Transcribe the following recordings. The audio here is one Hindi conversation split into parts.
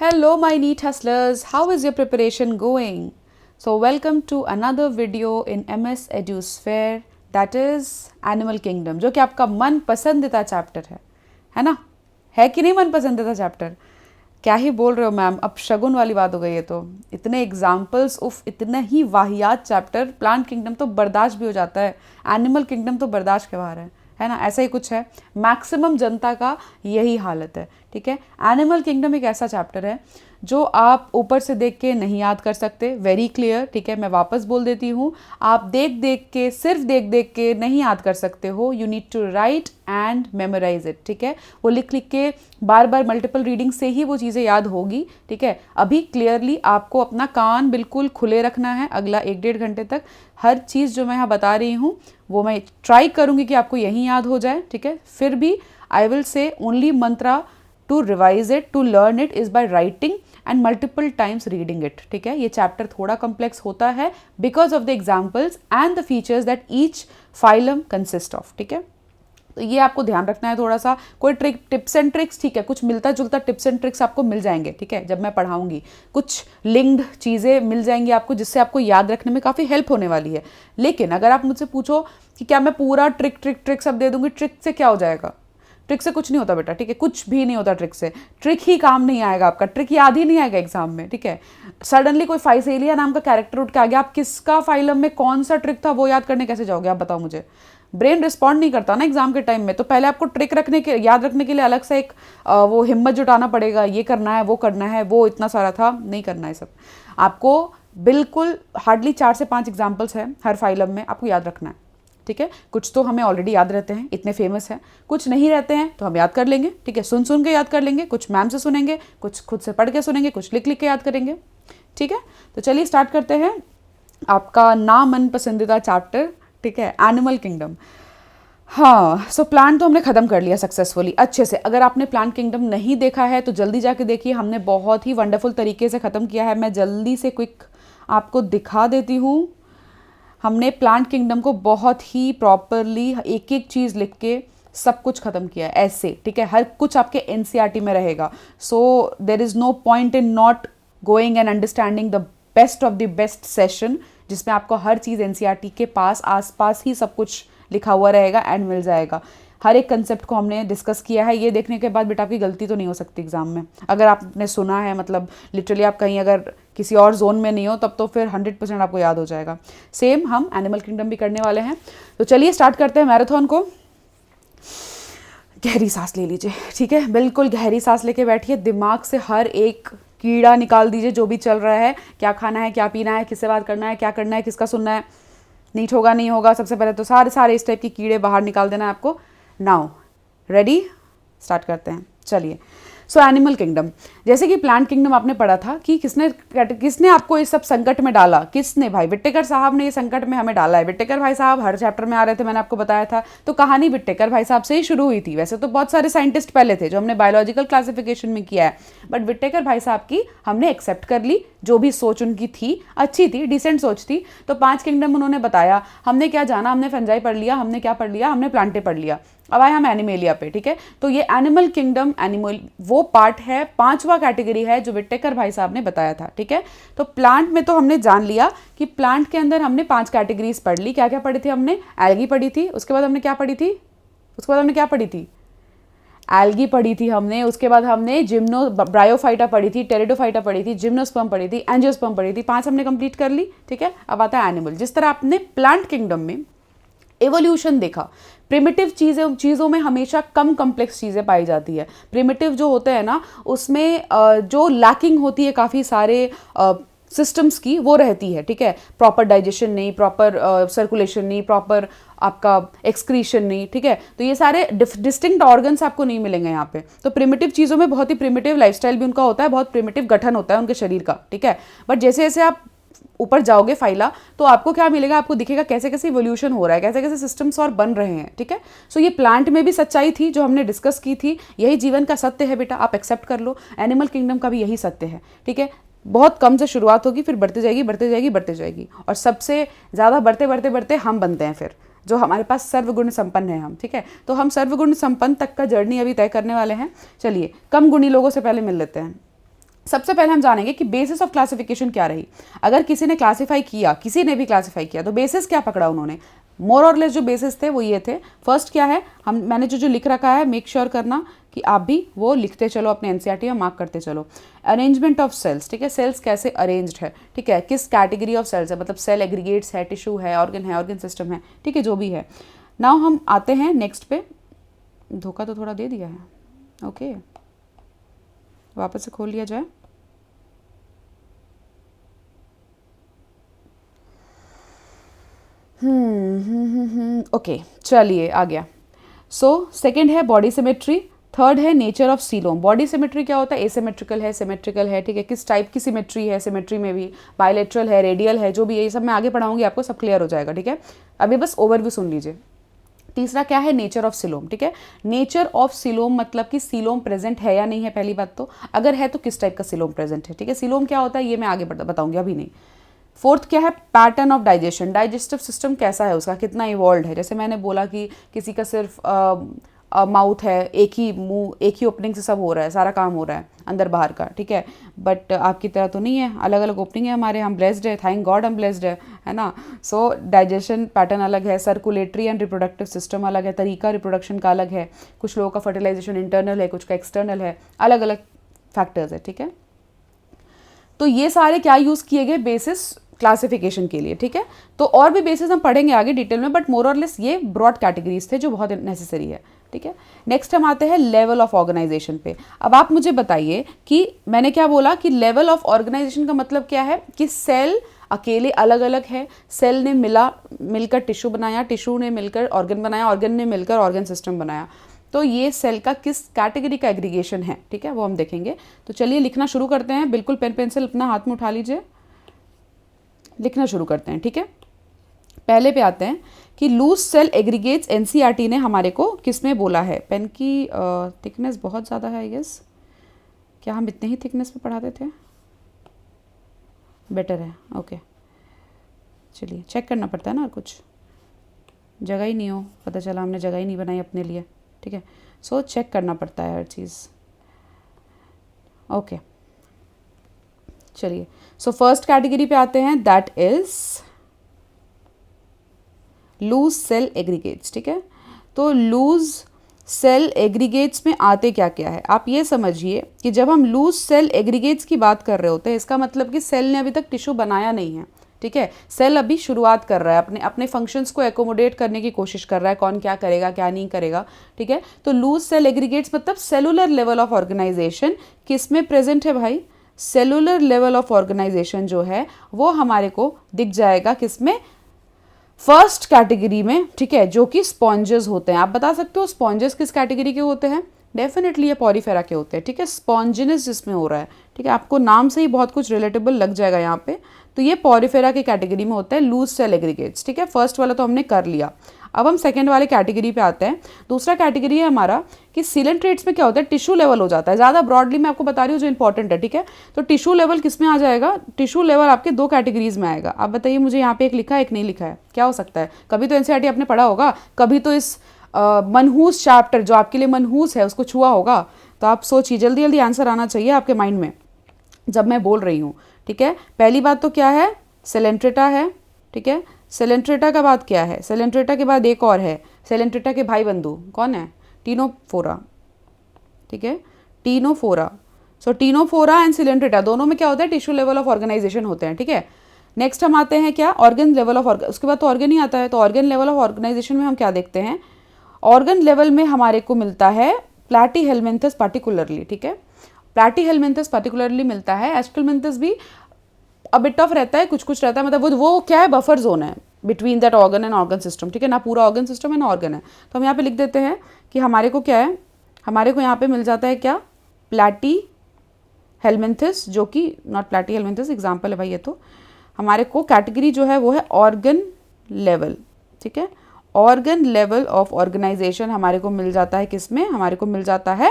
Hello, my neat hustlers. How is your preparation going? So, welcome to another video in MS EduSphere, that is Animal Kingdom, जो कि आपका मन पसंदीदा चैप्टर है ना? है कि नहीं मन पसंदीदा चैप्टर? क्या ही बोल रहे हो मैम, अब शगुन वाली बात हो गई है। तो इतने एग्जाम्पल्स, उफ, इतने ही वाहियात चैप्टर। प्लांट किंगडम तो बर्दाश्त भी हो जाता है, एनिमल किंगडम तो बर्दाश्त के बाहर है ना? ऐसा ही कुछ है, मैक्सिमम जनता का यही हालत है। ठीक है, एनिमल किंगडम एक ऐसा चैप्टर है जो आप ऊपर से देख के नहीं याद कर सकते, वेरी क्लियर। ठीक है, मैं वापस बोल देती हूँ, आप देख देख के, सिर्फ देख देख के नहीं याद कर सकते हो। You need to write and memorise it. ठीक है, वो लिख लिख के बार बार मल्टीपल रीडिंग से ही वो चीज़ें याद होगी। ठीक है, अभी क्लियरली आपको अपना कान बिल्कुल खुले रखना है अगला 1-1.5 घंटे तक। हर चीज़ जो मैं यहाँ बता रही हूँ वो मैं ट्राई करूँगी कि आपको यहीं याद हो जाए। ठीक है, फिर भी I will say only mantra to revise it, to learn it is by writing and multiple times reading it. ठीक है, ये चैप्टर थोड़ा कॉम्प्लेक्स होता है because of the examples and the features that each phylum consist of. ठीक है, तो ये आपको ध्यान रखना है थोड़ा सा। कोई ट्रिक, टिप्स एंड ट्रिक्स, ठीक है, कुछ मिलता जुलता टिप्स एंड ट्रिक्स आपको मिल जाएंगे। ठीक है, जब मैं पढ़ाऊंगी कुछ लिंक्ड चीज़ें मिल जाएंगी आपको, जिससे आपको याद रखने में काफ़ी हेल्प होने वाली है। लेकिन अगर आप मुझसे पूछो कि क्या मैं पूरा ट्रिक सब दे दूंगी, ट्रिक से क्या हो जाएगा? ट्रिक से कुछ नहीं होता बेटा। ठीक है, कुछ भी नहीं होता ट्रिक से। ट्रिक ही काम नहीं आएगा आपका, ट्रिक याद ही नहीं आएगा एग्जाम में। ठीक है, सडनली कोई फाइसेलिया नाम का कैरेक्टर उठ के आ गया, आप किसका फाइलम में कौन सा ट्रिक था वो याद करने कैसे जाओगे? आप बताओ मुझे। ब्रेन रिस्पॉन्ड नहीं करता ना एग्जाम के टाइम में। तो पहले आपको ट्रिक रखने के, याद रखने के लिए अलग से एक वो हिम्मत जुटाना पड़ेगा, ये करना है, वो करना है, वो इतना सारा था, नहीं करना है सब। आपको बिल्कुल हार्डली 4 से 5 एग्जाम्पल्स है हर फाइलम में, आपको याद रखना है। ठीक है, कुछ तो हमें ऑलरेडी याद रहते हैं, इतने फेमस हैं। कुछ नहीं रहते हैं तो हम याद कर लेंगे। ठीक है, सुन सुन के याद कर लेंगे, कुछ मैम से सुनेंगे, कुछ खुद से पढ़ के सुनेंगे, कुछ लिख लिख के याद करेंगे। ठीक है, तो चलिए स्टार्ट करते हैं आपका ना मन पसंदीदा चैप्टर। ठीक है, एनिमल किंगडम। हाँ, सो प्लांट तो हमने ख़त्म कर लिया सक्सेसफुली अच्छे से। अगर आपने प्लांट किंगडम नहीं देखा है तो जल्दी जाके देखिए, हमने बहुत ही वंडरफुल तरीके से ख़त्म किया है। मैं जल्दी से क्विक आपको दिखा देती हूँ। हमने प्लांट किंगडम को बहुत ही प्रॉपरली एक एक चीज़ लिख के सब कुछ ख़त्म किया है ऐसे। ठीक है, हर कुछ आपके एनसीईआरटी में रहेगा। So there is no point in not going and understanding the best of the best session, जिसमें आपको हर चीज़ एनसीईआरटी के पास आसपास ही सब कुछ लिखा हुआ रहेगा एंड मिल जाएगा। हर एक कंसेप्ट को हमने डिस्कस किया है। ये देखने के बाद बेटा आपकी गलती तो नहीं हो सकती एग्जाम में। अगर आपने सुना है, मतलब लिटरली आप कहीं अगर किसी और जोन में नहीं हो, तब तो फिर 100% आपको याद हो जाएगा। सेम हम एनिमल किंगडम भी करने वाले हैं। तो चलिए स्टार्ट करते हैं मैराथन को। गहरी सांस ले लीजिए। ठीक है, बिल्कुल गहरी सांस लेके बैठिए, दिमाग से हर एक कीड़ा निकाल दीजिए जो भी चल रहा है। क्या खाना है, क्या पीना है, किससे बात करना है, क्या करना है, किसका सुनना है, नीट होगा नहीं होगा, सबसे पहले तो सारे इस टाइप की कीड़े बाहर निकाल देना है आपको। नाउ रेडी, स्टार्ट करते हैं। चलिए, सो एनिमल किंगडम, जैसे कि प्लांट किंगडम आपने पढ़ा था कि किसने आपको इस सब संकट में डाला? किसने? भाई विट्टेकर साहब ने ये संकट में हमें डाला है। विट्टेकर भाई साहब हर चैप्टर में आ रहे थे, मैंने आपको बताया था। तो कहानी विट्टेकर भाई साहब से ही शुरू हुई थी। वैसे तो बहुत सारे साइंटिस्ट पहले थे जो हमने बायोलॉजिकल क्लासिफिकेशन में किया है, बट विट्टेकर भाई साहब की हमने एक्सेप्ट कर ली। जो भी सोच उनकी थी अच्छी थी, डिसेंट सोच थी। तो 5 किंगडम उन्होंने बताया। हमने क्या जाना? हमने फंजाई पढ़ लिया, हमने क्या पढ़ लिया? हमने प्लांटे पढ़ लिया। अब आए हम एनिमेलिया पे। ठीक है, तो ये एनिमल किंगडम, एनिमल वो पार्ट है, 5वां कैटेगरी है जो विट्टेकर भाई साहब ने बताया था। ठीक है, तो प्लांट में तो हमने जान लिया कि प्लांट के अंदर हमने 5 कैटेगरीज पढ़ ली। क्या क्या पढ़ी थी हमने? एल्गी पढ़ी थी, उसके बाद हमने क्या पढ़ी थी? एल्गी पढ़ी थी हमने। उसके बाद हमने ब्रायोफाइटा पढ़ी थी, टेरिडोफाइटा पढ़ी थी, जिम्नोस्पर्म पढ़ी थी, एंजियोस्पर्म पढ़ी थी। 5 हमने कंप्लीट कर ली। ठीक है, अब आता है एनिमल। जिस तरह आपने प्लांट किंगडम में एवोल्यूशन देखा, प्रिमिटिव चीज़ों में हमेशा कम कॉम्प्लेक्स चीज़ें पाई जाती है। प्रिमिटिव जो होते हैं ना, उसमें जो लैकिंग होती है काफ़ी सारे सिस्टम्स की, वो रहती है। ठीक है, प्रॉपर डाइजेशन नहीं, प्रॉपर सर्कुलेशन नहीं, प्रॉपर आपका एक्सक्रीशन नहीं। ठीक है, तो ये सारे डिस्टिंक्ट ऑर्गन्स आपको नहीं मिलेंगे यहाँ पे। तो प्रिमिटिव चीज़ों में बहुत ही प्रिमिटिव लाइफस्टाइल भी उनका होता है, बहुत प्रिमिटिव गठन होता है उनके शरीर का। ठीक है, बट जैसे जैसे आप ऊपर जाओगे फाइला, तो आपको क्या मिलेगा? आपको दिखेगा कैसे कैसे इवोल्यूशन हो रहा है, कैसे कैसे सिस्टम्स और बन रहे हैं। ठीक है, सो ये प्लांट में भी सच्चाई थी जो हमने डिस्कस की थी। यही जीवन का सत्य है बेटा, आप एक्सेप्ट कर लो। एनिमल किंगडम का भी यही सत्य है। ठीक है, बहुत कम से शुरुआत होगी, फिर बढ़ते जाएगी बढ़ते जाएगी बढ़ते जाएगी, और सबसे ज़्यादा बढ़ते बढ़ते बढ़ते हम बनते हैं फिर, जो हमारे पास सर्वगुण संपन्न है हम। ठीक है, तो हम सर्वगुण संपन्न तक का जर्नी अभी तय करने वाले हैं। चलिए, कम गुणी लोगों से पहले मिल लेते हैं। सबसे पहले हम जानेंगे कि बेसिस ऑफ क्लासिफिकेशन क्या रही। अगर किसी ने क्लासिफाई किया, किसी ने भी क्लासिफाई किया, तो बेसिस क्या पकड़ा उन्होंने। मोर और लेस जो बेसिस थे वो ये थे। फर्स्ट क्या है, मैंने जो लिख रखा है मेक श्योर करना कि आप भी वो लिखते चलो, अपने एनसीईआरटी में मार्क करते चलो। अरेंजमेंट ऑफ सेल्स, ठीक है, सेल्स कैसे अरेंज्ड है, ठीक है, किस कैटेगरी ऑफ सेल्स है, मतलब सेल एग्रीगेट्स है, टिश्यू है, ऑर्गन सिस्टम है, ठीक है, जो भी है। नाउ हम आते हैं नेक्स्ट पे। धोखा तो थोड़ा दे दिया है, ओके, वापस से खोल लिया जाए। ओके, चलिए आ गया। सो सेकंड है बॉडी सिमेट्री, थर्ड है nature of coelom. Body symmetry क्या होता है, एसिमेट्रिकल है, सिमेट्रिकल है, ठीक है, किस टाइप की सिमेट्री है, सिमेट्री में भी बायलेटरल है, रेडियल है, जो भी है, ये सब मैं आगे पढ़ाऊंगी, आपको सब क्लियर हो जाएगा, ठीक है। अभी बस ओवरव्यू सुन लीजिए। तीसरा क्या है, नेचर ऑफ सिलोम, ठीक है। नेचर ऑफ सिलोम मतलब कि सिलोम प्रेजेंट है या नहीं है, पहली बात तो, अगर है तो किस टाइप का सिलोम प्रेजेंट है, ठीक है। सिलोम क्या होता है ये मैं आगे बताऊंगी, अभी नहीं। फोर्थ क्या है, pattern of digestion, digestive system कैसा है उसका, कितना इवॉल्व है। जैसे मैंने बोला कि किसी का सिर्फ माउथ है, एक ही मुंह, एक ही ओपनिंग से सब हो रहा है, सारा काम हो रहा है अंदर बाहर का, ठीक है। बट आपकी तरह तो नहीं है, अलग अलग ओपनिंग है हमारे, हम ब्लेस्ड है, थैंक गॉड हम ब्लेस्ड है ना। सो डाइजेशन पैटर्न अलग है, सर्कुलेटरी एंड रिप्रोडक्टिव सिस्टम अलग है, तरीका रिप्रोडक्शन का अलग है, कुछ लोगों का फर्टिलाइजेशन इंटरनल है, कुछ का एक्सटर्नल है, अलग अलग फैक्टर्स है, ठीक है। तो ये सारे क्या यूज़ किए गए, बेसिस क्लासिफिकेशन के लिए, ठीक है। तो और भी बेसिस हम पढ़ेंगे आगे डिटेल में, बट मोर और लेस ये ब्रॉड कैटेगरीज थे जो बहुत नेसेसरी है, ठीक है। नेक्स्ट हम आते हैं लेवल ऑफ ऑर्गेनाइजेशन पे। अब आप मुझे बताइए कि मैंने क्या बोला कि लेवल ऑफ ऑर्गेनाइजेशन का मतलब क्या है, कि सेल अकेले अलग अलग है, सेल ने मिलकर टिश्यू बनाया, टिश्यू ने मिलकर ऑर्गन बनाया, ऑर्गन ने मिलकर ऑर्गन सिस्टम बनाया। तो ये सेल का किस कैटेगरी का एग्रीगेशन है, ठीक है, वो हम देखेंगे। तो चलिए लिखना शुरू करते हैं, बिल्कुल पेन पेंसिल अपना हाथ में उठा लीजिए, लिखना शुरू करते हैं, ठीक है। पहले पे आते हैं कि लूज सेल एग्रीगेट्स, एनसीईआरटी ने हमारे को किस में बोला है। पेन की थिकनेस बहुत ज़्यादा है आई गेस, क्या हम इतने ही थिकनेस पे पढ़ाते थे, बेटर है, ओके। चलिए चेक करना पड़ता है ना, और कुछ जगह ही नहीं हो, पता चला हमने जगह ही नहीं बनाई अपने लिए, ठीक है। सो चेक करना पड़ता है हर चीज़, ओके। चलिए सो फर्स्ट कैटेगरी पे आते हैं, that is loose cell aggregates, ठीक है। तो लूज सेल एग्रीगेट्स में आते क्या क्या है, आप ये समझिए कि जब हम लूज सेल एग्रीगेट्स की बात कर रहे होते हैं, इसका मतलब कि सेल ने अभी तक टिश्यू बनाया नहीं है, ठीक है। सेल अभी शुरुआत कर रहा है, अपने अपने फंक्शंस को एकोमोडेट करने की कोशिश कर रहा है, कौन क्या करेगा क्या नहीं करेगा, ठीक है। तो लूज सेल एग्रीगेट्स मतलब सेलुलर लेवल ऑफ ऑर्गेनाइजेशन किस में प्रेजेंट है भाई, सेलुलर लेवल ऑफ ऑर्गेनाइजेशन जो है वो हमारे को दिख जाएगा किसमें, फर्स्ट कैटेगरी में, ठीक है, जो कि स्पॉन्जेस होते हैं। आप बता सकते हो स्पॉन्जेस किस कैटेगरी के होते हैं, डेफिनेटली ये पॉरीफेरा के होते हैं, ठीक है। स्पॉन्जिनस जिसमें हो रहा है, ठीक है, आपको नाम से ही बहुत कुछ रिलेटेबल लग जाएगा यहाँ पे। तो ये पॉरीफेरा की कैटेगरी में होता है लूज सेल एग्रीगेट्स, ठीक है। फर्स्ट वाला तो हमने कर लिया, अब हम सेकंड वाले कैटेगरी पे आते हैं। दूसरा कैटेगरी है हमारा कि सिलेंट्रेट्स में क्या होता है, टिश्यू लेवल हो जाता है, ज़्यादा ब्रॉडली मैं आपको बता रही हूँ जो इंपॉर्टेंट है, ठीक है। तो टिश्यू लेवल किस में आ जाएगा, टिश्यू लेवल आपके दो कैटेगरीज में आएगा। आप बताइए मुझे, यहाँ पे एक लिखा है एक नहीं लिखा है, क्या हो सकता है। कभी तो एनसीईआरटी आपने पढ़ा होगा, कभी तो इस मनहूस चैप्टर जो आपके लिए मनहूस है उसको छुआ होगा। तो आप सोचिए, जल्दी जल्दी आंसर आना चाहिए आपके माइंड में जब मैं बोल रही हूँ, ठीक है। पहली बात तो क्या है, सेलेंट्रेटा है, ठीक है। सेलेंट्रेटा का बाद क्या है, सेलेंट्रेटा के बाद एक और है, सेलेंट्रेटा के भाई बंधु कौन है, टीनोफोरा, ठीक है, Ctenophora. So Ctenophora and Coelenterata दोनों में क्या होता है, टिश्यू लेवल ऑफ ऑर्गेनाइजेशन होते हैं, ठीक है। नेक्स्ट हम आते हैं क्या, ऑर्गन लेवल ऑफ, उसके बाद तो ऑर्गन ही आता है। तो ऑर्गन लेवल ऑफ ऑर्गेनाइजेशन में हम क्या देखते हैं, ऑर्गन लेवल में हमारे को मिलता है प्लैटीहेलमिन्थस पार्टिकुलरली, ठीक है, प्लैटीहेलमिन्थस पार्टिकुलरली मिलता है। एस्केलमिन्थस भी अ बिट ऑफ रहता है, कुछ कुछ रहता है, मतलब वो क्या है, बफर जोन है between that organ and organ system, ठीक है ना, पूरा ऑर्गन सिस्टम है ना ऑर्गन है। तो हम यहाँ पे लिख देते हैं कि हमारे को क्या है, हमारे को यहाँ पे मिल जाता है क्या, प्लैटीहेलमिन्थस, जो कि नॉट प्लैटीहेलमिन्थस एग्जाम्पल है भाई ये। तो हमारे को कैटेगरी जो है वो है ऑर्गन लेवल, ठीक है। ऑर्गन लेवल ऑफ ऑर्गेनाइजेशन हमारे को मिल जाता है किसमें, हमारे को मिल जाता है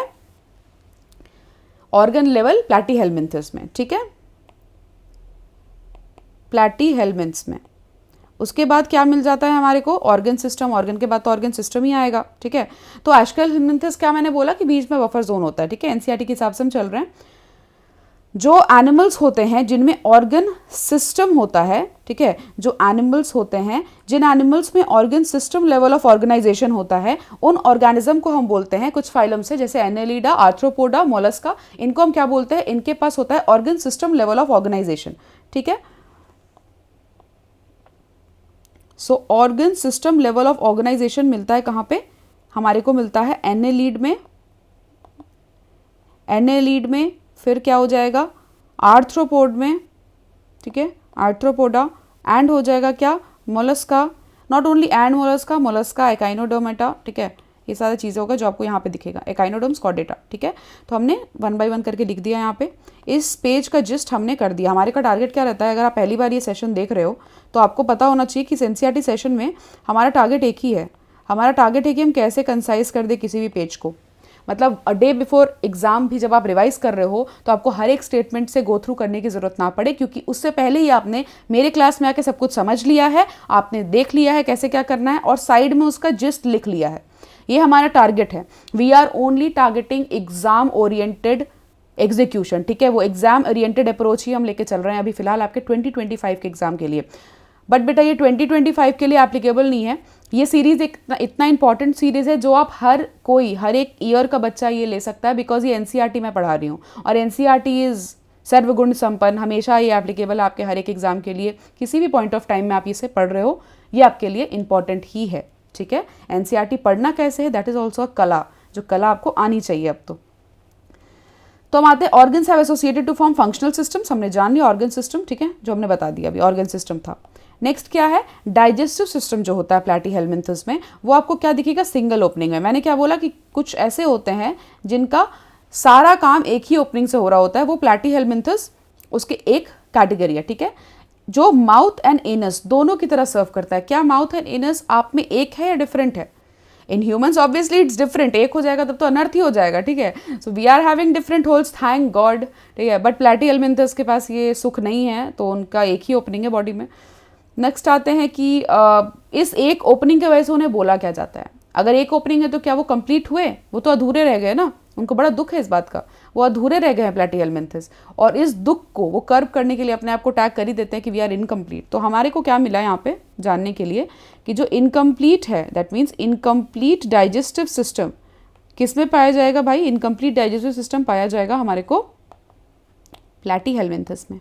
ऑर्गन लेवल प्लैटीहेलमिन्थस में, ठीक है, प्लैटीहेलमिन्थस में। उसके बाद क्या मिल जाता है हमारे को, ऑर्गन सिस्टम, ऑर्गन के बाद तो ऑर्गन सिस्टम ही आएगा, ठीक है। तो एस्केलमिन्थस क्या मैंने बोला कि बीच में बफर जोन होता है, ठीक है, एनसीईआरटी के हिसाब से हम चल रहे हैं। जो एनिमल्स होते हैं जिनमें ऑर्गन सिस्टम होता है, ठीक है, जो एनिमल्स होते हैं जिन एनिमल्स में organ system level of organisation होता है, उन ऑर्गेनिज्म को हम बोलते हैं, कुछ फाइलम से जैसे एनेलिडा, आर्थ्रोपोडा, मोलस्का, इनको हम क्या बोलते हैं, इनके पास होता है organ system level of organisation, ठीक है। So organ system level of organization मिलता है कहाँ पे, हमारे को मिलता है एनेलिड में, एनेलिड में, फिर क्या हो जाएगा आर्थ्रोपोड में, ठीक है, आर्थ्रोपोडा, एंड हो जाएगा क्या Mollusca, not only and Mollusca, Mollusca, echinodermata, ठीक है, ये सारी चीज़ें होगा जो आपको यहाँ पे दिखेगा, एकाइनोडर्म्स, कॉर्डेटा, ठीक है। तो हमने 1 बाय 1 करके लिख दिया यहाँ पे। इस पेज का जिस्ट हमने कर दिया। हमारे का टारगेट क्या रहता है, अगर आप पहली बार ये सेशन देख रहे हो तो आपको पता होना चाहिए कि एनसीईआरटी सेशन में हमारा टारगेट एक ही है। हमारा टारगेट है कि हम कैसे कंसाइज कर दे किसी भी पेज को। मतलब अ डे बिफोर एग्जाम भी जब आप रिवाइज कर रहे हो तो आपको हर एक स्टेटमेंट से गो थ्रू करने की ज़रूरत ना पड़े, क्योंकि उससे पहले ही आपने मेरे क्लास में आके सब कुछ समझ लिया है, आपने देख लिया है कैसे क्या करना है और साइड में उसका जिस्ट लिख लिया है। ये हमारा टारगेट है। We are only targeting exam oriented execution, ठीक है, वो एग्जाम ओरिएंटेड अप्रोच ही हम लेके चल रहे हैं अभी फिलहाल आपके 2025 के एग्जाम के लिए। बट बेटा ये 2025 के लिए एप्लीकेबल नहीं है। ये सीरीज़ एक इतना इंपॉर्टेंट सीरीज़ है जो आप हर एक ईयर का बच्चा ये ले सकता है, बिकॉज ये एनसीईआरटी मैं पढ़ा रही हूँ और एनसीईआरटी इज़ सर्वगुण संपन्न, हमेशा ये एप्लीकेबल है आपके हर एक एग्जाम के लिए। किसी भी पॉइंट ऑफ टाइम में आप इसे पढ़ रहे हो, ये आपके लिए इंपॉर्टेंट ही है, ठीक है। एनसीईआरटी पढ़ना कैसे है, दैट इज ऑल्सो अ कला, जो कला आपको आनी चाहिए अब तो हम आते हैं organs have associated to form functional systems, हमने जान लिया ऑर्गन सिस्टम, ठीक है, जो हमने बता दिया अभी ऑर्गन सिस्टम था। नेक्स्ट क्या है, डाइजेस्टिव सिस्टम जो होता है प्लैटीहेल्मिन्थस में, वो आपको क्या दिखेगा, सिंगल ओपनिंग में। मैंने क्या बोला कि कुछ ऐसे होते हैं जिनका सारा काम एक ही ओपनिंग से हो रहा होता है, वो प्लैटीहेल्मिन्थस उसके एक कैटेगरी है, ठीक है, जो माउथ एंड एनस दोनों की तरह सर्व करता है। क्या माउथ एंड एनस आप में एक है या डिफरेंट है? In humans obviously it's different, एक हो जाएगा तब तो अनर्थ ही हो जाएगा, ठीक है। So we are having different holes, thank God, ठीक है, बट प्लैटीहेल्मिन्थस के पास ये सुख नहीं है, तो उनका एक ही ओपनिंग है बॉडी में। नेक्स्ट आते हैं कि इस एक ओपनिंग की वजह से उन्हें बोला क्या जाता है। अगर एक ओपनिंग है तो क्या वो कंप्लीट हुए? वो तो अधूरे रह गए ना, उनको बड़ा दुख है इस बात का, वो अधूरे रह गए हैं प्लैटीहेल्मिन्थस, और इस दुख को वो कर्व करने के लिए अपने आप को टैग कर ही देते हैं कि वी आर इनकम्प्लीट। तो हमारे को क्या मिला यहाँ पे जानने के लिए कि जो इनकम्प्लीट है, that means incomplete digestive system किस में पाया जाएगा भाई? इनकम्प्लीट डाइजेस्टिव सिस्टम पाया जाएगा हमारे को प्लैटीहेल्मिन्थस में,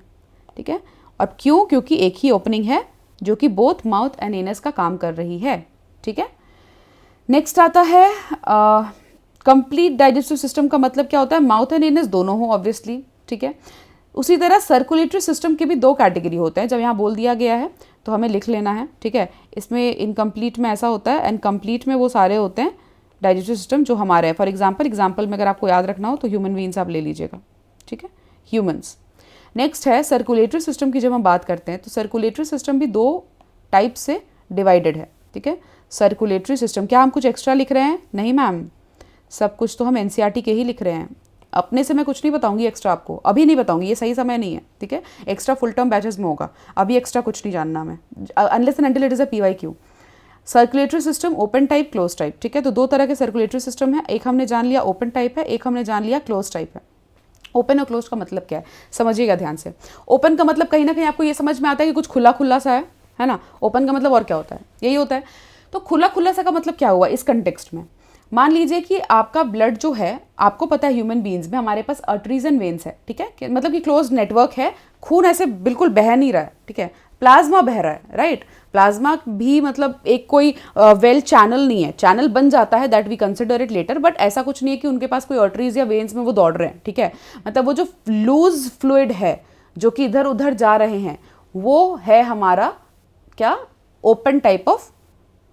ठीक है। और क्यों? क्योंकि एक ही ओपनिंग है जो कि बोथ माउथ एंड एनस का काम कर रही है, ठीक है। नेक्स्ट आता है कंप्लीट डाइजेस्टिव सिस्टम का मतलब क्या होता है? माउथ एंड एनस दोनों हो ऑब्वियसली, ठीक है। उसी तरह सर्कुलेटरी सिस्टम के भी दो कैटेगरी होते हैं, जब यहाँ बोल दिया गया है तो हमें लिख लेना है, ठीक है। इसमें इनकम्प्लीट में ऐसा होता है एंड कंप्लीट में वो सारे होते हैं डाइजेस्टिव सिस्टम जो हमारे हैं। फॉर एग्जाम्पल में अगर आपको याद रखना हो तो ह्यूमन बीइंग्स आप ले लीजिएगा, ठीक है, ह्यूमंस। नेक्स्ट है सर्कुलेटरी सिस्टम की। जब हम बात करते हैं तो सर्कुलेटरी सिस्टम भी दो टाइप से डिवाइडेड है, ठीक है। सर्कुलेटरी सिस्टम, क्या हम कुछ एक्स्ट्रा लिख रहे हैं? नहीं मैम, सब कुछ तो हम एनसीईआरटी के ही लिख रहे हैं। अपने से मैं कुछ नहीं बताऊंगी एक्स्ट्रा, आपको अभी नहीं बताऊंगी, ये सही समय नहीं है, ठीक है। एक्स्ट्रा फुल टर्म बैचेस में होगा, अभी एक्स्ट्रा कुछ नहीं जानना मैं, unless and until it is a PYQ. Circulatory system open type, close type, ठीक है। तो दो तरह के सर्कुलेटरी सिस्टम है, एक हमने जान लिया ओपन टाइप है, एक हमने जान लिया क्लोज टाइप है। ओपन और क्लोज का मतलब क्या है समझिएगा ध्यान से। ओपन का मतलब कहीं ना कहीं आपको ये समझ में आता है कि कुछ खुला खुला सा है ना। ओपन का मतलब और क्या होता है? यही होता है। तो खुला खुला सा का मतलब क्या हुआ इस कंटेक्स्ट में? मान लीजिए कि आपका ब्लड जो है, आपको पता है ह्यूमन बीइंग्स में हमारे पास आर्टरीज एंड वेन्स है, ठीक है, मतलब कि क्लोज नेटवर्क है, खून ऐसे बिल्कुल बह नहीं रहा है, ठीक है, प्लाज्मा बह रहा है, राइट। प्लाज्मा भी मतलब एक कोई वेल चैनल नहीं है, चैनल बन जाता है, that we consider it later, but ऐसा कुछ नहीं है कि उनके पास कोई आर्टरीज या वेन्स में वो दौड़ रहे हैं, ठीक है। मतलब वो जो लूज फ्लूइड है जो कि इधर उधर जा रहे हैं, वो है हमारा क्या? Open type of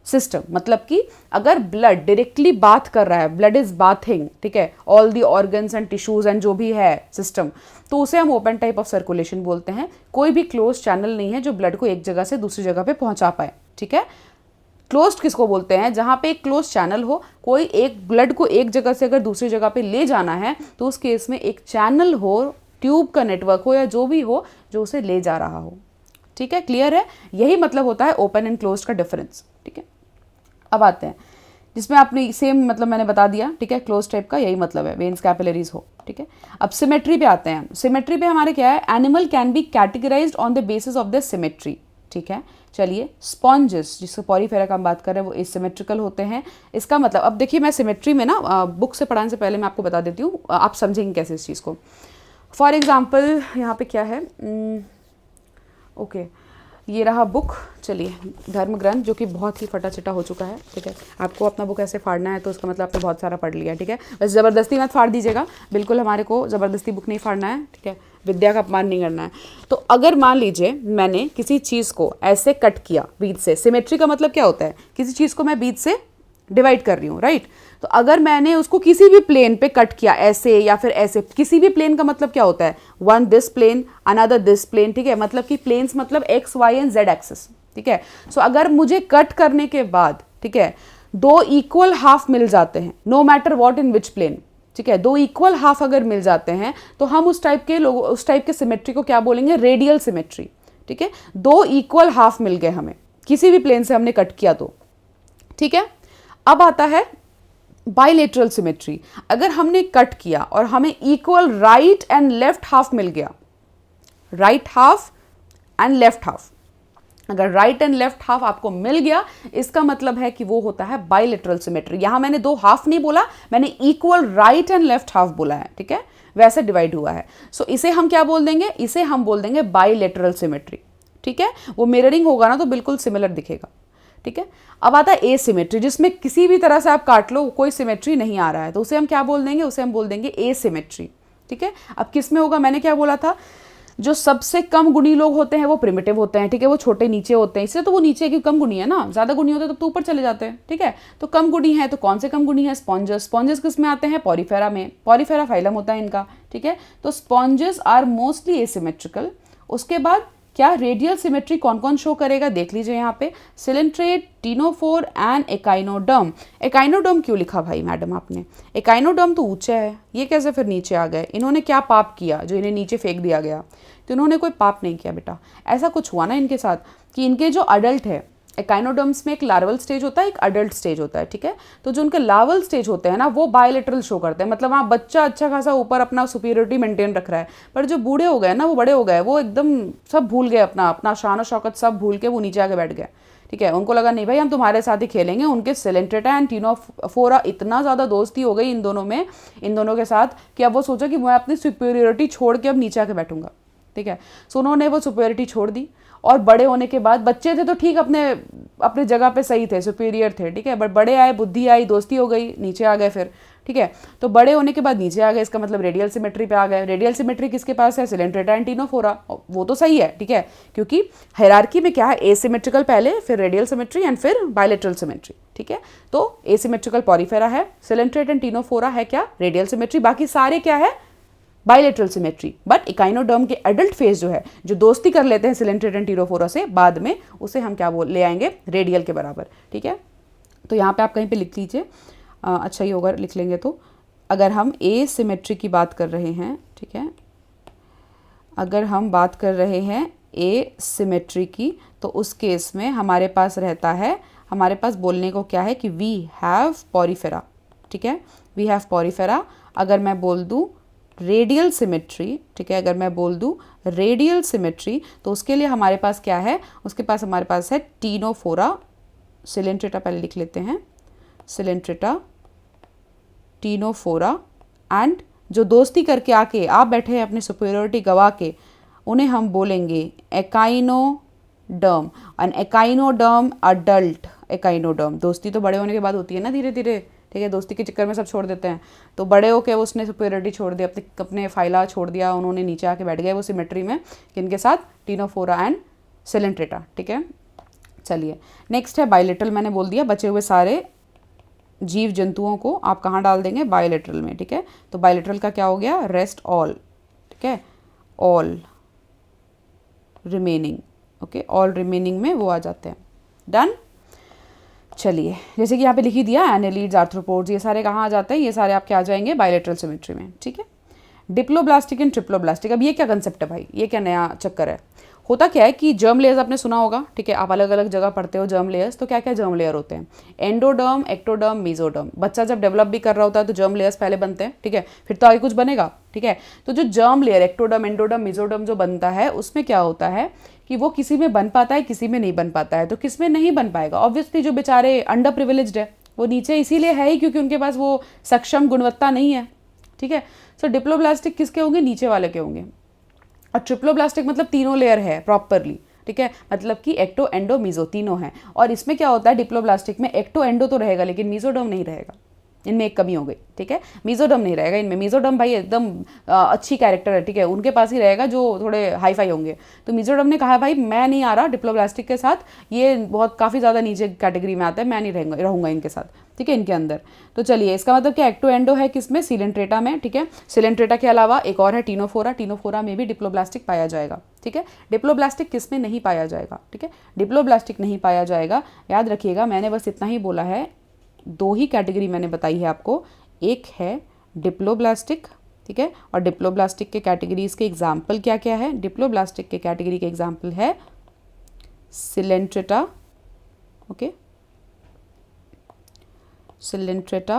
system. मतलब कि अगर ब्लड डायरेक्टली बात कर रहा है, ब्लड इज बाथिंग, ठीक है, all the organs and tissues and जो भी है सिस्टम, तो उसे हम ओपन टाइप ऑफ सर्कुलेशन बोलते हैं। कोई भी क्लोज चैनल नहीं है जो ब्लड को एक जगह से दूसरी जगह पे पहुंचा पाए, ठीक है। क्लोज्ड किसको बोलते हैं? जहां पे एक क्लोज चैनल हो, कोई एक ब्लड को एक जगह से अगर दूसरी जगह पे ले जाना है तो उस केस में एक चैनल हो, ट्यूब का नेटवर्क हो या जो भी हो जो उसे ले जा रहा हो, ठीक है। क्लियर है? यही मतलब होता है ओपन एंड क्लोज का डिफरेंस, ठीक है। अब आते हैं जिसमें आपने सेम मतलब मैंने बता दिया, ठीक है, क्लोज टाइप का यही मतलब है, वेन्स कैपिलरीज हो, ठीक है। अब सिमेट्री पे आते हैं। सिमेट्री पे हमारे क्या है, animal can be categorised on the basis of the symmetry, ठीक है। चलिए, स्पॉन्जेस जिसको पॉलीफेरा का हम बात कर रहे हैं वो एसिमेट्रिकल होते हैं। इसका मतलब अब देखिए, मैं सिमेट्री में ना बुक से पढ़ाने से पहले मैं आपको बता देती हूँ, आप समझेंगे कैसे इस चीज़ को। फॉर एग्जाम्पल यहाँ पे क्या है, ओके ये रहा बुक, चलिए धर्म ग्रंथ, जो कि बहुत ही फटा चिटा हो चुका है, ठीक है। आपको अपना बुक ऐसे फाड़ना है तो उसका मतलब आपने बहुत सारा पढ़ लिया, ठीक है। बस ज़बरदस्ती मत फाड़ दीजिएगा, बिल्कुल हमारे को ज़बरदस्ती बुक नहीं फाड़ना है, ठीक है, विद्या का अपमान नहीं करना है। तो अगर मान लीजिए मैंने किसी चीज़ को ऐसे कट किया बीच से, सिमेट्री का मतलब क्या होता है, किसी चीज़ को मैं बीच से डिवाइड कर रही हूँ, राइट। तो अगर मैंने उसको किसी भी प्लेन पे कट किया ऐसे या फिर ऐसे, किसी भी प्लेन का मतलब क्या होता है, one this plane another this plane, ठीक है, मतलब कि प्लेन्स मतलब X Y and Z axis, ठीक है। सो अगर मुझे कट करने के बाद, ठीक है, दो इक्वल हाफ मिल जाते हैं, no matter what in which plane, ठीक है, दो इक्वल हाफ अगर मिल जाते हैं तो हम उस टाइप के सिमेट्री को क्या बोलेंगे, रेडियल सिमेट्री, ठीक है। दो इक्वल हाफ मिल गए हमें, किसी भी प्लेन से हमने कट किया तो, ठीक है। अब आता है बाइलेटरल सिमेट्री। अगर हमने कट किया और हमें equal right and left half मिल गया, right half and left half, अगर राइट एंड लेफ्ट हाफ आपको मिल गया, इसका मतलब है कि वो होता है बाइलेटरल सिमेट्री। यहां मैंने दो हाफ नहीं बोला, मैंने equal right and left half बोला है, ठीक है, वैसे डिवाइड हुआ है। सो इसे हम क्या बोल देंगे, इसे हम बोल देंगे बाइलेटरल सिमेट्री, ठीक है। वो मिररिंग होगा ना तो बिल्कुल सिमिलर दिखेगा, ठीक है। अब आता है एसिमेट्री, जिसमें किसी भी तरह से आप काट लो कोई सिमेट्री नहीं आ रहा है, तो उसे हम क्या बोल देंगे, उसे हम बोल देंगे एसिमेट्री, ठीक है। अब किस में होगा, मैंने क्या बोला था, जो सबसे कम गुणी लोग होते हैं वो प्रिमिटिव होते हैं, ठीक है, वो छोटे नीचे होते हैं, इसलिए तो वो नीचे क्योंकि कम गुणी है ना, ज्यादा गुणी होते हैं तो ऊपर चले जाते हैं, ठीक है। तो कम गुणी है तो कौन से कम गुणी है, स्पॉन्जेस। स्पॉन्जेस किस में आते हैं, पॉलीफेरा में, पॉलीफेरा फाइलम होता है इनका, ठीक है। तो स्पॉन्जेस आर मोस्टली एसिमेट्रिकल। उसके बाद क्या रेडियल सिमेट्री कौन कौन शो करेगा, देख लीजिए यहाँ पे, coelenterate, ctenophore and echinoderm. Echinoderm क्यों लिखा भाई मैडम आपने, एकाइनोडर्म तो ऊंचा है, ये कैसे फिर नीचे आ गए, इन्होंने क्या पाप किया जो इन्हें नीचे फेंक दिया गया, तो इन्होंने कोई पाप नहीं किया बेटा, ऐसा कुछ हुआ ना इनके साथ कि इनके जो अडल्ट है, एकाइनोडर्म्स में एक लार्वल स्टेज होता है, एक अडल्ट स्टेज होता है, ठीक है। तो जो उनके लार्वल स्टेज होते हैं ना वो बायलेटरल शो करते हैं, मतलब वहाँ बच्चा अच्छा खासा ऊपर अपना सुपीरियरिटी मेंटेन रख रहा है, पर जो बूढ़े हो गए ना, वो बड़े हो गए, वो एकदम सब भूल गए, अपना अपना शान और शौकत सब भूल के वो नीचे आके बैठ गए, ठीक है। उनको लगा नहीं भाई हम तुम्हारे साथ ही खेलेंगे। उनके सिलेंट्रेटा एंड टीनोफोरा इतना ज़्यादा दोस्ती हो गई इन दोनों में, इन दोनों के साथ, कि अब वो सोचा कि मैं अपनी सुपीरियरिटी छोड़ के अब नीचे आके बैठूंगा, ठीक है। सो उन्होंने वो सुपीरियरिटी छोड़ दी, और बड़े होने के बाद, बच्चे थे तो ठीक, अपने अपने जगह पे सही थे, सुपीरियर थे, ठीक है, बट बड़े आए, बुद्धि आई, दोस्ती हो गई, नीचे आ गए फिर, ठीक है। तो बड़े होने के बाद नीचे आ गए, इसका मतलब रेडियल सिमेट्री पे आ गए। रेडियल सिमेट्री किसके पास है, सिलेंट्रेटा एंड टीनोफोरा, वो तो सही है, ठीक है, क्योंकि हायरार्की में क्या है, एसिमेट्रिकल पहले, फिर रेडियल सिमेट्री एंड फिर बायलेटरल सिमेट्री, ठीक है। तो एसिमेट्रिकल पॉलीफेरा है, सिलेंट्रेट एंड टीनोफोरा है क्या, रेडियल सिमेट्री, बाकी सारे क्या है, बायलेटरल सिमेट्री। बट इकाइनोडर्म के एडल्ट फेज जो है, जो दोस्ती कर लेते हैं सिलेंट्रेट एंड टीनोफोरा से बाद में, उसे हम क्या बोल ले आएंगे, रेडियल के बराबर, ठीक है। तो यहाँ पे आप कहीं पे लिख लीजिए, अच्छा ही होगा लिख लेंगे। तो अगर हम ए सिमेट्री की बात कर रहे हैं, ठीक है, अगर हम बात कर रहे हैं ए सिमेट्री की, तो उस केस में हमारे पास रहता है, हमारे पास बोलने को क्या है कि वी हैव पॉलीफेरा, ठीक है, वी हैव पॉलीफेरा। अगर मैं बोल दूँ रेडियल सिमेट्री, ठीक है, अगर मैं बोल दूँ रेडियल सिमेट्री, तो उसके लिए हमारे पास क्या है, उसके पास हमारे पास है टीनोफोरा, सिलेंट्रेटा पहले लिख लेते हैं, सिलेंट्रेटा, टीनोफोरा, एंड जो दोस्ती करके आके आप बैठे हैं अपनी सुपीरियरिटी गवा के, उन्हें हम बोलेंगे echinoderm. N echinoderm adult echinoderm, दोस्ती तो बड़े होने के बाद होती है ना धीरे धीरे, ठीक है, दोस्ती के चक्कर में सब छोड़ देते हैं, तो बड़े होके उसने सुपीरियरिटी छोड़ दिया, अपने फाइला छोड़ दिया, उन्होंने नीचे आके बैठ गए वो सिमेट्री में, किनके साथ, टीनोफोरा एंड सिलेंट्रेटा, ठीक है। चलिए नेक्स्ट है बायलेटरल, मैंने बोल दिया बचे हुए सारे जीव जंतुओं को आप कहाँ डाल देंगे, बायलेटरल में, ठीक है। तो बायलेटरल का क्या हो गया, रेस्ट ऑल, ठीक है, all remaining, okay, all remaining में वो आ जाते हैं, डन। चलिए जैसे कि यहाँ पे लिख ही दिया, एनेलिड्स, आर्थ्रोपोड्स, ये सारे कहाँ आ जाते हैं, ये सारे आपके आ जाएंगे बायलेटरल सिमेट्री में, ठीक है। डिप्लोब्लास्टिक एंड ट्रिप्लोब्लास्टिक, अब ये क्या कंसेप्ट है भाई, ये क्या नया चक्कर है। होता क्या है कि जर्म लेयर्स आपने सुना होगा, ठीक है, आप अलग अलग जगह पढ़ते हो जर्म लेयर्स, तो क्या क्या जर्म लेयर होते हैं, एंडोडर्म, एक्टोडर्म, मेसोडर्म। बच्चा जब डेवलप भी कर रहा होता है तो जर्म लेयर्स पहले बनते हैं, ठीक है, फिर तो आगे कुछ बनेगा, ठीक है। तो जो germ layer ectoderm, endoderm, mesoderm जो बनता है उसमें क्या होता है कि वो किसी में बन पाता है, किसी में नहीं बन पाता है। तो किस में नहीं बन पाएगा, ऑब्वियसली जो बेचारे अंडर प्रिविलेज्ड है वो नीचे इसीलिए है ही क्योंकि उनके पास वो सक्षम गुणवत्ता नहीं है, ठीक है। सो डिप्लोब्लास्टिक किसके होंगे, नीचे वाले के होंगे। और ट्रिप्लोब्लास्टिक मतलब तीनों लेयर है प्रॉपरली, ठीक है, मतलब कि एक्टो, एंडो, मीजो तीनों हैं। और इसमें क्या होता है, डिप्लोब्लास्टिक में एक्टो, एंडो तो रहेगा लेकिन मीजोडर्म नहीं रहेगा, इनमें एक कमी हो गई, ठीक है, मीजोडर्म नहीं रहेगा इनमें। मीजोडर्म भाई एकदम अच्छी कैरेक्टर है, ठीक है, उनके पास ही रहेगा जो थोड़े हाई फाई होंगे। तो मीजोडर्म ने कहा भाई मैं नहीं आ रहा डिप्लोब्लास्टिक के साथ, ये बहुत काफ़ी ज़्यादा नीचे कैटेगरी में आता है, मैं नहीं रहूँगा इनके साथ, ठीक है, इनके अंदर। तो चलिए इसका मतलब क्या, एक्टो एंडो है किसमें, सिलेंट्रेटा में, ठीक है। सिलेंट्रेटा के अलावा एक और है टीनोफोरा, टीनोफोरा में भी डिप्लोब्लास्टिक पाया जाएगा, ठीक है। डिप्लोब्लास्टिक किसमें नहीं पाया जाएगा, ठीक है, डिप्लोब्लास्टिक नहीं पाया जाएगा, याद रखिएगा। मैंने बस इतना ही बोला है, दो ही कैटेगरी मैंने बताई है आपको, एक है डिप्लोब्लास्टिक, ठीक है, और डिप्लोब्लास्टिक के कैटेगरीज के एग्जाम्पल क्या क्या है, डिप्लोब्लास्टिक के कैटेगरी के एग्जाम्पल है Coelenterata, okay, Coelenterata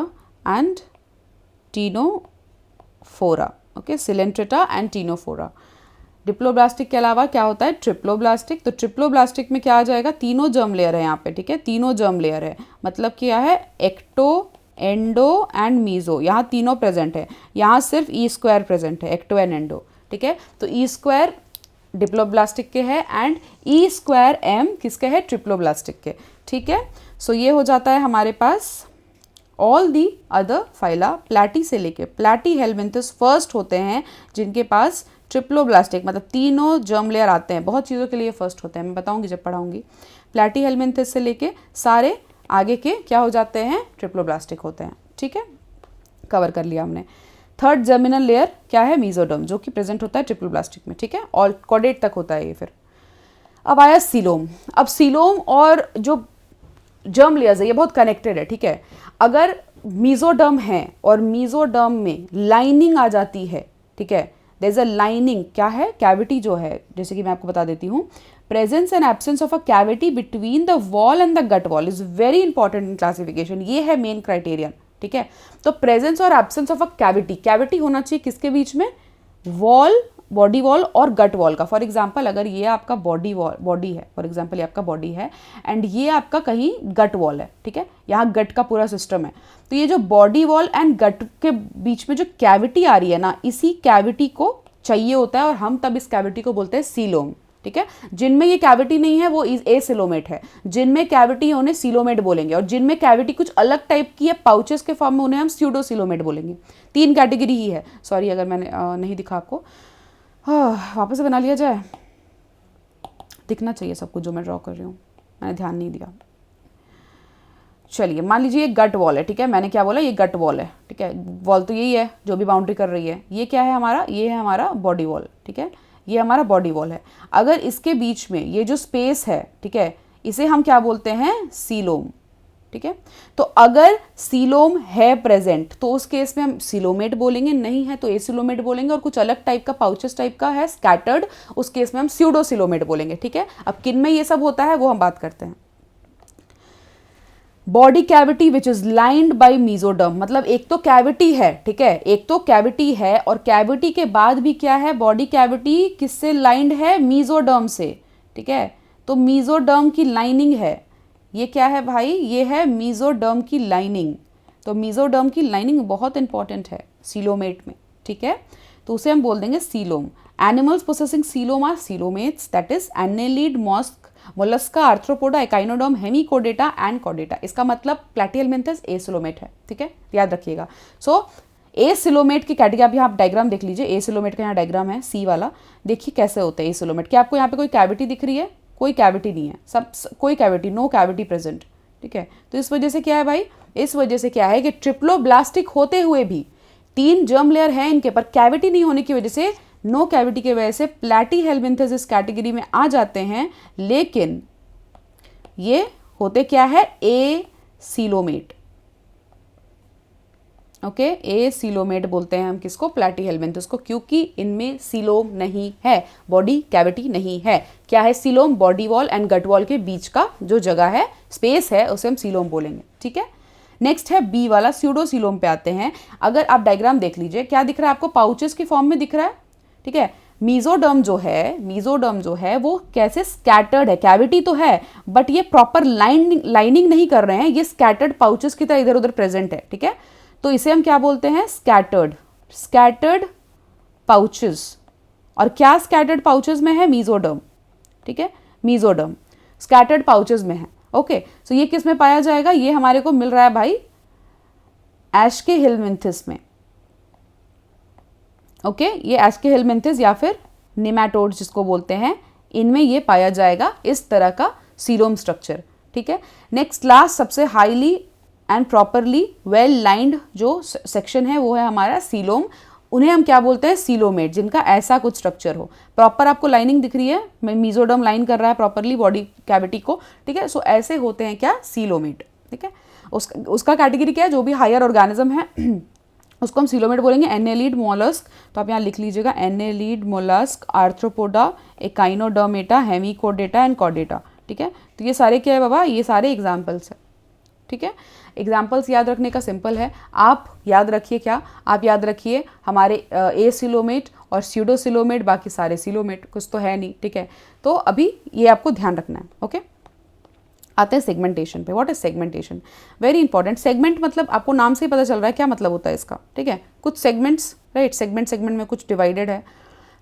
and Ctenophora, okay, Coelenterata and Ctenophora. Diploblastic के अलावा क्या होता है, ट्रिप्लोब्लास्टिक। तो ट्रिप्लोब्लास्टिक में क्या आ जाएगा, तीनों जर्म लेयर है यहाँ पे, ठीक है, तीनों जर्म लेयर है, मतलब क्या है, एक्टो, एंडो एंड मीजो, यहाँ तीनों प्रेजेंट है। यहाँ सिर्फ ई स्क्वायर प्रेजेंट है, एक्टो एंड एंडो, ठीक है। तो ई स्क्वायर डिप्लोब्लास्टिक के है एंड ई स्क्वायर एम किसके है, ट्रिप्लोब्लास्टिक के, ठीक है। सो ये हो जाता है हमारे पास all the other phyla, platy से लेके प्लैटी हेलमिंथस फर्स्ट होते हैं जिनके पास ट्रिप्लोब्लास्टिक मतलब तीनों जर्म लेयर आते हैं। बहुत चीज़ों के लिए फर्स्ट होते हैं, मैं बताऊंगी जब पढ़ाऊंगी। प्लैटी हेलमिंथस से लेके सारे आगे के क्या हो जाते हैं, ट्रिप्लोब्लास्टिक होते हैं, ठीक है, कवर कर लिया हमने। थर्ड जर्मिनल लेयर क्या है, मीजोडर्म, जो कि प्रेजेंट होता है ट्रिप्लोब्लास्टिक में, ठीक है, और कॉडेट तक होता है ये। फिर अब आया सीलोम। अब सीलोम और जो जर्म लेयर्स है ये बहुत कनेक्टेड है, ठीक है। अगर मीजोडर्म है और मीजोडर्म में लाइनिंग आ जाती है, ठीक है, देयर इज अ लाइनिंग, क्या है, कैविटी जो है, जैसे कि मैं आपको बता देती हूँ, presence and absence of a cavity between the wall and the gut wall is very important in classification, ये है मेन क्राइटेरियन, ठीक है। तो प्रेजेंस और absence of a cavity, cavity होना चाहिए किसके बीच में, वॉल, बॉडी वॉल और गट वॉल का। फॉर एग्जाम्पल अगर ये आपका बॉडी है, फॉर एग्जाम्पल ये आपका बॉडी है एंड ये आपका कहीं गट वॉल है, ठीक है, यहाँ गट का पूरा सिस्टम है, तो ये जो बॉडी वॉल एंड गट के बीच में जो कैविटी आ रही है ना, इसी कैविटी को चाहिए होता है और हम तब इस कैविटी को बोलते हैं सीलोम, ठीक है। जिनमें ये कैविटी नहीं है वो एसिलोमेट है, जिनमें कैविटी है उन्हें सीलोमेट बोलेंगे, और जिनमें कैविटी कुछ अलग टाइप की है पाउचेस के फॉर्म में उन्हें हम स्यूडोसीलोमेट बोलेंगे। तीन कैटेगरी ही है। सॉरी अगर मैंने नहीं दिखा आपको, वापस से बना लिया जाए, दिखना चाहिए सब कुछ जो मैं ड्रॉ कर रही हूँ, मैंने ध्यान नहीं दिया। चलिए मान लीजिए ये गट वॉल है, ठीक है, मैंने क्या बोला, ये गट वॉल है, ठीक है, वॉल तो यही है जो भी बाउंड्री कर रही है। ये क्या है हमारा, ये है हमारा बॉडी वॉल, ठीक है, ये हमारा बॉडी वॉल है। अगर इसके बीच में ये जो स्पेस है, ठीक है, इसे हम क्या बोलते हैं, सीलोम, ठीक है। तो अगर सीलोम है प्रेजेंट तो उस केस में हम सीलोमेट बोलेंगे, नहीं है तो एसिलोमेट बोलेंगे, और कुछ अलग टाइप का पाउचेस टाइप का है स्कैटर्ड, उस केस में हम स्यूडोसिलोमेट बोलेंगे, ठीक है। अब किन में ये सब होता है वो हम बात करते हैं। Body cavity which is lined by mesoderm, मतलब एक तो कैविटी है, ठीक है, एक तो कैविटी है और कैविटी के बाद भी क्या है, बॉडी कैविटी किससे लाइंड है, मीजोडर्म से, ठीक है। तो मीजोडर्म की लाइनिंग है, ये क्या है भाई, ये है मीजोडर्म की लाइनिंग। तो मीजोडर्म की लाइनिंग बहुत इंपॉर्टेंट है सीलोमेट में, ठीक है, तो उसे हम बोल देंगे coelom. Animals possessing coelom are coelomates, that is annelid, mollusca, arthropoda, echinoderm, hemichordata and कॉडेटा। इसका मतलब प्लैटीहेलमिन्थस एसिलोमेट है, ठीक है, याद रखिएगा। सो एसिलोमेट की कैटेगरी, अभी आप डायग्राम देख लीजिए, एसिलोमेट का यहाँ डायग्राम है सी वाला, देखिए कैसे होते हैं एसिलोमेट। क्या आपको यहाँ पे कोई कैविटी दिख रही है, कोई कैविटी नहीं है, कोई कैविटी, नो कैविटी प्रेजेंट, ठीक है। तो इस वजह से क्या है भाई, इस वजह से क्या है कि ट्रिप्लोब्लास्टिक होते हुए भी तीन जर्म लेयर हैं इनके, पर कैविटी नहीं होने की वजह से, नो कैविटी की वजह से प्लैटीहेलमिन्थस इस कैटेगरी में आ जाते हैं, लेकिन ये होते क्या है, एसिलोमेट, ओके ए सीलोमेट बोलते हैं हम किसको, प्लैटीहेलमिन्थस को, क्योंकि इनमें सीलोम नहीं है, बॉडी कैविटी नहीं है। क्या है coelom, body wall and gut wall के बीच का जो जगह है, स्पेस है, उसे हम सीलोम बोलेंगे। ठीक है, नेक्स्ट है बी वाला, स्यूडोसीलोम पे आते हैं। अगर आप डायग्राम देख लीजिए, क्या दिख रहा है आपको, पाउचेस की फॉर्म में दिख रहा है। ठीक है, मीजोडर्म जो है वो कैसे स्कैटर्ड है, कैविटी तो है बट ये प्रॉपर लाइनिंग नहीं कर रहे हैं, ये स्कैटर्ड पाउचेस की तरह इधर उधर प्रेजेंट है। ठीक है, तो इसे हम क्या बोलते हैं, स्कैटर्ड पाउचेस। और क्या स्कैटर्ड पाउचेस में है, मीजोडर्म। ठीक है, मीजोडर्म स्कैटर्ड पाउचेस में है। ओके, सो ये किस में पाया जाएगा, ये हमारे को मिल रहा है भाई एस्केहेलमिन्थिस में। ओके, ये एस्केहेलमिन्थिस या फिर निमैटोड जिसको बोलते हैं, इनमें ये पाया जाएगा इस तरह का सीलोम स्ट्रक्चर। ठीक है, नेक्स्ट लास्ट सबसे highly and properly well lined जो सेक्शन है वो है हमारा सीलोम। उन्हें हम क्या बोलते हैं, सीलोमेट, जिनका ऐसा कुछ स्ट्रक्चर हो। प्रॉपर आपको लाइनिंग दिख रही है, मीजोडर्म लाइन कर रहा है प्रॉपरली बॉडी कैविटी को। ठीक है, सो ऐसे होते हैं क्या, सीलोमेट। ठीक है, उसका कैटेगरी क्या है, जो भी हायर ऑर्गेनिज्म है उसको हम सीलोमेट बोलेंगे। एनेलिड मोलस्क, तो आप यहाँ लिख लीजिएगा, annelid mollusc, arthropoda, echinodermata, hemichordata and कॉडेटा। ठीक है, तो ये सारे क्या है बाबा, ये सारे एग्जाम्पल्स है। ठीक है, एग्जाम्पल्स याद रखने का सिंपल है, आप याद रखिए क्या, आप याद रखिए हमारे ए सिलोमेट और स्यूडोसिलोमेट, बाकी सारे सिलोमेट, कुछ तो है नहीं। ठीक है, तो अभी ये आपको ध्यान रखना है। ओके, आते हैं सेगमेंटेशन पे। What is segmentation, very important. Segment मतलब आपको नाम से ही पता चल रहा है क्या मतलब होता है इसका। ठीक है, कुछ सेगमेंट्स, राइट, सेगमेंट में कुछ डिवाइडेड है।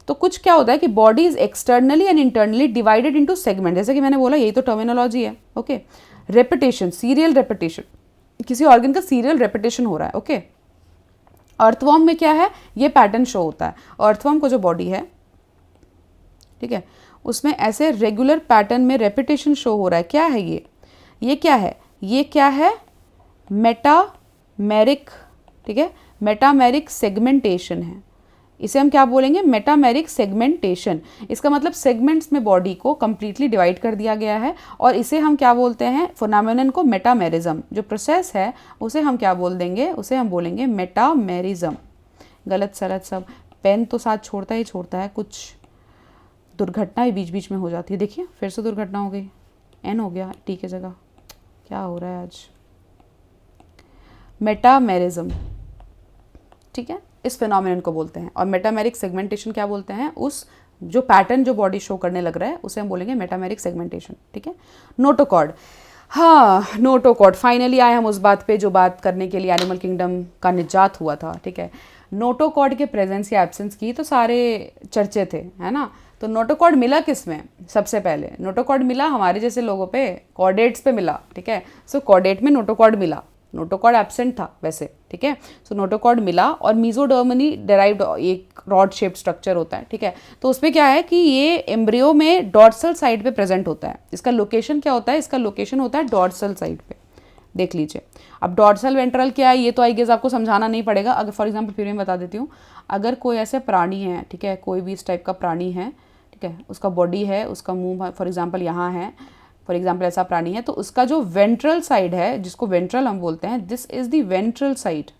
तो कुछ क्या होता है कि body is externally and internally divided into segment, जैसे कि मैंने बोला, यही तो टर्मिनोलॉजी है। ओके, रेपिटेशन, सीरियल रेपिटेशन, किसी ऑर्गन का सीरियल रेपिटेशन हो रहा है। ओके, अर्थवर्म में क्या है, ये पैटर्न शो होता है। अर्थवर्म को जो बॉडी है, ठीक है, उसमें ऐसे रेगुलर पैटर्न में रेपिटेशन शो हो रहा है। क्या है ये क्या है, ये क्या है, मेटामेरिक। ठीक है, मेटामेरिक सेगमेंटेशन है, इसे हम क्या बोलेंगे, मेटामेरिक सेगमेंटेशन। इसका मतलब सेगमेंट्स में बॉडी को कंप्लीटली डिवाइड कर दिया गया है, और इसे हम क्या बोलते हैं, फिनोमेनन को मेटामेरिज्म, जो प्रोसेस है उसे हम क्या बोल देंगे, उसे हम बोलेंगे मेटामेरिज्म। गलत सलत सब, पेन तो साथ छोड़ता ही छोड़ता है, कुछ दुर्घटना ही बीच बीच में हो जाती है। देखिए फिर से दुर्घटना हो गई, एन हो गया टी की जगह, क्या हो रहा है आज, मेटामेरिज्म। ठीक है, इस फिनोमेनन को बोलते हैं। और मेटामेरिक सेगमेंटेशन क्या बोलते हैं, उस जो पैटर्न जो बॉडी शो करने लग रहा है उसे हम बोलेंगे मेटामेरिक सेगमेंटेशन। ठीक है, नोटोकॉर्ड, हाँ नोटोकॉर्ड, फाइनली आए हम उस बात पे जो बात करने के लिए एनिमल किंगडम का निजात हुआ था। ठीक है, नोटोकॉर्ड के प्रेजेंस या एब्सेंस की तो सारे चर्चे थे, है ना। तो नोटोकॉर्ड मिला किस में, सबसे पहले नोटोकॉर्ड मिला हमारे जैसे लोगों पे, कॉर्डेट्स पे मिला। ठीक है, सो कॉर्डेट में नोटोकॉर्ड मिला, नोटोकॉर्ड एब्सेंट था वैसे। ठीक है, सो नोटोकॉर्ड मिला, और मीजोडर्मनी डेराइव्ड एक रॉड शेप्ड स्ट्रक्चर होता है। ठीक है, तो उसमें क्या है कि ये एम्ब्रियो में डॉर्सल साइड पे प्रेजेंट होता है। इसका लोकेशन क्या होता है, इसका लोकेशन होता है डॉर्सल साइड पे, देख लीजिए। अब डॉर्सल वेंट्रल क्या है ये तो आई गेस आपको समझाना नहीं पड़ेगा। अगर फॉर एग्जाम्पल फिर मैं बता देती हूँ, अगर कोई ऐसे प्राणी है, ठीक है, कोई भी इस टाइप का प्राणी है, ठीक है, उसका बॉडी है, उसका मुंह फॉर एग्जाम्पल यहाँ है, फॉर एग्जाम्पल ऐसा प्राणी है, तो उसका जो वेंट्रल साइड है, जिसको वेंट्रल हम बोलते हैं, this is the ventral side.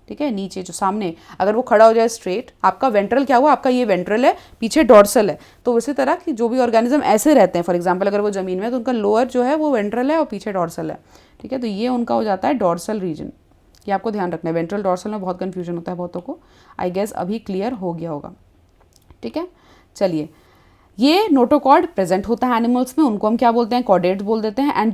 ठीक है, नीचे जो सामने, अगर वो खड़ा हो जाए स्ट्रेट, आपका वेंट्रल क्या हुआ, आपका ये वेंट्रल है, पीछे डॉर्सल है। तो उसी तरह की जो भी ऑर्गेनिज्म ऐसे रहते हैं, फॉर एग्जाम्पल अगर वो जमीन में, तो उनका लोअर जो है वो वेंट्रल है और पीछे डॉर्सल है। ठीक है, तो ये उनका हो जाता है डॉर्सल रीजन। ये आपको ध्यान रखना है, वेंट्रल डॉर्सल में बहुत कन्फ्यूजन होता है बहुतों को, आई गेस अभी क्लियर हो गया होगा। ठीक है, चलिए, ये नोटोकॉर्ड प्रेजेंट होता है एनिमल्स में, उनको हम क्या बोलते हैं, कॉर्डेट्स बोल देते हैं। एंड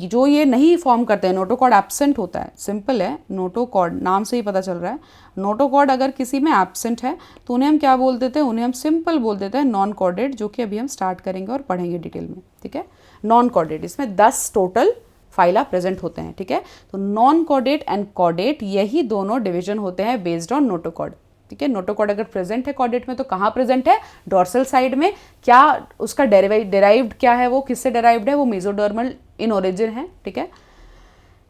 जो ये नहीं फॉर्म करते हैं, नोटोकॉर्ड एब्सेंट होता है, सिंपल है, नोटोकॉर्ड नाम से ही पता चल रहा है। नोटोकॉर्ड अगर किसी में एब्सेंट है तो उन्हें हम क्या बोल देते हैं, उन्हें हम सिंपल बोल देते हैं नॉन कॉर्डेट, जो कि अभी हम स्टार्ट करेंगे और पढ़ेंगे डिटेल में। ठीक है, नॉन कॉर्डेट, इसमें 10 टोटल फाइला प्रेजेंट होते हैं। ठीक है, तो नॉन कॉर्डेट एंड कॉर्डेट, यही दोनों डिवीजन होते हैं बेस्ड ऑन नोटोकॉर्ड। ठीक है, नोटोकॉर्ड अगर प्रेजेंट है कॉर्डेट में तो कहाँ प्रेजेंट है, डॉर्सल साइड में। क्या उसका डेराइव्ड क्या है, वो किससे डेराइव्ड है, वो मेसोडर्मल इन ओरिजिन है। ठीक है,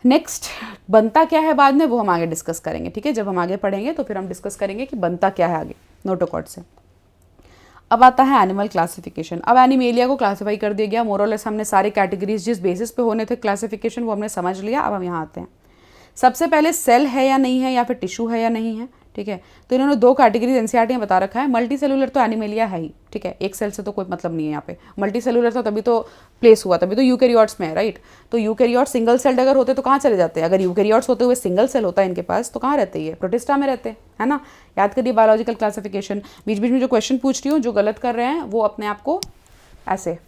नेक्स्ट बनता क्या है बाद में, वो हम आगे डिस्कस करेंगे। ठीक है, जब हम आगे पढ़ेंगे तो फिर हम डिस्कस करेंगे कि बनता क्या है आगे नोटोकॉर्ड से। अब आता है एनिमल क्लासिफिकेशन। अब एनिमेलिया को क्लासिफाई कर दिया गया, मोरलेस हमने सारे कैटेगरीज जिस बेसिस पे होने थे क्लासिफिकेशन वो हमने समझ लिया। अब हम यहाँ आते हैं सबसे पहले सेल है या नहीं है, या फिर टिश्यू है या नहीं है, ठीक है। तो इन्होंने दो कैटेगरीज एनसीईआरटी में बता रखा है। मल्टी सेलुलर तो एनिमेलिया है ही, ठीक है, एक सेल से तो कोई मतलब नहीं है यहाँ पे। मल्टी सेलुलर था तभी तो प्लेस हुआ, तभी तो यूकैरियोट्स में है, राइट। तो यूकैरियोट सिंगल सेल्ड अगर होते तो कहाँ चले जाते हैं? अगर यूकैरियोट्स होते हुए सिंगल सेल होता है इनके पास तो कहाँ रहते हैं? प्रोटिस्टा में रहते हैं, है ना। याद करिए बायोलॉजिकल क्लासिफिकेशन। बीच बीच में जो क्वेश्चन पूछ रही हूँ, जो गलत कर रहे हैं वो अपने आप को ऐसे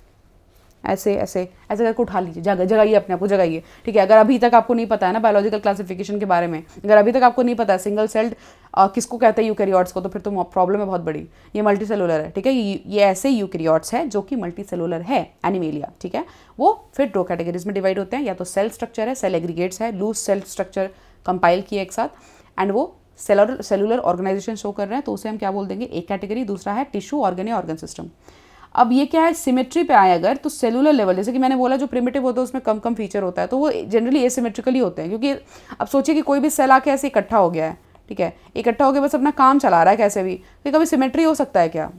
ऐसे ऐसे ऐसे करके उठा लीजिए, जगाइए अपने आप को, जगाइए, ठीक है। अगर अभी तक आपको नहीं पता है ना बायोलॉजिकल क्लासिफिकेशन के बारे में, अगर अभी तक आपको नहीं पता है सिंगल सेल्ड किसको कहते हैं यूकैरियोट्स को, तो फिर तो प्रॉब्लम है बहुत बड़ी। ये मल्टी सेलुलर है, ठीक है। ये ऐसे यूकैरियोट्स है जो कि मल्टी सेलुलर है, एनिमेलिया, ठीक है। वो फिर दो कैटेगरीज में डिवाइड होते हैं, या तो सेल स्ट्रक्चर है, सेल एग्रीगेट्स है, लूज सेल स्ट्रक्चर कंपाइल किए एक साथ, एंड वो सेलुलर ऑर्गेनाइजेशन शो कर रहे हैं, तो उसे हम क्या बोल देंगे? एक कैटेगरी। दूसरा है टिश्यू ऑर्गन या ऑर्गन सिस्टम। अब ये क्या है, सिमेट्री पे आए अगर, तो सेलुलर लेवल, जैसे कि मैंने बोला जो प्रिमिटिव होता है उसमें कम कम फीचर होता है, तो वो जनरली एसिमेट्रिकली होते हैं। क्योंकि अब सोचिए कि कोई भी सेल आके ऐसे इकट्ठा हो गया है, ठीक है, इकट्ठा होकर बस अपना काम चला रहा है कैसे भी, तो कभी सिमेट्री हो सकता है क्या?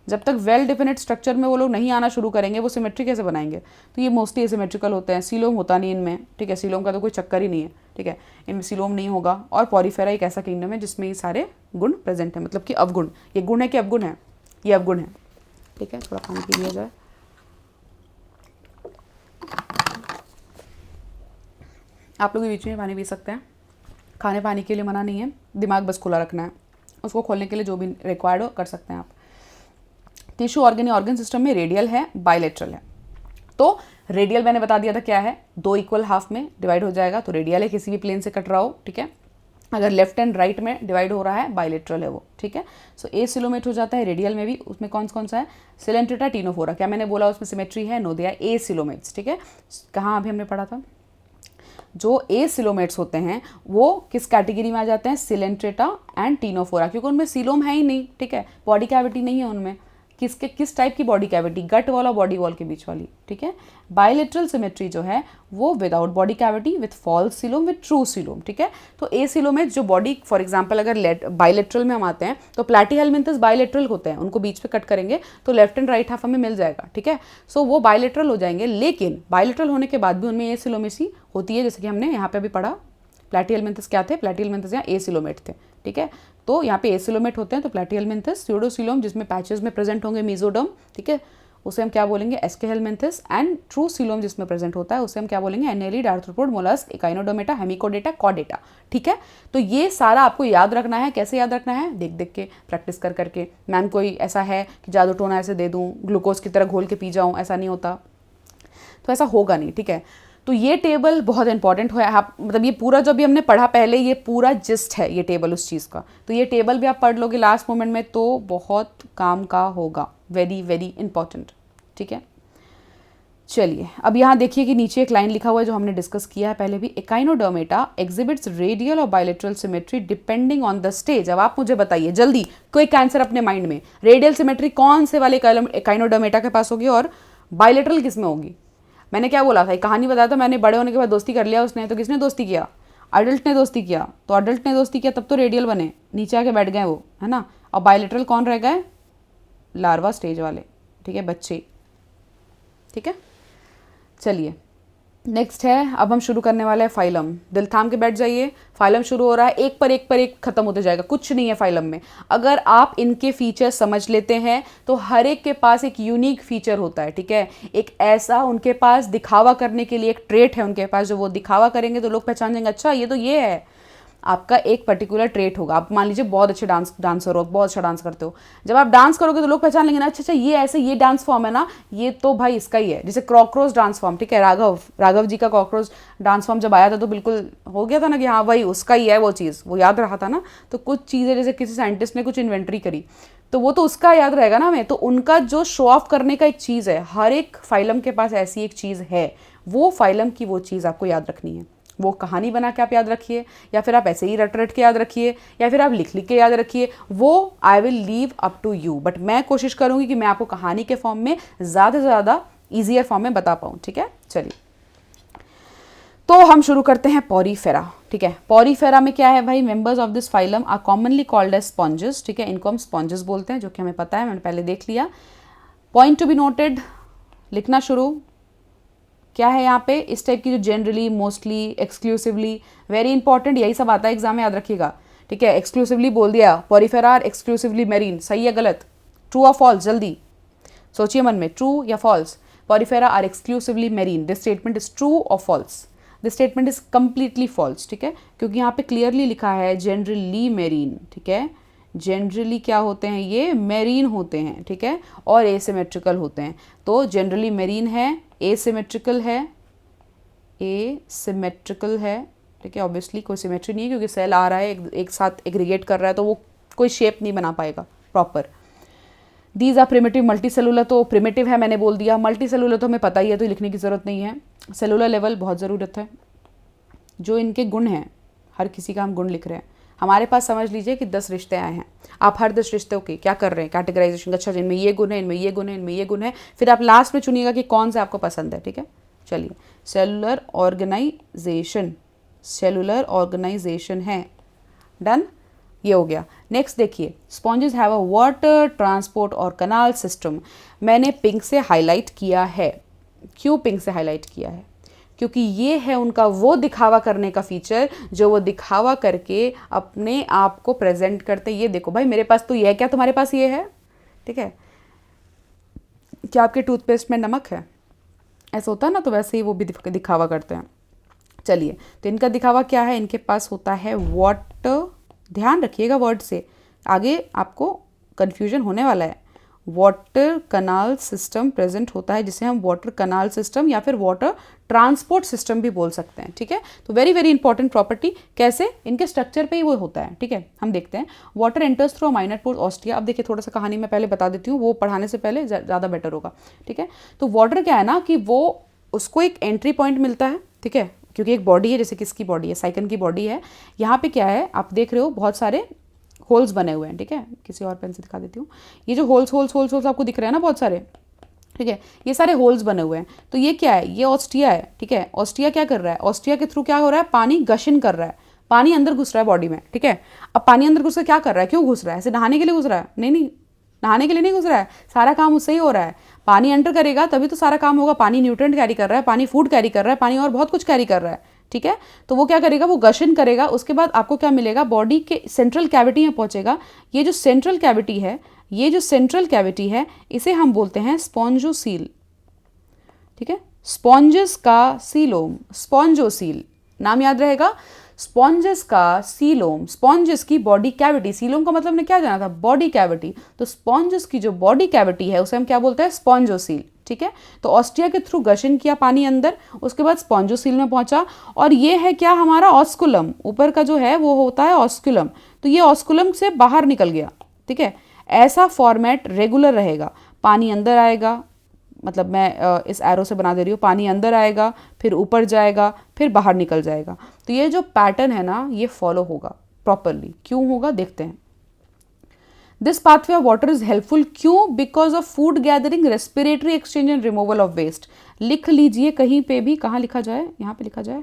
जब तक वेल डिफिनेट स्ट्रक्चर में वो लोग नहीं आना शुरू करेंगे, वो सिमेट्री कैसे बनाएंगे? तो ये मोस्टली एसिमेट्रिकल होते हैं। सीलोम होता नहीं इनमें, ठीक है, सीलोम का तो कोई चक्कर ही नहीं है, ठीक है, इनमें सीलोम नहीं होगा। और पॉरीफेरा एक ऐसा किंगडम है जिसमें ये सारे गुण प्रेजेंट है, मतलब कि अवगुण। ये गुण है कि अवगुण है? ये अवगुण है, ठीक है। थोड़ा पानी पी लिया जाए। आप लोग भी बीच में पानी पी सकते हैं, खाने पानी के लिए मना नहीं है, दिमाग बस खुला रखना है, उसको खोलने के लिए जो भी रिक्वायर्ड हो कर सकते हैं आप। टिश्यू ऑर्गन या ऑर्गन सिस्टम में रेडियल है, बायलेटरल है। तो रेडियल मैंने बता दिया था क्या है, दो इक्वल हाफ में डिवाइड हो जाएगा, तो रेडियल है, किसी भी प्लेन से कट रहा हो, ठीक है। अगर लेफ्ट एंड राइट में डिवाइड हो रहा है, बायलेटरल है वो, ठीक है। सो ए सिलोमेट हो जाता है रेडियल में भी। उसमें कौन कौन सा है? Coelenterata, Ctenophora. क्या मैंने बोला उसमें सिमेट्री है? नो, दे आर ए सिलोमेट्स, ठीक है। कहाँ अभी हमने पढ़ा था? जो ए सिलोमेट्स होते हैं वो किस कैटेगरी में आ जाते हैं? सिलेंट्रेटा एंड टीनोफोरा, क्योंकि उनमें सिलोम है ही नहीं, ठीक है, बॉडी कैविटी नहीं है उनमें। किस टाइप की बॉडी कैविटी? गट वॉल और बॉडी वॉल के बीच वाली, ठीक है। बायलेटरल सिमेट्री जो है वो without body cavity, with false coelom, with true coelom, ठीक है। तो ए सिलोमेट जो बॉडी, फॉर एग्जांपल अगर बायलेटरल में हम आते हैं तो प्लैटीहेलमिन्थस बायलेटरल होते हैं, उनको बीच पे कट करेंगे तो लेफ्ट एंड राइट हाफ हमें मिल जाएगा, ठीक है। सो वो बायलेटरल हो जाएंगे, लेकिन बायलेटरल होने के बाद भी उनमें ए सिलोमेसी होती है, जैसे कि हमने यहाँ पे अभी पढ़ा। प्लैटीहेलमिन्थस क्या थे? प्लैटीहेलमिन्थस यहाँ ए सिलोमेट थे, ठीक है। तो यहाँ पे एसिलोमेट होते हैं, तो प्लैटीहेलमिन्थस, स्यूडोसिलोम जिसमें पैचेस में प्रेजेंट होंगे मेसोडर्म, ठीक है, उसे हम क्या बोलेंगे? एस्केहेलमिन्थस। एंड ट्रू सिलोम जिसमें प्रेजेंट होता है उसे हम क्या बोलेंगे? एनेलिड, आर्थ्रोपोड, मोलस्क, एकाइनोडोमेटा, हेमिकोडेटा, कॉडेटा, ठीक है। तो ये सारा आपको याद रखना है। कैसे याद रखना है? देख देख के, प्रैक्टिस कर करके। मैम कोई ऐसा है कि जादू टोना ऐसे दे दूँ, ग्लूकोज की तरह घोल के पी जाऊँ, ऐसा नहीं होता, तो ऐसा होगा नहीं, ठीक है। तो ये टेबल बहुत इंपॉर्टेंट है, आप मतलब ये पूरा जो भी हमने पढ़ा पहले, ये पूरा जिस्ट है ये टेबल उस चीज़ का। तो ये टेबल भी आप पढ़ लोगे लास्ट मोमेंट में तो बहुत काम का होगा, वेरी वेरी इंपॉर्टेंट, ठीक है। चलिए अब यहाँ देखिए कि नीचे एक लाइन लिखा हुआ है जो हमने डिस्कस किया है पहले भी। एकाइनोडर्मेटा एग्जिबिट्स रेडियल और bilateral symmetry depending on the stage. अब आप मुझे बताइए जल्दी, क्विक आंसर अपने माइंड में। रेडियल सिमेट्री कौन से वाले एकाइनोडर्मेटा के पास होगी और बायलेटरल किस में होगी? मैंने क्या बोला था, एक कहानी बताया था मैंने, बड़े होने के बाद दोस्ती कर लिया उसने, तो किसने दोस्ती किया? अडल्ट ने दोस्ती किया। तो अडल्ट ने दोस्ती किया तब तो रेडियल बने, नीचे आके बैठ गए वो, है ना। और बायलेटरल कौन रह गए? लार्वा स्टेज वाले, ठीक है, बच्चे, ठीक है। चलिए नेक्स्ट है, अब हम शुरू करने वाले हैं फाइलम। दिल थाम के बैठ जाइए, फाइलम शुरू हो रहा है, एक पर एक खत्म होते जाएगा, कुछ नहीं है फाइलम में। अगर आप इनके फीचर्स समझ लेते हैं तो हर एक के पास एक यूनिक फीचर होता है, ठीक है। एक ऐसा उनके पास दिखावा करने के लिए एक ट्रेट है उनके पास, जो वो दिखावा करेंगे तो लोग पहचान जाएंगे, अच्छा ये तो ये है। आपका एक पर्टिकुलर ट्रेट होगा। आप मान लीजिए बहुत अच्छे डांसर हो, बहुत अच्छा डांस करते हो, जब आप डांस करोगे तो लोग पहचान लेंगे ना, अच्छा अच्छा ये ऐसे ये डांस फॉर्म है ना, ये तो भाई इसका ही है। जैसे कॉकरोच डांस फॉर्म, ठीक है, राघव जी का कॉकरोच डांस फॉर्म जब आया था तो बिल्कुल हो गया था ना कि हाँ भाई उसका ही है वो चीज़, वो याद रहा था ना। तो कुछ चीज़ें जैसे किसी साइंटिस्ट ने कुछ इन्वेंट्री करी तो वो तो उसका याद रहेगा ना हमें। तो उनका जो शो ऑफ करने का एक चीज़ है, हर एक फाइलम के पास ऐसी एक चीज़ है, वो फाइलम की वो चीज़ आपको याद रखनी है। वो कहानी बना के आप याद रखिए, या फिर आप ऐसे ही रट रट के याद रखिए, या फिर आप लिख लिख के याद रखिए, वो I will leave up to you. But मैं कोशिश करूंगी कि मैं आपको कहानी के फॉर्म में ज़्यादा से ज़्यादा ईजियर फॉर्म में बता पाऊँ, ठीक है। चलिए तो हम शुरू करते हैं पॉरीफेरा, ठीक है। पॉरीफेरा में क्या है भाई? Members of this phylum are commonly called as sponges, ठीक है, इनको हम स्पॉन्जेस बोलते हैं, जो कि हमें पता है, मैंने पहले देख लिया। पॉइंट टू बी नोटेड, लिखना शुरू। क्या है यहाँ पे इस टाइप की जो generally, mostly, exclusively, very important, यही सब आता है एग्जाम में, याद रखिएगा, ठीक है। एक्सक्लूसिवली बोल दिया, पोरिफेरा आर एक्सक्लूसिवली मेरीन, सही है गलत, ट्रू और फॉल्स, जल्दी सोचिए मन में, ट्रू या false. Porifera are exclusively marine, this statement is true और false? This statement is completely false, ठीक है, क्योंकि यहाँ पे क्लियरली लिखा है जनरली मेरीन, ठीक है। जनरली क्या होते हैं, ये मेरीन होते हैं, ठीक है, और एसिमेट्रिकल होते हैं। तो जनरली मेरीन है, एसिमेट्रिकल है, एसिमेट्रिकल है, ठीक है। ऑब्वियसली कोई सिमेट्री नहीं है क्योंकि सेल आ रहा है, एक साथ एग्रीगेट कर रहा है, तो वो कोई शेप नहीं बना पाएगा proper. These are primitive multicellular, तो प्रिमिटिव है मैंने बोल दिया, मल्टी सेलुलर तो हमें पता ही है, तो लिखने की ज़रूरत नहीं है। सेलुलर लेवल बहुत ज़रूरत है। जो इनके गुण हैं, हर किसी का हम गुण लिख रहे हैं। हमारे पास समझ लीजिए कि 10 रिश्ते आए हैं, आप हर 10 रिश्तों के क्या कर रहे हैं, कैटेगराइजेशन, अच्छा इनमें ये गुण है, इनमें ये गुण है, इनमें ये गुण है, फिर आप लास्ट में चुनिएगा कि कौन सा आपको पसंद है, ठीक है। चलिए, सेलुलर ऑर्गेनाइजेशन, सेलुलर ऑर्गेनाइजेशन है, डन, ये हो गया। नेक्स्ट देखिए, sponges have a water transport और कनाल सिस्टम। मैंने पिंक से हाईलाइट किया है। क्यों पिंक से हाईलाइट किया है? क्योंकि ये है उनका वो दिखावा करने का फीचर जो वो दिखावा करके अपने आप को प्रेजेंट करते। ये देखो भाई, मेरे पास तो ये है, क्या तुम्हारे पास ये है, ठीक है। क्या आपके टूथपेस्ट में नमक है? ऐसा होता है ना, तो वैसे ही वो भी दिखावा करते हैं। चलिए, तो इनका दिखावा क्या है, इनके पास होता है वाटर, ध्यान रखिएगा वर्ड से, आगे आपको कन्फ्यूजन होने वाला है। वाटर कनाल सिस्टम प्रेजेंट होता है, जिसे हम वाटर कनाल सिस्टम या फिर वाटर ट्रांसपोर्ट सिस्टम भी बोल सकते हैं, ठीक है। तो वेरी वेरी इंपॉर्टेंट प्रॉपर्टी, कैसे, इनके स्ट्रक्चर पे ही वो होता है, ठीक है। हम देखते हैं, water enters through a minor pore ostia. अब देखिए, थोड़ा सा कहानी मैं पहले बता देती हूँ, वो पढ़ाने से पहले ज़्यादा बेटर होगा, ठीक है। तो वाटर क्या है ना, कि वो उसको एक एंट्री पॉइंट मिलता है, ठीक है, क्योंकि एक बॉडी है, जैसे किसकी बॉडी है, साइकन की बॉडी है। यहाँ पे क्या है, आप देख रहे हो बहुत सारे होल्स बने हुए हैं, ठीक है। किसी और पेन से दिखा देती हूँ, ये जो होल्स होल्स होल्स होल्स आपको दिख रहे हैं ना बहुत सारे, ठीक है, ये सारे होल्स बने हुए हैं। तो ये क्या है, ये ऑस्टिया है, ठीक है। ऑस्टिया क्या कर रहा है, ऑस्टिया के थ्रू क्या हो रहा है, पानी गशन कर रहा है, पानी अंदर घुस रहा है बॉडी में, ठीक है। अब पानी अंदर घुस कर क्या कर रहा है, क्यों घुस रहा है, ऐसे नहाने के लिए घुस रहा है? नहीं नहीं, नहाने के लिए नहीं घुस रहा है, सारा काम उससे ही हो रहा है। पानी एंटर करेगा तभी तो सारा काम होगा। पानी न्यूट्रिएंट कैरी कर रहा है, पानी फूड कैरी कर रहा है, पानी और बहुत कुछ कैरी कर रहा है, ठीक है। तो वो क्या करेगा, वो गशन करेगा, उसके बाद आपको क्या मिलेगा, बॉडी के सेंट्रल कैविटी में पहुंचेगा। ये जो सेंट्रल कैविटी है, ये जो सेंट्रल कैविटी है, इसे हम बोलते हैं स्पॉन्जोसील, ठीक है। स्पॉन्जेस का सीलोम, स्पॉन्जोसील नाम याद रहेगा, स्पॉन्जेस का सीलोम, स्पॉन्जेस की बॉडी कैविटी, सीलोम का मतलब ने क्या जाना था, बॉडी कैविटी। तो स्पॉन्जेस की जो बॉडी कैविटी है उसे हम क्या बोलते हैं, स्पॉन्जोसील, ठीक है। तो ऑस्टिया के थ्रू गशन किया पानी अंदर, उसके बाद स्पॉन्जोसील में पहुंचा, और ये है क्या, हमारा ऑस्कुलम, ऊपर का जो है वो होता है ऑस्कुलम। तो ये ऑस्कुलम से बाहर निकल गया, ठीक है। ऐसा फॉर्मेट रेगुलर रहेगा, पानी अंदर आएगा, मतलब मैं इस एरो से बना दे रही हूँ, पानी अंदर आएगा, फिर ऊपर जाएगा, फिर बाहर निकल जाएगा। तो ये जो पैटर्न है ना, ये फॉलो होगा प्रॉपरली। क्यों होगा, देखते हैं। This pathway of water is helpful, क्यों, because of food gathering, respiratory exchange and removal of waste. लिख लीजिए कहीं पे भी, कहाँ लिखा जाए, यहाँ पे लिखा जाए।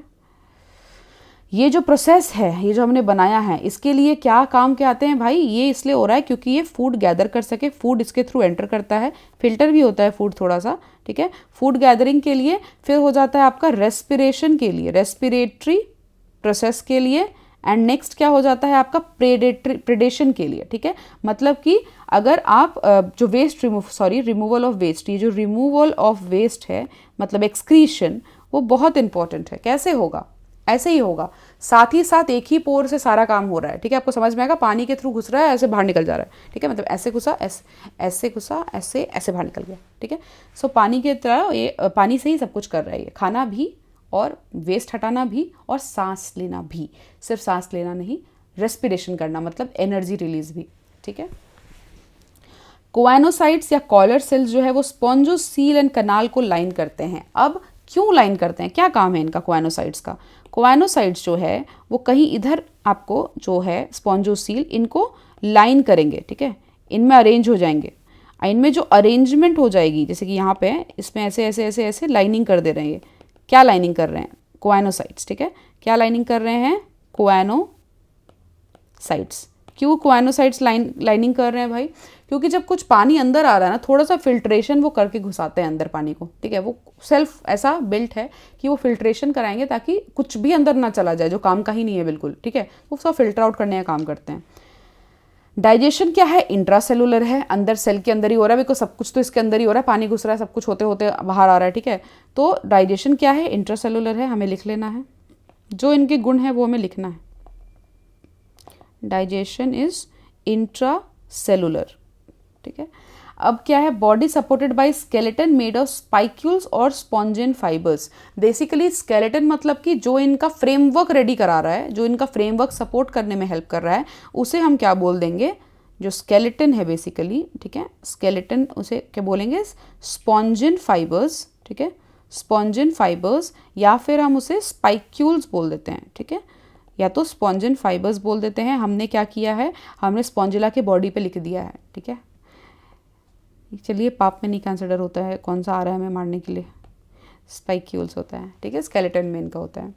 ये जो प्रोसेस है, ये जो हमने बनाया है, इसके लिए क्या काम के आते हैं भाई, ये इसलिए हो रहा है क्योंकि ये फूड गैदर कर सके, फूड इसके थ्रू एंटर करता है, फिल्टर भी होता है फूड थोड़ा सा, ठीक है, फूड गैदरिंग के लिए, फिर हो जाता है आपका रेस्पिरेशन के लिए, रेस्पिरेटरी प्रोसेस के लिए, एंड नेक्स्ट क्या हो जाता है आपका, प्रेडेशन के लिए, ठीक है। मतलब कि अगर आप जो वेस्ट रिमूवल ऑफ वेस्ट, ये जो रिमूवल ऑफ वेस्ट है, मतलब एक्सक्रीशन, वो बहुत इंपॉर्टेंट है। कैसे होगा, ऐसे ही होगा, साथ ही साथ एक ही पोर से सारा काम हो रहा है, ठीक है। आपको समझ में आएगा, पानी के थ्रू घुस रहा है, ऐसे बाहर निकल जा रहा है, ठीक है, मतलब ऐसे घुसा, ऐसे घुसा, ऐसे ऐसे बाहर निकल गया, ठीक है। सो पानी के तरह ये पानी से ही सब कुछ कर रहा है, ये खाना भी और वेस्ट हटाना भी और सांस लेना भी, सिर्फ सांस लेना नहीं, रेस्पिरेशन करना, मतलब एनर्जी रिलीज भी, ठीक है। कोएनोसाइट्स या कॉलर सेल्स जो है वो स्पॉन्जोसील एंड कनाल को लाइन करते हैं। अब क्यों लाइन करते हैं, क्या काम है इनका कोएनोसाइट्स का। कोएनोसाइट्स जो है वो कहीं इधर आपको जो है स्पॉन्जोसील इनको लाइन करेंगे, ठीक है, इनमें अरेंज हो जाएंगे। इनमें जो अरेंजमेंट हो जाएगी, जैसे कि यहाँ पे इसमें ऐसे ऐसे ऐसे ऐसे लाइनिंग कर दे रहे हैं। क्या लाइनिंग कर रहे हैं, कोएनोसाइट्स, ठीक है। क्या लाइनिंग कर रहे हैं, कोएनोसाइट्स। क्यों कोएनोसाइट्स लाइनिंग कर रहे हैं भाई, क्योंकि जब कुछ पानी अंदर आ रहा है ना, थोड़ा सा फिल्ट्रेशन वो करके घुसाते हैं अंदर पानी को, ठीक है। वो सेल्फ ऐसा बिल्ट है कि वो फिल्ट्रेशन कराएंगे ताकि कुछ भी अंदर ना चला जाए जो काम का ही नहीं है बिल्कुल, ठीक है। वो सब फिल्टर आउट करने का काम करते हैं। डाइजेशन क्या है, इंट्रासेलुलर है, अंदर सेल के अंदर ही हो रहा है, बिकॉज सब कुछ तो इसके अंदर ही हो रहा है, पानी घुस रहा है, सब कुछ होते होते बाहर आ रहा है, ठीक है। तो डाइजेशन क्या है, इंट्रासेलुलर है, हमें लिख लेना है, जो इनके गुण है वो हमें लिखना है। डाइजेशन इज इंट्रासेलुलर, ठीक है। अब क्या है, body supported by skeleton made of spicules और स्पॉन्जिन फाइबर्स। बेसिकली स्केलेटन मतलब कि जो इनका फ्रेमवर्क रेडी करा रहा है, जो इनका फ्रेमवर्क सपोर्ट करने में हेल्प कर रहा है, उसे हम क्या बोल देंगे, जो स्केलेटन है बेसिकली, ठीक है। स्केलेटन उसे क्या बोलेंगे, स्पॉन्जिन फाइबर्स, ठीक है, स्पॉन्जिन फाइबर्स, या फिर हम उसे स्पाइक्यूल्स बोल देते हैं, ठीक है, या तो स्पॉन्जिन फाइबर्स बोल देते हैं। हमने क्या किया है, हमने स्पॉन्जिला के बॉडी पे लिख दिया है, ठीक है। चलिए, पाप में नहीं कंसिडर होता है, कौन सा आ रहा है हमें मारने के लिए, स्पाइक्यूल्स होता है, ठीक है, स्केलेटन में इनका होता है।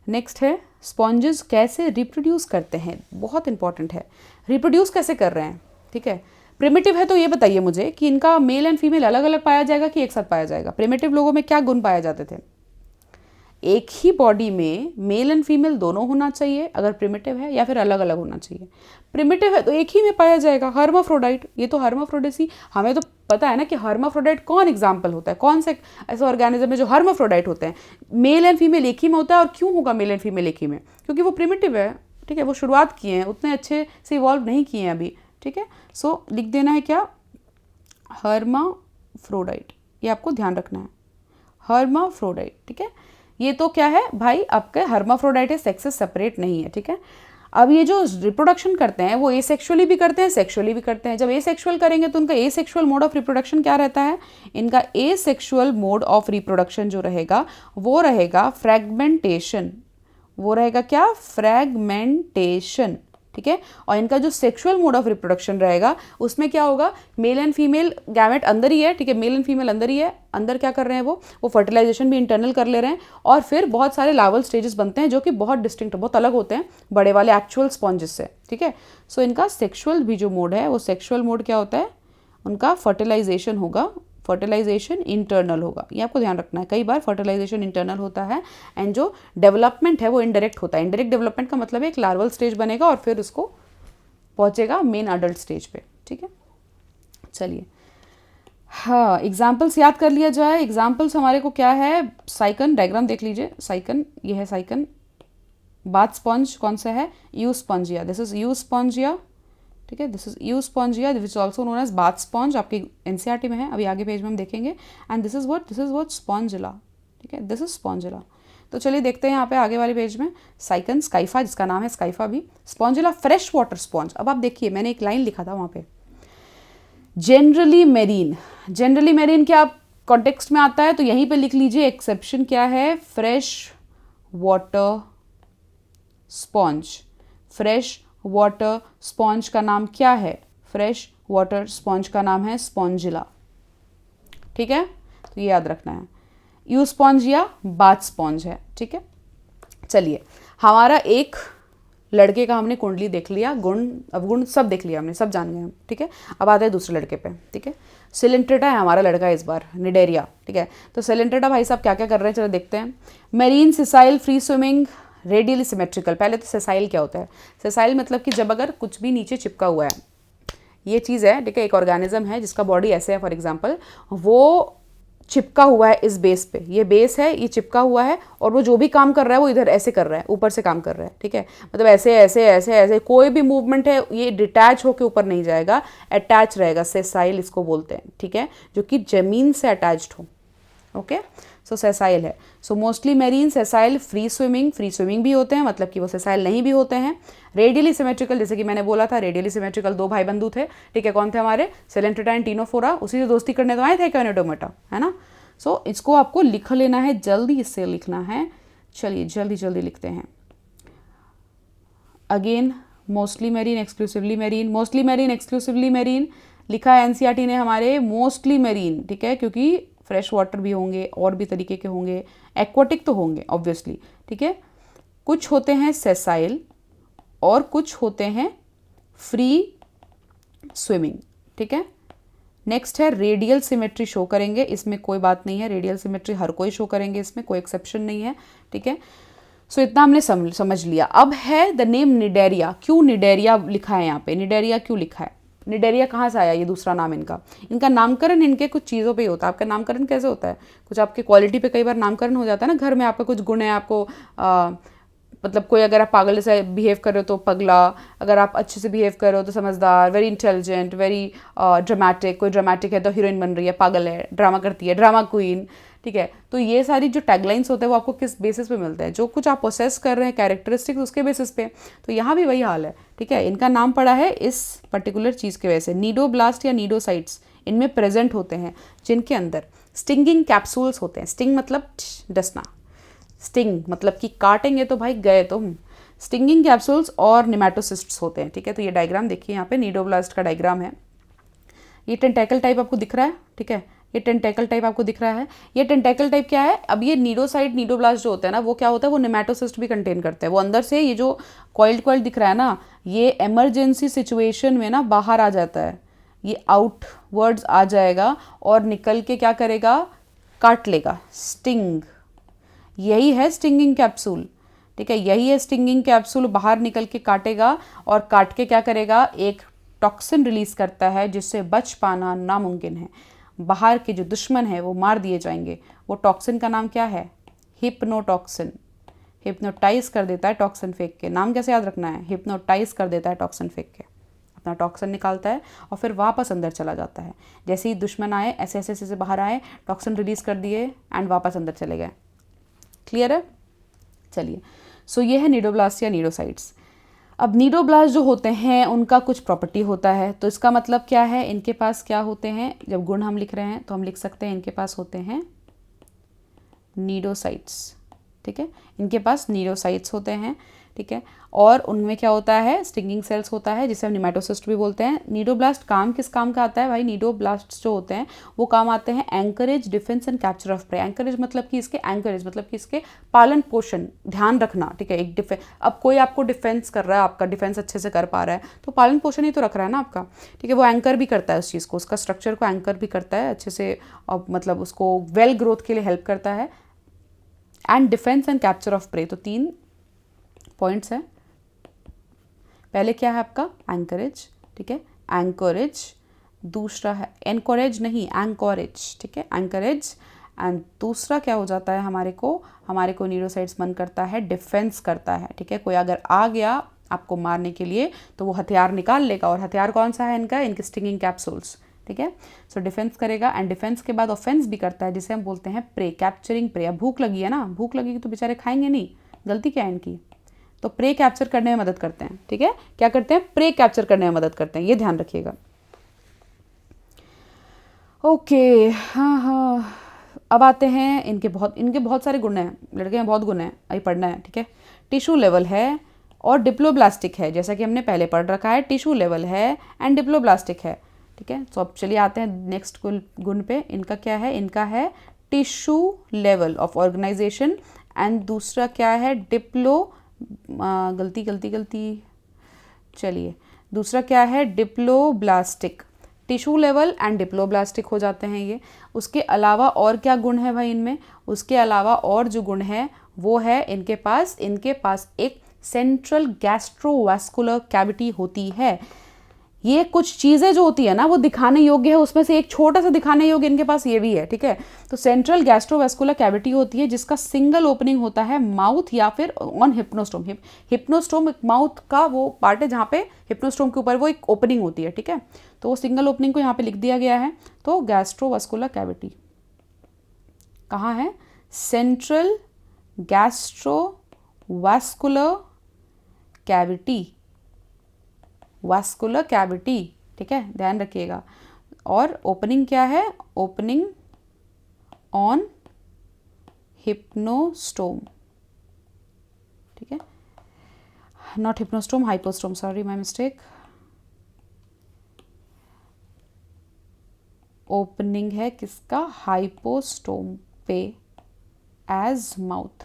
नेक्स्ट है, स्पॉन्जेस कैसे रिप्रोड्यूस करते हैं, बहुत इंपॉर्टेंट है, रिप्रोड्यूस कैसे कर रहे हैं, ठीक है। प्रिमिटिव है तो ये बताइए मुझे कि इनका मेल एंड फीमेल अलग अलग पाया जाएगा कि एक साथ पाया जाएगा। प्रिमिटिव लोगों में क्या गुण पाए जाते थे, एक ही बॉडी में मेल एंड फीमेल दोनों होना चाहिए अगर प्रिमिटिव है, या फिर अलग अलग होना चाहिए। प्रिमिटिव है तो एक ही में पाया जाएगा, हर्माफ्रोडाइट। ये तो हर्माफ्रोडेसी, हमें तो पता है ना कि हर्माफ्रोडाइट कौन एग्जाम्पल होता है, कौन से ऐसे ऑर्गेनिज्म है जो हर्माफ्रोडाइट होते हैं। मेल एंड फीमेल एक ही में होता है, और क्यों होगा मेल एंड फीमेल एक ही में, क्योंकि वो प्रिमिटिव है, ठीक है। वो शुरुआत किए हैं, उतने अच्छे से इवॉल्व नहीं किए हैं अभी, ठीक है। सो लिख देना है क्या, हर्माफ्रोडाइट, ये आपको ध्यान रखना है, हर्माफ्रोडाइट, ठीक है। ये तो क्या है भाई, आपके हर्माफ्रोडाइट है, सेक्सेस सेपरेट नहीं है, ठीक है। अब ये जो रिप्रोडक्शन करते हैं वो एसेक्सुअली भी करते हैं, सेक्सुअली भी करते हैं। जब एसेक्सुअल करेंगे तो उनका एसेक्सुअल मोड ऑफ रिप्रोडक्शन क्या रहता है, इनका एसेक्सुअल मोड ऑफ रिप्रोडक्शन जो रहेगा वो रहेगा फ्रैगमेंटेशन, वो रहेगा क्या, फ्रैगमेंटेशन, ठीक है। और इनका जो सेक्सुअल मोड ऑफ रिप्रोडक्शन रहेगा उसमें क्या होगा, मेल एंड फीमेल गैमेट अंदर ही है, ठीक है, मेल एंड फीमेल अंदर ही है, अंदर क्या कर रहे हैं वो फर्टिलाइजेशन भी इंटरनल कर ले रहे हैं, और फिर बहुत सारे लार्वल स्टेजेस बनते हैं जो कि बहुत डिस्टिंक्ट, बहुत अलग होते हैं बड़े वाले एक्चुअल स्पॉन्जेस से, ठीक है। सो इनका सेक्सुअल भी जो मोड है, वो सेक्सुअल मोड क्या होता है, उनका फर्टिलाइजेशन होगा, फर्टिलाइजेशन इंटरनल होगा, ये आपको ध्यान रखना है। कई बार फर्टिलाइजेशन इंटरनल होता है, एंड जो डेवलपमेंट है वो इनडायरेक्ट होता है। इनडायरेक्ट डेवलपमेंट का मतलब है एक लार्वल स्टेज बनेगा और फिर उसको पहुंचेगा मेन अडल्ट स्टेज पे, ठीक है। चलिए, हाँ, एग्जाम्पल्स याद कर लिया जाए। एग्जाम्पल्स हमारे को क्या है, साइकन, डायग्राम देख लीजिए, साइकन, ये है साइकन। बाथ स्पॉन्ज कौन सा है, यूस्पॉन्जिया, दिस इज यूस्पॉन्जिया, ठीक है, this is Euspongia which also known as bath sponge, आपकी एनसीईआरटी में है, अभी आगे पेज में हम देखेंगे। And this is what Spongilla, ठीक है, दिस इज स्पॉन्जिला। तो चलिए देखते हैं यहाँ पे आगे वाले पेज में, साइकन, स्काइफा, जिसका नाम है स्काइफा भी, स्पॉन्जिला फ्रेश वाटर स्पॉन्ज। अब आप देखिए, मैंने एक लाइन लिखा था वहाँ पे, जनरली मेरीन, जनरली मेरीन क्या कॉन्टेक्स्ट में आता है, तो यहीं पे लिख लीजिए, एक्सेप्शन क्या है, fresh water sponge. Fresh water sponge का नाम क्या है, फ्रेश वाटर स्पॉन्ज का नाम है स्पॉन्जिला, ठीक है, तो ये याद रखना है। यूस्पॉन्जिया बाथ स्पॉन्ज है, ठीक है। चलिए, हमारा एक लड़के का हमने कुंडली देख लिया, गुण अवगुण सब देख लिया हमने, सब जान गए हम, ठीक है। अब आते हैं दूसरे लड़के पे, ठीक है। सिलेंट्रेटा है हमारा लड़का इस बार, निडेरिया, ठीक है। तो सिलेंट्रेटा भाई साहब क्या क्या कर रहे हैं, चलो देखते हैं। Marine, sessile, free swimming, radially symmetrical. पहले तो सेसाइल क्या होता है, सेसाइल मतलब कि जब अगर कुछ भी नीचे चिपका हुआ है, ये चीज़ है, ठीक है, एक ऑर्गेनिज्म है जिसका बॉडी ऐसे है, फॉर एग्जांपल, वो चिपका हुआ है इस बेस पे, ये बेस है, ये चिपका हुआ है, और वो जो भी काम कर रहा है वो इधर ऐसे कर रहा है, ऊपर से काम कर रहा है, ठीक है, मतलब ऐसे ऐसे ऐसे ऐसे, कोई भी मूवमेंट है ये डिटैच होकर ऊपर नहीं जाएगा, अटैच रहेगा, सेसाइल इसको बोलते हैं, ठीक है, जो कि जमीन से अटैच्ड हो, ओके। सो सेसाइल है। So mostly marine, sessile, free swimming भी होते हैं, मतलब कि वो सेसाइल नहीं भी होते हैं। रेडियली सिमेट्रिकल, जैसे कि मैंने बोला था, रेडियली सिमेट्रिकल दो भाई बंधु थे, ठीक है, कौन थे हमारे, सिलेंट्रेटा एंड टीनोफोरा, उसी से दोस्ती करने तो आए थे कैनेडोमेटा, है ना। सो इसको आपको लिख लेना है, जल्दी इससे लिखना है। चलिए जल्दी जल्दी लिखते हैं। Again mostly marine, exclusively marine, mostly marine, exclusively marine लिखा है एनसीईआरटी ने हमारे, मोस्टली मेरीन, ठीक है, क्योंकि फ्रेश वाटर भी होंगे और भी तरीके के होंगे, एक्वाटिक तो होंगे ऑब्वियसली, ठीक है। कुछ होते हैं सेसाइल और कुछ होते हैं फ्री स्विमिंग, ठीक है। नेक्स्ट है रेडियल सिमेट्री शो करेंगे, इसमें कोई बात नहीं है, रेडियल सिमेट्री हर कोई शो करेंगे, इसमें कोई एक्सेप्शन नहीं है, ठीक है। सो इतना हमने समझ लिया। अब है द नेम निडेरिया। क्यों निडेरिया लिखा है यहाँ पे, निडेरिया क्यों लिखा है, निडेरिया कहाँ से आया, ये दूसरा नाम इनका। इनका नामकरण इनके कुछ चीज़ों पे ही होता है। आपका नामकरण कैसे होता है, कुछ आपके क्वालिटी पे कई बार नामकरण हो जाता है ना, घर में आपका कुछ गुण है, आपको मतलब कोई अगर आप पागल से बिहेव कर रहे हो तो पगला, अगर आप अच्छे से बिहेव कर रहे हो तो समझदार, वेरी इंटेलिजेंट, वेरी ड्रामेटिक, कोई ड्रामेटिक है तो हीरोइन बन रही है, पागल है, ड्रामा करती है, ड्रामा क्वीन, ठीक है। तो ये सारी जो टैगलाइंस होते हैं वो आपको किस बेसिस पे मिलते हैं, जो कुछ आप प्रोसेस कर रहे हैं कैरेक्टरिस्टिक्स उसके बेसिस पे। तो यहाँ भी वही हाल है, ठीक है। इनका नाम पड़ा है इस पर्टिकुलर चीज़ की वजह से। नीडोब्लास्ट या नीडोसाइट्स इनमें प्रेजेंट होते हैं, जिनके अंदर स्टिंगिंग कैप्सूल्स होते हैं। स्टिंग मतलब डसना, स्टिंग मतलब कि काटेंगे तो भाई गए तुम। स्टिंगिंग कैप्सूल्स और निमेटोसिस्ट्स होते हैं, ठीक है। तो ये डायग्राम देखिए, यहाँ पे नीडोब्लास्ट का डायग्राम है। ये टेंटेकल टाइप आपको दिख रहा है, ठीक है, ये टेंटेकल टाइप आपको दिख रहा है। ये टेंटेकल टाइप क्या है, अब ये नीडोसाइट नीडोब्लास्ट जो होता है ना, वो क्या होता है, वो निमेटोसिस्ट भी कंटेन करते हैं। वो अंदर से ये जो कॉइल्ड दिख रहा है ना, ये इमरजेंसी सिचुएशन में ना बाहर आ जाता है, ये आउटवर्ड्स आ जाएगा और निकल के क्या करेगा, काट लेगा, स्टिंग। यही है स्टिंगिंग कैप्सूल, ठीक है, यही है स्टिंगिंग कैप्सूल। बाहर निकल के काटेगा और काट के क्या करेगा, एक टॉक्सिन रिलीज करता है जिससे बच पाना नामुमकिन है। बाहर के जो दुश्मन है वो मार दिए जाएंगे। वो टॉक्सिन का नाम क्या है, हिप्नोटॉक्सिन। हिप्नोटाइज कर देता है टॉक्सिन फेंक के। नाम कैसे याद रखना है, हिप्नोटाइज कर देता है टॉक्सिन फेंक के, अपना टॉक्सिन निकालता है और फिर वापस अंदर चला जाता है। जैसे ही दुश्मन आए ऐसे ऐसे ऐसे बाहर आए, टॉक्सिन रिलीज कर दिए एंड वापस अंदर चले गए। क्लियर है, चलिए। सो ये है नीडोब्लास्ट या नीडोसाइट्स। अब नीडोब्लास्ट जो होते हैं उनका कुछ प्रॉपर्टी होता है, तो इसका मतलब क्या है, इनके पास क्या होते हैं, जब गुण हम लिख रहे हैं तो हम लिख सकते हैं इनके पास होते हैं नीडोसाइट्स, ठीक है, इनके पास नीडोसाइट्स होते हैं, ठीक है। और उनमें क्या होता है, स्टिंगिंग सेल्स होता है जिसे हम निमेटोसिस्ट भी बोलते हैं। नीडोब्लास्ट काम किस काम का आता है भाई, नीडोब्लास्ट जो होते हैं वो काम आते हैं anchorage, defence and capture of prey. Anchorage मतलब कि इसके, एंकरेज मतलब कि इसके पालन पोषण, ध्यान रखना, ठीक है। एक अब कोई आपको डिफेंस कर रहा है, आपका डिफेंस अच्छे से कर पा रहा है तो पालन पोषण ही तो रख रहा है ना आपका, ठीक है। वो एंकर भी करता है उस चीज़ को, उसका स्ट्रक्चर को एंकर भी करता है अच्छे से, और मतलब उसको वेल ग्रोथ के लिए हेल्प करता है। And defence and capture of prey, तो 3 पॉइंट्स है। पहले क्या है आपका, एंकरेज, ठीक है, एंकरेज। दूसरा है एनकरेज नहीं, एंकरेज, ठीक है, एंकरेज। एंड दूसरा क्या हो जाता है, हमारे को नीडोसाइट्स मन करता है, डिफेंस करता है, ठीक है। कोई अगर आ गया आपको मारने के लिए तो वो हथियार निकाल लेगा, और हथियार कौन सा है इनका, इनके स्टिंगिंग कैप्सूल्स, ठीक है। सो डिफेंस करेगा एंड डिफेंस के बाद ऑफेंस भी करता है, जिसे हम बोलते हैं प्रे, कैप्चरिंग प्रे। अब भूख लगी है ना, भूख लगेगी तो बेचारे खाएंगे नहीं, गलती क्या है इनकी, तो प्रे कैप्चर करने में मदद करते हैं, ठीक है। क्या करते हैं, प्रे कैप्चर करने में मदद करते हैं, ये ध्यान रखिएगा। ओके, हाँ, अब आते हैं इनके बहुत सारे गुण हैं, लड़के में बहुत गुण हैं, अभी पढ़ना है, ठीक है। टिश्यू लेवल है और डिप्लोब्लास्टिक है, जैसा कि हमने पहले पढ़ रखा है, टिश्यू लेवल है एंड डिप्लोब्लास्टिक है, ठीक है। तो अब चलिए आते हैं नेक्स्ट गुण पे। इनका क्या है, इनका है tissue level of organisation, and दूसरा क्या है, गलती, चलिए, दूसरा क्या है, diploblastic. Tissue level and diploblastic हो जाते हैं ये। उसके अलावा और क्या गुण है भाई इनमें, उसके अलावा और जो गुण है वो है इनके पास एक सेंट्रल गैस्ट्रोवास्कुलर कैविटी होती है। ये कुछ चीज़ें जो होती है ना वो दिखाने योग्य है, उसमें से एक छोटा सा दिखाने योग्य इनके पास ये भी है, ठीक है। तो सेंट्रल गैस्ट्रोवास्कुलर कैविटी होती है जिसका सिंगल ओपनिंग होता है माउथ या फिर ऑन हिप्नोस्टोम। हिप्नोस्टोम एक माउथ का वो पार्ट है जहाँ पे हिप्नोस्टोम के ऊपर वो एक ओपनिंग होती है, ठीक है। तो वो सिंगल ओपनिंग को यहाँ पे लिख दिया गया है। तो गैस्ट्रोवास्कुलर कैविटी कहाँ है, central gastrovascular cavity, vascular cavity, ठीक है, ध्यान रखिएगा। और ओपनिंग क्या है, ओपनिंग ऑन हिप्नोस्टोम, ठीक है, not hypnostome, hypostome, sorry my mistake. Opening है किसका, हाइपोस्टोम पे, एज माउथ,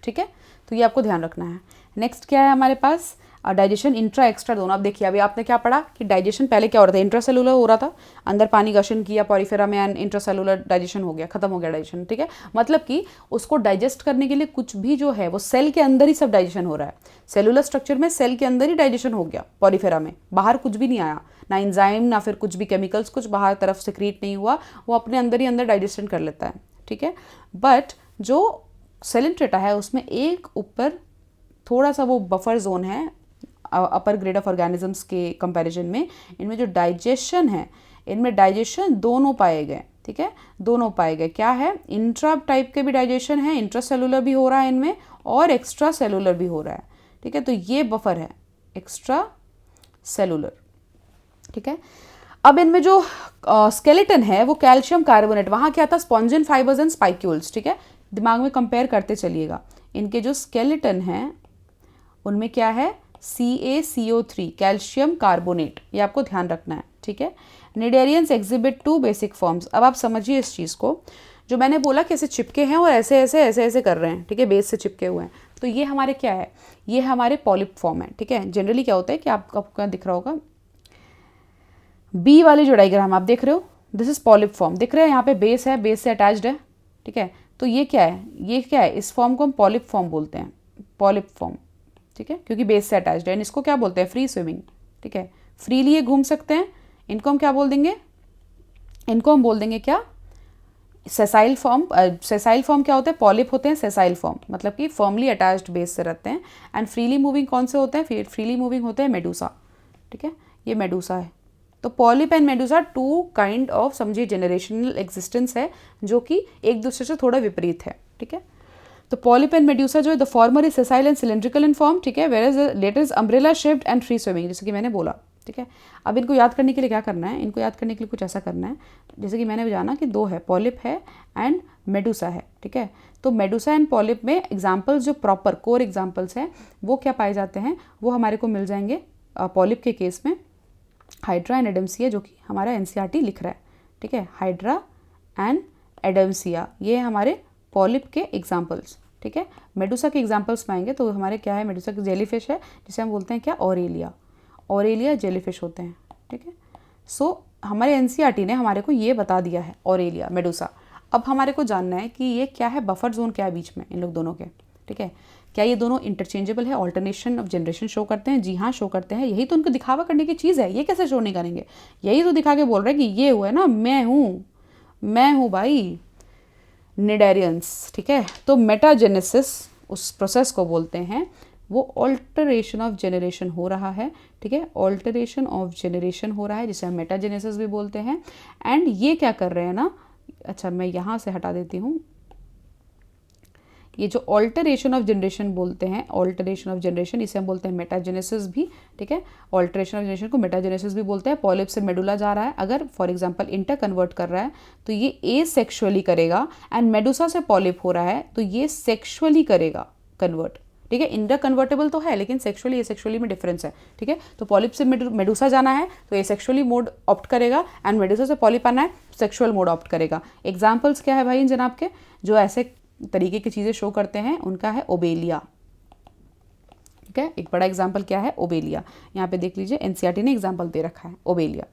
ठीक है। तो ये आपको ध्यान रखना है। नेक्स्ट क्या है हमारे पास, डाइजेशन इंट्रा एक्स्ट्रा दोनों। अब देखिए अभी आपने क्या पढ़ा कि डाइजेशन पहले क्या हो रहा था, इंट्रा सेलुलर हो रहा था, अंदर पानी गशन किया पॉरीफेरा में एंड इंट्रा सेलुलर डाइजेशन हो गया, खत्म हो गया डाइजेशन, ठीक है। मतलब कि उसको डाइजेस्ट करने के लिए कुछ भी जो है वो सेल के अंदर ही सब डाइजेशन हो रहा है, सेलुलर स्ट्रक्चर में सेल के अंदर ही डाइजेशन हो गया पॉरीफेरा में, बाहर कुछ भी नहीं आया, ना एंजाइम ना फिर कुछ भी केमिकल्स कुछ बाहर तरफ सिक्रीट नहीं हुआ, वो अपने अंदर ही अंदर डाइजेशन कर लेता है, ठीक है। बट जो सेलेंट्रेटा है उसमें एक ऊपर थोड़ा सा वो बफर जोन है अपर ग्रेड ऑफ ऑर्गेनिजम्स के कंपैरिजन में, इनमें जो डाइजेशन है इनमें डाइजेशन दोनों पाए गए, ठीक है, दोनों पाए गए। क्या है, इंट्रा टाइप के भी डाइजेशन है, इंट्रा सेलुलर भी हो रहा है इनमें और एक्स्ट्रा सेलुलर भी हो रहा है, ठीक है। तो ये बफर है एक्स्ट्रा सेलुलर, ठीक है। अब इनमें जो स्केलेटन है वो कैल्शियम कार्बोनेट, वहाँ क्या था, स्पॉन्जिन फाइबर्स एंड स्पाइक्यूल्स, ठीक है। दिमाग में कंपेयर करते चलिएगा, इनके जो स्केलेटन है उनमें क्या है, CaCO3 कैल्शियम कार्बोनेट, ये आपको ध्यान रखना है, ठीक है। Cnidarians exhibit 2 basic forms. अब आप समझिए इस चीज़ को, जो मैंने बोला कि ऐसे चिपके हैं और ऐसे ऐसे ऐसे ऐसे कर रहे हैं, ठीक है, बेस से चिपके हुए हैं, तो ये हमारे क्या है, ये हमारे पॉलिप फॉर्म है, ठीक है। जनरली क्या होता है कि आपको दिख रहा होगा बी वाली जो डायग्राम आप देख रहे हो, दिस इज पॉलिप फॉर्म, दिख रहा है, यहाँ पे बेस है, बेस से अटैच्ड है, ठीक है। तो ये क्या है, ये क्या है, इस फॉर्म को हम पॉलिप फॉर्म बोलते हैं, पॉलिप फॉर्म, ठीक है, क्योंकि बेस से अटैच्ड है। इसको क्या बोलते हैं, फ्री स्विमिंग, ठीक है, फ्रीली ये घूम सकते हैं। इनको हम क्या बोल देंगे, इनको हम बोल देंगे क्या, सेसाइल फॉर्म। सेसाइल फॉर्म क्या होते हैं, पॉलिप होते हैं, सेसाइल फॉर्म मतलब कि फर्मली अटैच्ड बेस से रहते हैं। एंड फ्रीली मूविंग कौन से होते हैं, फ्रीली मूविंग होते हैं मेडूसा, ठीक है, ये मेडूसा है। तो polyp and Medusa 2 kind of समझिए जनरेशनल एग्जिस्टेंस है जो कि एक दूसरे से थोड़ा विपरीत है, ठीक है। तो पॉलिप एंड मेडूसा जो है, the former is sessile and cylindrical in form, ठीक है, whereas latter is umbrella shaped and free swimming, जैसे कि मैंने बोला, ठीक है। अब इनको याद करने के लिए क्या करना है, इनको याद करने के लिए कुछ ऐसा करना है, जैसे कि मैंने जाना कि 2 है, पॉलिप है एंड मेडूसा है, ठीक है। तो मेडूसा एंड पॉलिप में एग्जाम्पल्स जो प्रॉपर कोर एग्जाम्पल्स हैं वो क्या पाए जाते हैं, वो हमारे को मिल जाएंगे पॉलिप के केस में हाइड्रा एंड एडम्सिया, जो कि हमारा NCERT लिख रहा है, ठीक है, हाइड्रा एंड एडम्सिया, ये हमारे पॉलिप के एग्जाम्पल्स, ठीक है। मेडूसा के एग्जाम्पल्स पाएंगे तो हमारे क्या है, मेडूसा की जेलीफिश है जिसे हम बोलते हैं क्या, ऑरेलिया, ऑरेलिया जेलीफिश होते हैं, ठीक है। सो हमारे NCERT ने हमारे को ये बता दिया है ऑरेलिया मेडूसा। अब हमारे को जानना है कि ये क्या है, बफर जोन क्या है बीच में इन लोग दोनों के, ठीक है, क्या ये दोनों इंटरचेंजेबल है, ऑल्टरनेशन ऑफ जनरेशन शो करते हैं, जी हाँ शो करते हैं, यही तो उनको दिखावा करने की चीज़ है, ये कैसे शो नहीं करेंगे, यही तो दिखा के बोल रहे हैं कि ये हुआ है ना, मैं हूँ भाई निडेरियंस, ठीक है। तो मेटाजेनेसिस उस प्रोसेस को बोलते हैं, वो ऑल्टरेशन ऑफ जनरेशन हो रहा है, ठीक है, ऑल्टरेशन ऑफ जनरेशन हो रहा है जिसे हम मेटाजेनेसिस भी बोलते हैं। एंड ये क्या कर रहे हैं ना, अच्छा मैं यहाँ से हटा देती हूँ, ये जो ऑल्टरेशन ऑफ जनरेशन बोलते हैं, ऑल्टरेशन ऑफ जनरेशन इसे हम बोलते हैं मेटाजेनेसिस भी, ठीक है, ऑल्टरेशन ऑफ जनरेशन को मेटाजेनेसिस भी बोलते हैं। पॉलिप से मेडुला जा रहा है, अगर फॉर एग्जांपल इंटर कन्वर्ट कर रहा है तो ये एसेक्सुअली करेगा, एंड मेडुसा से पॉलिप हो रहा है तो ये सेक्सुअली करेगा कन्वर्ट, ठीक है। इंटर कन्वर्टेबल तो है लेकिन सेक्सुअली एसेक्सुअली में डिफरेंस है, ठीक है। तो पॉलिप से मेडुसा जाना है तो एसेक्सुअली मोड ऑप्ट करेगा, एंड मेडुसा से पॉलिप आना है सेक्सुअल मोड ऑप्ट करेगा। एग्जाम्पल्स क्या है भाई इन जनाब के, जो ऐसे तरीके की चीज़ें शो करते हैं, उनका है ओबेलिया, ठीक है। एक बड़ा एग्जाम्पल क्या है, ओबेलिया, यहाँ पे देख लीजिए NCERT ने एग्जाम्पल दे रखा है ओबेलिया,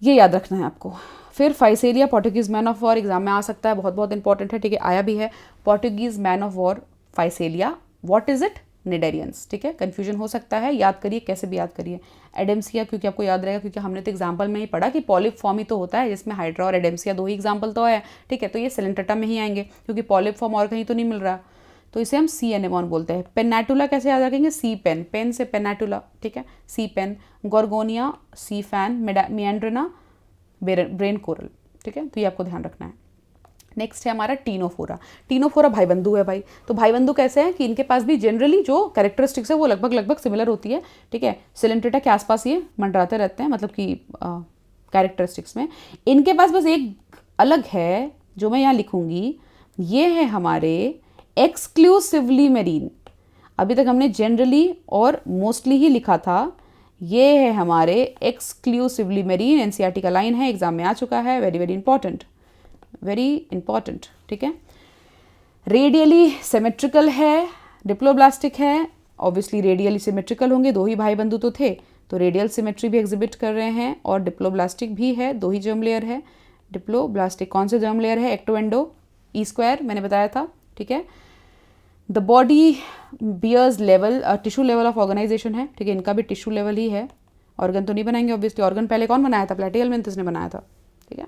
ये याद रखना है आपको। फिर Physalia Portuguese man of war exam में आ सकता है, बहुत बहुत इंपॉर्टेंट है, ठीक है, आया भी है। Portuguese man of war Physalia, what is it, cnidarians, ठीक है, कंफ्यूजन हो सकता है, याद करिए, कैसे भी याद करिए। एडेम्सिया क्योंकि आपको याद रहेगा, क्योंकि हमने तो एग्जाम्पल में ही पढ़ा कि पॉलिप फॉर्म ही तो होता है जिसमें हाइड्रा और एडेम्सिया 2 ही एग्जाम्पल तो है, ठीक है। तो ये सिलेंट्रेटा में ही आएंगे क्योंकि पॉलिप फॉर्म और कहीं तो नहीं मिल रहा, तो इसे हम सी एनेमॉन बोलते हैं। पेनाटुला कैसे याद रखेंगे, सी पेन, पेन से पेनाटुला, ठीक है, सी पेन। गोर्गोनिया सी फैन, मिएंड्रिना ब्रेन कोरल, ठीक है, तो ये आपको ध्यान रखना है। नेक्स्ट है हमारा टीनोफोरा। टीनोफोरा भाईबंधु है भाई। तो भाईबंधु कैसे हैं कि इनके पास भी जनरली जो कैरेक्टरिस्टिक्स है वो लगभग सिमिलर होती है, ठीक है। सिलेंट्रेटा के आसपास ये मंडराते रहते हैं, मतलब कि कैरेक्टरिस्टिक्स में। इनके पास बस एक अलग है जो मैं यहाँ लिखूंगी, ये है हमारे एक्सक्लूसिवली मेरीन। अभी तक हमने जनरली और मोस्टली ही लिखा था, ये है हमारे एक्सक्लूसिवली मेरीन। NCERT का लाइन है, एग्जाम में आ चुका है, very very important, very important, ठीक है। रेडियली सिमेट्रिकल है, डिप्लोब्लास्टिक है, ऑब्वियसली रेडियली सिमेट्रिकल होंगे, दो ही भाई बंधु तो थे, तो रेडियल सिमेट्री भी एग्जिबिट कर रहे हैं, और डिप्लोब्लास्टिक भी है, दो ही जर्म लेयर है। डिप्लोब्लास्टिक कौन से जर्म लेयर है? एक्टो एंडो ई स्क्वायर मैंने बताया था, ठीक है। The body bears level, tissue level of organisation है, ठीक है, इनका भी टिश्यू लेवल ही है, ऑर्गन तो नहीं बनाएंगे ऑब्वियसली, ऑर्गन पहले कौन बनाया था? प्लैटीहेल्मिन्थस ने बनाया था, ठीक है।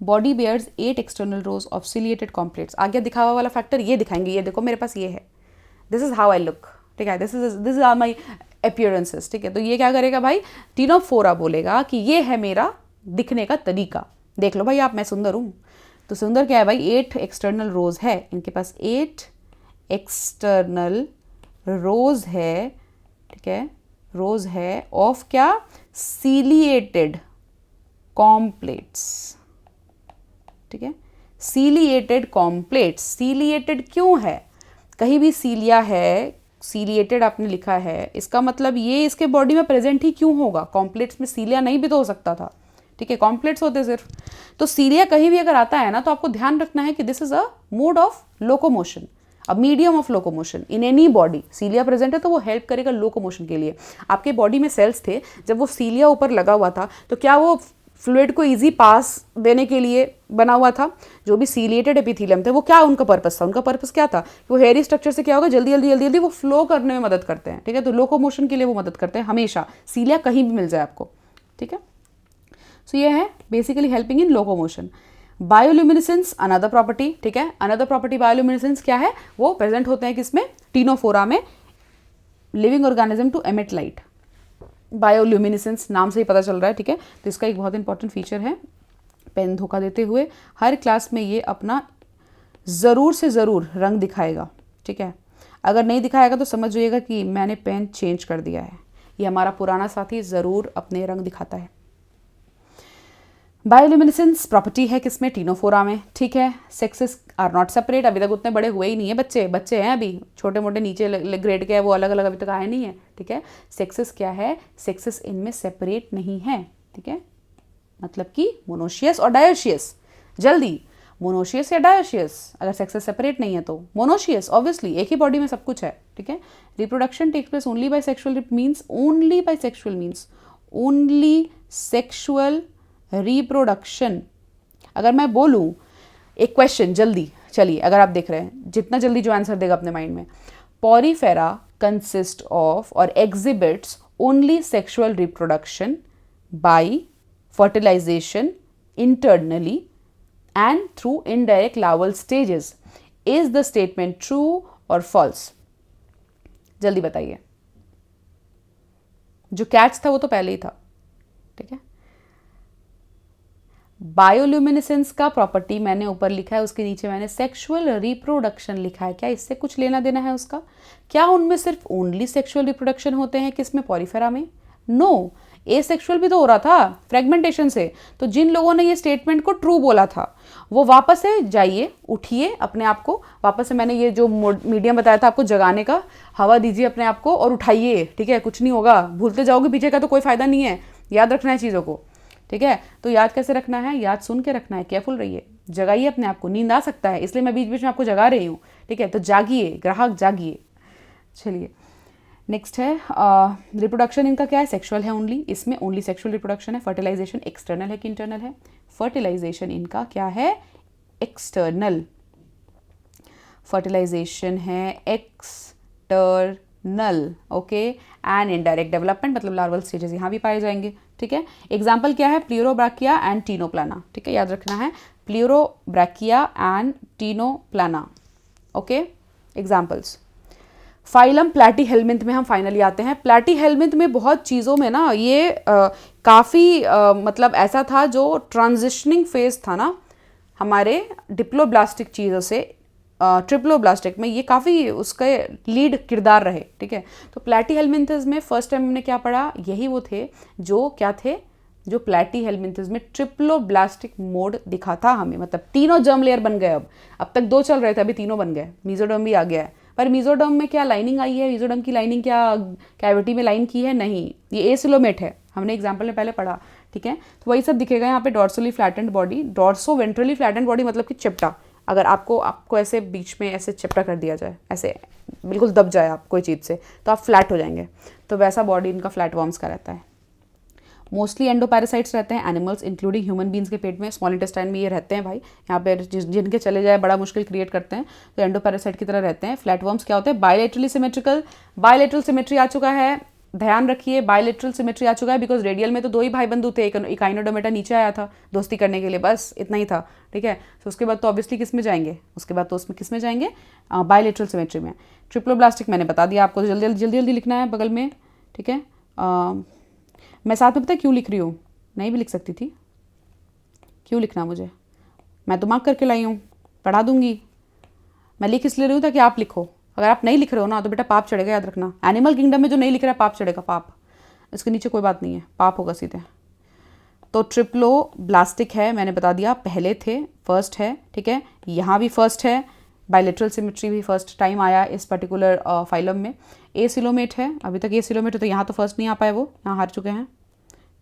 Body bears 8 external rows of ciliated comb plates. आगे दिखावा वाला फैक्टर ये दिखाएंगे, ये देखो मेरे पास ये है, this is how I look, ठीक है, this is are my appearances, ठीक है। तो ये क्या करेगा भाई? टीनोफोरा बोलेगा कि ये है मेरा दिखने का तरीका, देख लो भाई आप, मैं सुंदर हूँ। तो सुंदर क्या है भाई? 8 एक्सटर्नल रोज है, इनके पास 8 एक्सटर्नल रोज है, ठीक है, रोज है ऑफ क्या? सीलिएटेड कॉम्प्लेट्स, ठीक है, सीलिएटेड कॉम्प्लेट्स। सीलिएटेड क्यों है? कहीं भी सीलिया है, सीलिएटेड आपने लिखा है, इसका मतलब ये इसके बॉडी में प्रेजेंट ही क्यों होगा? कॉम्प्लेट्स में सीलिया नहीं भी तो हो सकता था, ठीक है, कॉम्प्लेट्स होते सिर्फ। तो सीलिया कहीं भी अगर आता है ना, तो आपको ध्यान रखना है कि this is a mode of locomotion, a medium of locomotion in any body. Cilia present है तो वो हेल्प करेगा लोकोमोशन के लिए। आपके बॉडी में सेल्स थे, जब वो सीलिया ऊपर लगा हुआ था, तो क्या वो फ्लूइड को इजी पास देने के लिए बना हुआ था? जो भी सीलिएटेड एपिथेलियम थे, वो क्या उनका पर्पस था? उनका पर्पस क्या था? वो हेयरी स्ट्रक्चर से क्या होगा? जल्दी जल्दी जल्दी जल्दी वो फ्लो करने में मदद करते हैं, ठीक है, तो लोकोमोशन के लिए वो मदद करते हैं हमेशा। सीलिया कहीं भी मिल जाए आपको, ठीक है। सो ये है basically helping in locomotion. Bioluminescence another property, ठीक है, अनदर प्रॉपर्टी बायोल्यूमिनेसेंस क्या है? वो प्रेजेंट होते हैं किसमें? टीनोफोरा में, living organism to emit light. Bioluminescence नाम से ही पता चल रहा है, ठीक है, तो इसका एक बहुत इंपॉर्टेंट फीचर है। पेन धोखा देते हुए हर क्लास में ये अपना ज़रूर से ज़रूर रंग दिखाएगा, ठीक है। अगर नहीं दिखाएगा तो समझ जाइएगा कि मैंने पेन चेंज कर दिया है। ये हमारा पुराना साथी ज़रूर अपने रंग दिखाता है। बायोल्यूमिनेसेंस प्रॉपर्टी है किसमें? टीनोफोरा में, ठीक है। सेक्सेस आर नॉट सेपरेट, अभी तक उतने बड़े हुए ही नहीं है, बच्चे हैं अभी, छोटे मोटे नीचे ग्रेड के हैं, वो अलग अलग अभी तक आए नहीं है, ठीक है। सेक्सेस क्या है? सेक्सेस इनमें सेपरेट नहीं है, ठीक है, मतलब कि मोनोशियस और डायोशियस। जल्दी, मोनोशियस या डायोशियस? अगर सेक्सेस सेपरेट नहीं है तो मोनोशियस, ऑब्वियसली एक ही बॉडी में सब कुछ है, ठीक है। Reproduction takes place only by sexual means, only by sexual means, only sexual reproduction. अगर मैं बोलूं एक क्वेश्चन जल्दी, चलिए अगर आप देख रहे हैं, जितना जल्दी जो आंसर देगा अपने माइंड में, पॉरीफेरा कंसिस्ट ऑफ और exhibits only sexual reproduction by fertilisation internally and through indirect larval stages. Is the statement true or false? जल्दी बताइए। जो कैच था वो तो पहले ही था, ठीक है। बायोल्यूमिनेसेंस का प्रॉपर्टी मैंने ऊपर लिखा है, उसके नीचे मैंने सेक्सुअल रिप्रोडक्शन लिखा है। क्या इससे कुछ लेना देना है उसका? क्या उनमें सिर्फ ओनली सेक्सुअल रिप्रोडक्शन होते हैं किसमें? पॉरीफेरा में? नो, एसेक्सुअल भी तो हो रहा था फ्रेगमेंटेशन से। तो जिन लोगों ने ये स्टेटमेंट को ट्रू बोला था वो वापस से जाइए, उठिए अपने आप को, वापस से मैंने ये जो मीडियम बताया था आपको जगाने का, हवा दीजिए अपने आप को और उठाइए, ठीक है। कुछ नहीं होगा, भूलते जाओगे पीछे का तो कोई फायदा नहीं है, याद रखना है चीज़ों को, ठीक है। तो याद कैसे रखना है? याद सुन के रखना है, केयरफुल रहिए, जगाइए अपने आप को। नींद आ सकता है, इसलिए मैं बीच बीच में आपको जगा रही हूँ, ठीक है। तो जागिए ग्राहक, जागिए। चलिए नेक्स्ट है रिप्रोडक्शन, इनका क्या है? सेक्सुअल है ओनली, इसमें ओनली सेक्सुअल रिप्रोडक्शन है। फर्टिलाइजेशन एक्सटर्नल है कि इंटरनल है? फर्टिलाइजेशन इनका क्या है? एक्सटर्नल। फर्टिलाइजेशन है external, okay. And indirect development मतलब लार्वल स्टेजेस यहाँ भी पाए जाएंगे, ठीक है। एग्जाम्पल क्या है? प्ल्यूरोब्रैकिया एंड टीनोप्लाना, ठीक है, याद रखना है, pleurobrachia and ctenoplana, okay. Examples, phylum platyhelminth में हम फाइनली आते हैं। प्लैटीहेल्मिन्थ में बहुत चीज़ों में ना ये काफ़ी मतलब ऐसा था जो ट्रांजिशनिंग फेज था ना हमारे डिप्लोब्लास्टिक चीज़ों से ट्रिप्लोब्लास्टिक में, ये काफ़ी उसके लीड किरदार रहे, ठीक है। तो प्लैटीहेल्मिन्थस में फर्स्ट टाइम हमने क्या पढ़ा? यही वो थे जो क्या थे? जो प्लैटीहेल्मिन्थस में ट्रिप्लोब्लास्टिक मोड दिखा था हमें, मतलब तीनों जर्म लेयर बन गए। अब तक दो चल रहे थे, अभी तीनों बन गए, मेसोडर्म भी आ गया है। पर मेसोडर्म में क्या लाइनिंग आई है? मेसोडर्म की लाइनिंग क्या कैविटी में लाइन की है? नहीं, ये एसिलोमेट है, हमने एग्जाम्पल में पहले पढ़ा, ठीक है। तो वही सब दिखेगा यहाँ पे। Dorsally flattened body, dorso ventrally flattened body मतलब कि चिपटा, अगर आपको ऐसे बीच में ऐसे चिपटा कर दिया जाए, ऐसे बिल्कुल दब जाए आप कोई चीज़ से तो आप फ्लैट हो जाएंगे, तो वैसा बॉडी इनका फ्लैट वॉर्म्स का रहता है। मोस्टली एंडोपैरासाइट्स रहते हैं एनिमल्स इंक्लूडिंग ह्यूमन बींग्स के पेट में, स्मॉल इंटेस्टाइन में ये रहते हैं भाई। यहाँ पे जिनके चले जाए बड़ा मुश्किल क्रिएट करते हैं, तो एंडोपैरासाइट की तरह रहते हैं। फ्लैटवर्म्स क्या होते हैं? Bilaterally symmetrical. बायलेटरल सिमेट्री आ चुका है, ध्यान रखिए, बायलेटरल सिमेट्री आ चुका है बिकॉज रेडियल में तो 2 ही भाई बंधु थे, एक इकाइनोडर्मेटा नीचे आया था दोस्ती करने के लिए, बस इतना ही था, ठीक है। तो उसके बाद तो ऑब्वियसली किस में जाएंगे, उसके बाद तो उसमें किस में जाएंगे, बायलेटरल सिमेट्री में। ट्रिप्लोब्लास्टिक मैंने बता दिया आपको, जल्दी जल्दी लिखना है बगल में, ठीक है। मैं साथ में पता है क्यों लिख रही हूँ, नहीं भी लिख सकती थी, क्यों लिखना मुझे, मैं तो मार्क करके लाई हूँ, पढ़ा दूंगी। मैं लिख इसलिए रही हूँ ताकि आप लिखो, अगर आप नहीं लिख रहे हो ना तो बेटा पाप चढ़ेगा, याद रखना। एनिमल किंगडम में जो नहीं लिख रहा है पाप चढ़ेगा, पाप, इसके नीचे कोई बात नहीं है, पाप होगा सीधे। तो ट्रिप्लोब्लास्टिक है, मैंने बता दिया, पहले थे, फर्स्ट है, ठीक है। यहाँ भी फर्स्ट है, बायलेटरल सिमेट्री भी फर्स्ट टाइम आया इस पर्टिकुलर फाइलम में। एसिलोमेट है, अभी तक एसिलोमेट है, तो यहाँ तो फर्स्ट नहीं आ पाए, वो यहाँ हार चुके हैं,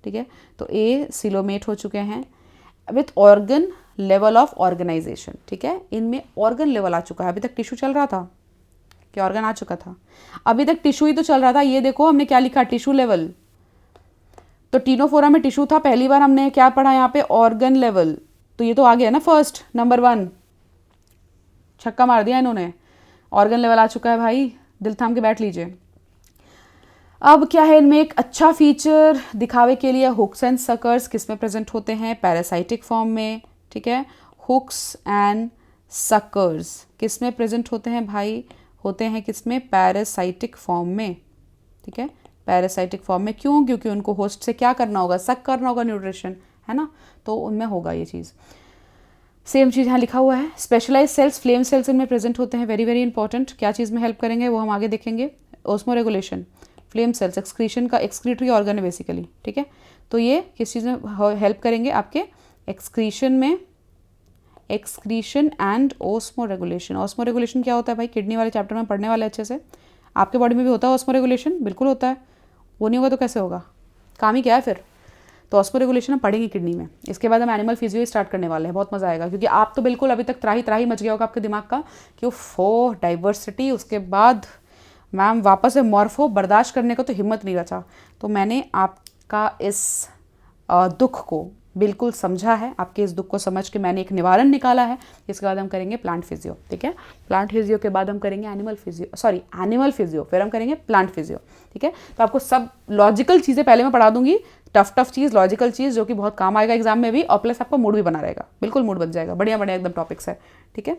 ठीक है। तो एसिलोमेट हो चुके हैं with organ level of organisation, ठीक है। इनमें ऑर्गन लेवल आ चुका है, अभी तक टिश्यू चल रहा था कि ऑर्गन आ चुका था, अभी तक टिश्यू ही तो चल रहा था। ये देखो हमने क्या लिखा, टिश्यू लेवल, तो टीनोफोरा में टिश्यू था, पहली बार हमने क्या पढ़ा यहाँ पे, ऑर्गन लेवल, तो ये तो आ गया ना फर्स्ट, नंबर 1, छक्का मार दिया इन्होंने, ऑर्गन लेवल आ चुका है भाई, दिल थाम के बैठ लीजिए। अब क्या है, इनमें एक अच्छा फीचर दिखावे के लिए, हुक्स एंड सकर्स किस में प्रेजेंट होते हैं, पैरासाइटिक फॉर्म में, ठीक है। हुक्स एंड सकर्स किस में प्रेजेंट होते हैं भाई, होते हैं किस में, पैरासाइटिक फॉर्म में, ठीक है, पैरासाइटिक फॉर्म में। क्यों? क्योंकि उनको होस्ट से क्या करना होगा, सक करना होगा, न्यूट्रिशन, है ना, तो उनमें होगा ये चीज़। सेम चीज़ यहाँ लिखा हुआ है, स्पेशलाइज सेल्स, फ्लेम सेल्स इनमें प्रेजेंट होते हैं, वेरी वेरी इंपॉर्टेंट, क्या चीज़ में हेल्प करेंगे वो हम आगे देखेंगे। Osmo regulation, flame cells excretion का एक्सक्रीटरी ऑर्गन है बेसिकली, ठीक है। तो ये किस चीज़ में हेल्प करेंगे, आपके एक्सक्रीशन में, excretion and osmo regulation. Osmo regulation क्या होता है भाई, किडनी वाले चैप्टर में पढ़ने वाले अच्छे से, आपके बॉडी में भी होता है ऑस्मो रेगुलेशन, बिल्कुल होता है, वो नहीं होगा तो कैसे होगा, काम ही क्या है फिर। तो ऑस्मो रेगुलेशन हम पढ़ेंगे किडनी में, इसके बाद हम एनिमल फिजियो स्टार्ट करने वाले हैं, बहुत मजा आएगा, क्योंकि आप तो बिल्कुल अभी तक त्राही त्राही मच गया होगा आपके दिमाग का कि वो डाइवर्सिटी, उसके बाद मैम वापस से मॉर्फो बर्दाश्त करने को तो हिम्मत नहीं बचा। तो मैंने आपका इस दुख को बिल्कुल समझा है, आपके इस दुख को समझ के मैंने एक निवारण निकाला है। इसके बाद हम करेंगे प्लांट फिजियो, ठीक है। प्लांट फिजियो के बाद हम करेंगे एनिमल फिजियो, फिर हम करेंगे प्लांट फिजियो, ठीक है। तो आपको सब लॉजिकल चीज़ें पहले मैं पढ़ा दूंगी, टफ चीज़, लॉजिकल चीज़ जो कि बहुत काम आएगा एग्जाम में भी, और प्लस आपका मूड भी बना रहेगा, बिल्कुल मूड बन जाएगा, बढ़िया बढ़िया एकदम टॉपिक्स है, ठीक है।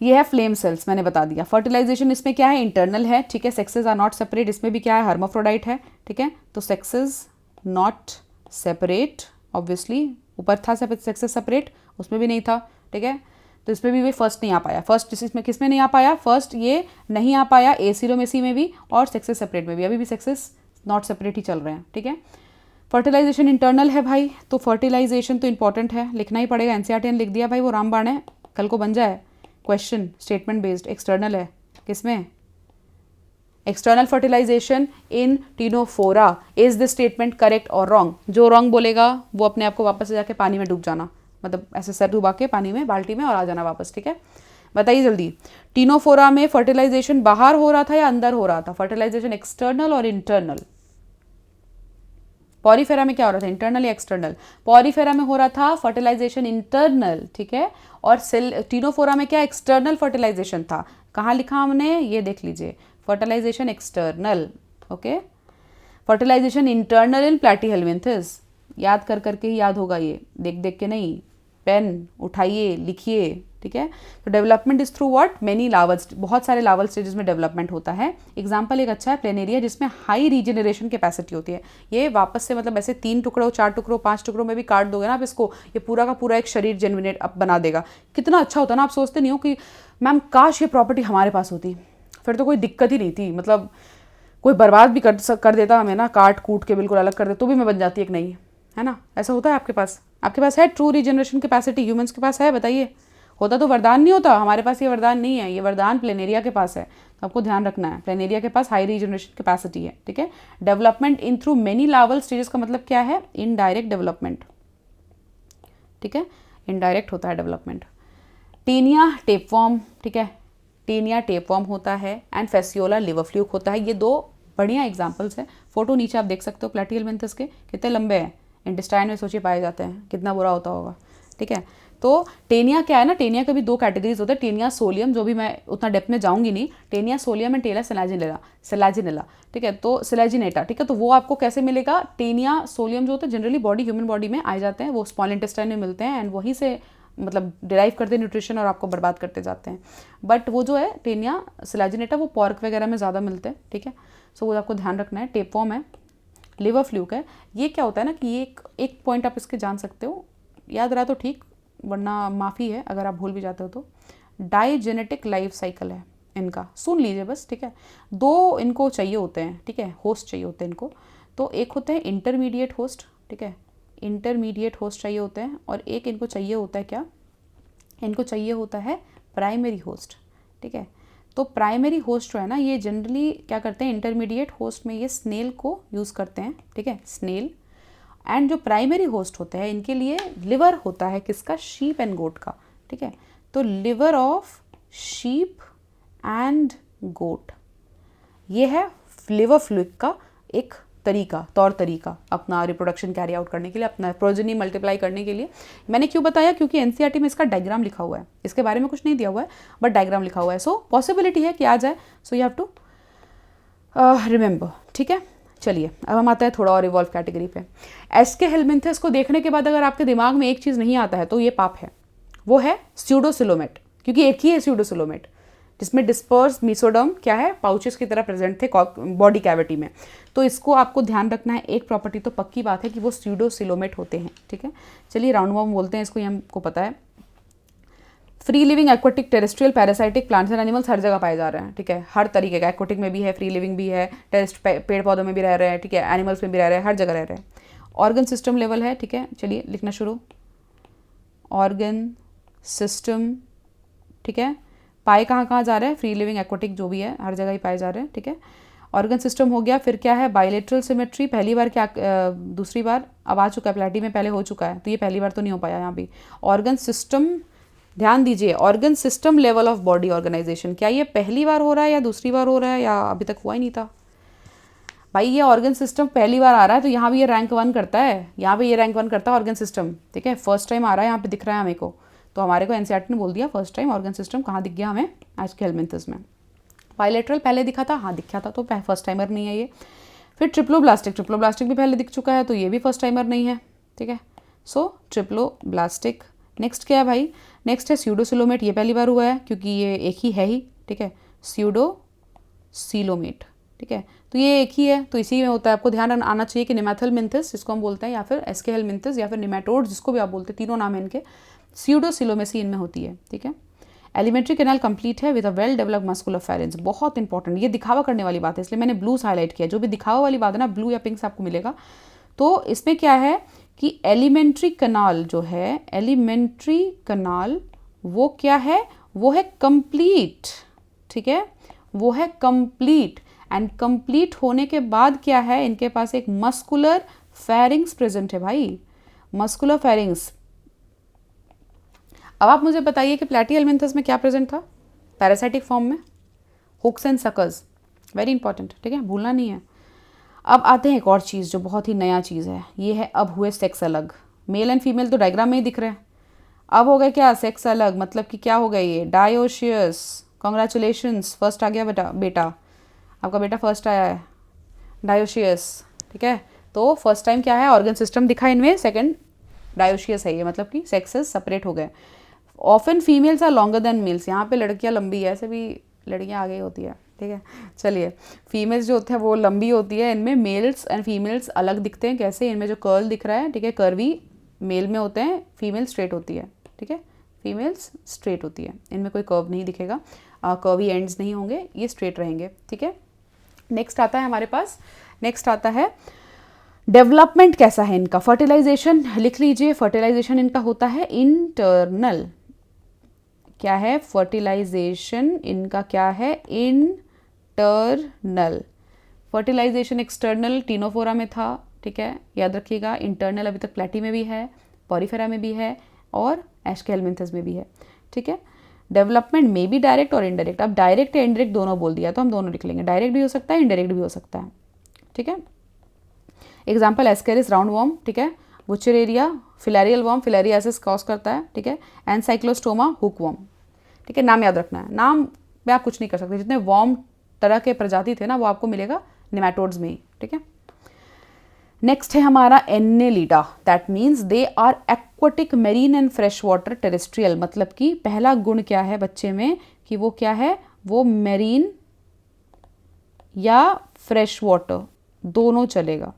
ये है फ्लेम सेल्स, मैंने बता दिया। फर्टिलाइजेशन इसमें क्या है, इंटरनल है, ठीक है। सेक्सेस आर नॉट सेपरेट, इसमें भी क्या है, हर्माफ्रोडाइट है, ठीक है। तो सेक्सेस नॉट सेपरेट, ऑब्वियसली ऊपर था सेक्सेस सेपरेट, उसमें भी नहीं था, ठीक है। तो इसमें भी फर्स्ट नहीं आ पाया, फर्स्ट इसमें किस में नहीं आ पाया, फर्स्ट ये नहीं आ पाया, एसिलोमेसी में भी और सेक्सेस सेपरेट में भी, अभी भी सेक्सेस नॉट सेपरेट ही चल रहे हैं, ठीक है। फर्टिलाइजेशन इंटरनल है भाई, तो फर्टिलाइजेशन तो इंपॉर्टेंट है, लिखना ही पड़ेगा, एनसीईआरटी ने लिख दिया भाई, वो रामबाण है, कल को बन जाए क्वेश्चन, स्टेटमेंट बेस्ड। एक्सटर्नल है, किसमें, external fertilisation in Ctenophora, is the statement correct और रॉन्ग, जो रॉन्ग बोलेगा वो अपने आप को वापस से जाके पानी में डूब जाना, मतलब ऐसे सर डुबा के पानी में, बाल्टी में, और आ जाना वापस, ठीक है। बताइए जल्दी, टीनोफोरा में फर्टिलाइजेशन बाहर हो रहा था या अंदर हो रहा था, फर्टिलाइजेशन एक्सटर्नल और इंटरनल। पॉरीफेरा में क्या हो रहा था, इंटरनल या एक्सटर्नल, पॉरीफेरा में हो रहा था फर्टिलाइजेशन इंटरनल, ठीक है। और टीनोफोरा में क्या एक्सटर्नल फर्टिलाइजेशन था, कहाँ लिखा हमने, ये देख लीजिए, fertilization external, okay. Fertilization internal in platyhelminthes, याद कर करके ही याद होगा, ये देख देख के नहीं, पेन उठाइए लिखिए, ठीक है। तो development is through what, many लावल, बहुत सारे लावल स्टेजेस में डेवलपमेंट होता है। एग्जांपल एक अच्छा है प्लेनेरिया, जिसमें हाई रीजनरेशन कैपेसिटी होती है, ये वापस से मतलब ऐसे 3 टुकड़ों 4 टुकड़ों 5 टुकड़ों में भी काट दोगे ना आप इसको, ये पूरा का पूरा एक शरीर जेनरेट अप बना देगा, कितना अच्छा होता है ना। आप सोचते नहीं हो कि मैम काश ये प्रॉपर्टी हमारे पास होती, फिर तो कोई दिक्कत ही नहीं थी, मतलब कोई बर्बाद भी कर देता हमें ना, काट कूट के बिल्कुल अलग कर दे, तो भी मैं बन जाती एक नई, है ना। ऐसा होता है आपके पास है ट्रू रीजनरेशन कैपेसिटी, ह्यूमंस के पास है, बताइए। होता तो वरदान नहीं होता, हमारे पास ये वरदान नहीं है, ये वरदान प्लेनेरिया के पास है, तो आपको ध्यान रखना है, प्लेनेरिया के पास हाई रीजनरेशन कैपेसिटी है, ठीक है। डेवलपमेंट इन थ्रू मेनी लावल स्टेजेस का मतलब क्या है, इनडायरेक्ट डेवलपमेंट, ठीक है, इनडायरेक्ट होता है डेवलपमेंट। टीनिया टेपफॉर्म, ठीक है, टेनिया टेपवर्म होता है एंड फेसियोला लिवर फ्लूक होता है। ये 2 बढ़िया एग्जाम्पल्स हैं। फोटो नीचे आप देख सकते हो प्लैटिहेलमिंथस के, कितने लंबे हैं, इंटेस्टाइन में सोचिए पाए जाते हैं, कितना बुरा होता होगा। ठीक है, तो टेनिया क्या है ना, टेनिया के भी 2 कैटेगरीज होते हैं, टेनिया सोलियम, जो भी मैं उतना डेप्थ में जाऊंगी नहीं, Taenia solium and Taenia Selaginella. ठीक है, तो सेलाजिनेटा। ठीक है, तो वो आपको कैसे मिलेगा, टेनिया सोलियम जो होता है जनरली ह्यूमन बॉडी में आ जाते हैं, वो स्मॉल इंटेस्टाइन में मिलते हैं एंड वहीं से मतलब डिराइव करते हैं न्यूट्रिशन और आपको बर्बाद करते जाते हैं। बट वो जो है टेनिया सेलाजिनेटा वो पॉर्क वगैरह में ज़्यादा मिलते हैं। ठीक है, सो वो आपको ध्यान रखना है। टेपवर्म है, लिवर फ्लूक है। ये क्या होता है ना कि ये एक पॉइंट आप इसके जान सकते हो, याद रहा तो ठीक, वरना माफ़ी है अगर आप भूल भी जाते हो तो। डाइजेनेटिक लाइफ साइकिल है इनका, सुन लीजिए बस। ठीक है, 2 इनको चाहिए होते हैं। ठीक है, होस्ट चाहिए होते हैं इनको। तो एक होते हैं इंटरमीडिएट होस्ट। ठीक है, इंटरमीडिएट होस्ट चाहिए होते हैं, और एक इनको चाहिए होता है क्या, इनको चाहिए होता है प्राइमरी होस्ट। ठीक है, तो प्राइमरी होस्ट जो है ना, ये जनरली क्या करते हैं, इंटरमीडिएट होस्ट में ये स्नेल को यूज़ करते हैं। ठीक है, स्नेल। एंड जो प्राइमरी होस्ट होते हैं इनके लिए लिवर होता है किसका, शीप एंड गोट का। ठीक है, तो लिवर ऑफ शीप एंड गोट, ये है लिवर फ्लूक का एक तौर तरीका अपना रिप्रोडक्शन कैरी आउट करने के लिए, अपना प्रोजेनी मल्टीप्लाई करने के लिए। मैंने क्यों बताया, क्योंकि एनसीईआरटी में इसका डायग्राम लिखा हुआ है, इसके बारे में कुछ नहीं दिया हुआ है बट डायग्राम लिखा हुआ है। सो पॉसिबिलिटी है कि आ जाए, so you have to remember. ठीक है, चलिए अब हम आते हैं थोड़ा और इवॉल्व कैटेगरी पे। एस्के हेलमिंथस को देखने के बाद अगर आपके दिमाग में एक चीज़ नहीं आता है तो ये पाप है, वो है स्यूडोसिलोमेट, क्योंकि एक ही है स्यूडोसिलोमेट जिसमें डिस्पर्स मीसोडर्म क्या है, पाउचेस की तरह प्रेजेंट थे बॉडी कैविटी में। तो इसको आपको ध्यान रखना है, एक प्रॉपर्टी तो पक्की बात है कि वो स्यूडोसिलोमेट होते हैं। ठीक है, चलिए राउंडवॉर्म बोलते हैं इसको, ये हमको पता है। Free living aquatic terrestrial parasitic plants and animals हर जगह पाए जा रहे हैं। ठीक है, हर तरीके का, एक्वाटिक में भी है, फ्री लिविंग भी है, पेड़ पौधों में भी रह रहे हैं। ठीक है, एनिमल्स में भी रह रहे हैं, हर जगह रह रहे हैं। ऑर्गन सिस्टम लेवल है। ठीक है, चलिए लिखना शुरू, ऑर्गन सिस्टम। ठीक है, पाए कहाँ जा रहे हैं, फ्री लिविंग एक्वाटिक जो भी है हर जगह ही पाए जा रहे हैं। ठीक है, ऑर्गन सिस्टम हो गया। फिर क्या है, बायलेटरल सिमेट्री, पहली बार क्या, दूसरी बार अब आ चुका है, प्लेटी में पहले हो चुका है, तो ये पहली बार तो नहीं हो पाया यहाँ भी। ऑर्गन सिस्टम, ध्यान दीजिए, organ system level of body organisation, क्या ये पहली बार हो रहा है या दूसरी बार हो रहा है या अभी तक हुआ ही नहीं था भाई। ये ऑर्गन सिस्टम पहली बार आ रहा है, तो यहाँ भी ये रैंक 1 करता है, यहाँ पे ये रैंक 1 करता है ऑर्गन सिस्टम। ठीक है, फर्स्ट टाइम आ रहा है, यहाँ पे दिख रहा है हमें को, तो हमारे को एनसीईआरटी ने बोल दिया फर्स्ट टाइम ऑर्गन सिस्टम कहाँ दिख गया हमें, एस्के हेलमिंथस में। बायलेटरल पहले दिखा था, हाँ दिखा था, तो फर्स्ट टाइमर नहीं है ये। फिर ट्रिप्लोब्लास्टिक भी पहले दिख चुका है, तो ये भी फर्स्ट टाइमर नहीं है। ठीक है, सो ट्रिप्लोब्लास्टिक। नेक्स्ट क्या है भाई, नेक्स्ट है स्यूडोसिलोमेट, ये पहली बार हुआ है क्योंकि ये एक ही है ही। ठीक है, स्यूडोसिलोमेट। ठीक है, तो ये एक ही है, तो इसी में होता है। आपको ध्यान आना चाहिए कि निमैथलमिंथस जिसको हम बोलते हैं, या फिर एस्के हेलमिंथस, या फिर निमेटोड जिसको भी आप बोलते हैं, तीनों नाम है इनके, स्यूडोसिलोमेसी इनमें होती है। ठीक है, एलिमेंट्री कैनाल कंप्लीट है with a well developed muscular pharynx, बहुत इंपॉर्टेंट, ये दिखावा करने वाली बात है, इसलिए मैंने ब्लूज हाईलाइट किया। जो भी दिखावा वाली बात है ना, ब्लू या पिंक से आपको मिलेगा। तो इसमें क्या है कि एलिमेंट्री कनाल जो है, एलिमेंट्री कनाल वो क्या है, वो है कंप्लीट। ठीक है, वो है कंप्लीट, एंड कंप्लीट होने के बाद क्या है, इनके पास एक मस्कुलर फेरिंग्स प्रेजेंट है भाई, मस्कुलर फेरिंग्स। अब आप मुझे बताइए कि प्लैटिहेलमिंथस में क्या प्रेजेंट था, पैरासाइटिक फॉर्म में, hooks and suckers, very important. ठीक है, भूलना नहीं है। अब आते हैं एक और चीज़ जो बहुत ही नया चीज़ है, ये है अब हुए सेक्स अलग। मेल एंड फीमेल तो डायग्राम में ही दिख रहे हैं, अब हो गए क्या सेक्स अलग, मतलब कि क्या हो गया ये, डायोशियस, कॉन्ग्रेचुलेशंस, फर्स्ट आ गया बेटा, आपका बेटा फर्स्ट आया है, डायोशियस। ठीक है, तो फर्स्ट टाइम क्या है, ऑर्गन सिस्टम दिखा इनमें, सेकंड डायोशियस है ये, मतलब कि सेक्सेस सेपरेट हो गए। Often females are longer than males, यहाँ पे लड़कियाँ लंबी है, ऐसे भी लड़कियाँ आगे होती है। ठीक है, चलिए फीमेल्स जो होते हैं वो लंबी होती है, इनमें मेल्स एंड फीमेल्स अलग दिखते हैं। कैसे, इनमें जो कर्ल दिख रहा है, ठीक है, कर्वी मेल में होते हैं, फीमेल स्ट्रेट होती है। ठीक है, फीमेल्स स्ट्रेट होती है, इनमें कोई कर्व नहीं दिखेगा, कर्वी एंड्स नहीं होंगे, ये स्ट्रेट रहेंगे। ठीक है, नेक्स्ट आता है हमारे पास, नेक्स्ट आता है डेवलपमेंट कैसा है इनका, फर्टिलाइजेशन लिख लीजिए, फर्टिलाइजेशन इनका होता है इंटरनल। क्या है, फर्टिलाइजेशन इनका क्या है, इंटरनल। फर्टिलाइजेशन एक्सटर्नल टीनोफोरा में था। ठीक है, याद रखिएगा, इंटरनल अभी तक प्लेटी में भी है, पॉरीफेरा में भी है और एस्के हेलमिंथस में भी है। ठीक है, डेवलपमेंट मे बी डायरेक्ट और इनडायरेक्ट। अब डायरेक्ट या इनडायरेक्ट दोनों बोल दिया तो हम दोनों लिख लेंगे, डायरेक्ट भी हो सकता है, इनडायरेक्ट भी हो सकता है, ठीक है। एग्जाम्पल एस्केरिस राउंड वॉर्म, ठीक है, बुचेरेरिया फिलेरियल वॉर्म, फिलेरियासिस कॉज करता है, ठीक है, एनसाइक्लोस्टोमा हुक वॉर्म, ठीक है। नाम याद रखना है, नाम में आप कुछ नहीं कर सकते, जितने वॉर्म तरह के प्रजाति थे ना वो आपको मिलेगा नेमाटोड्स में ही, ठीक है। नेक्स्ट है हमारा Annelida, that means they are aquatic marine and freshwater terrestrial. मतलब कि पहला गुण क्या है बच्चे में कि वो क्या है, वो मेरीन या फ्रेश वाटर दोनों चलेगा,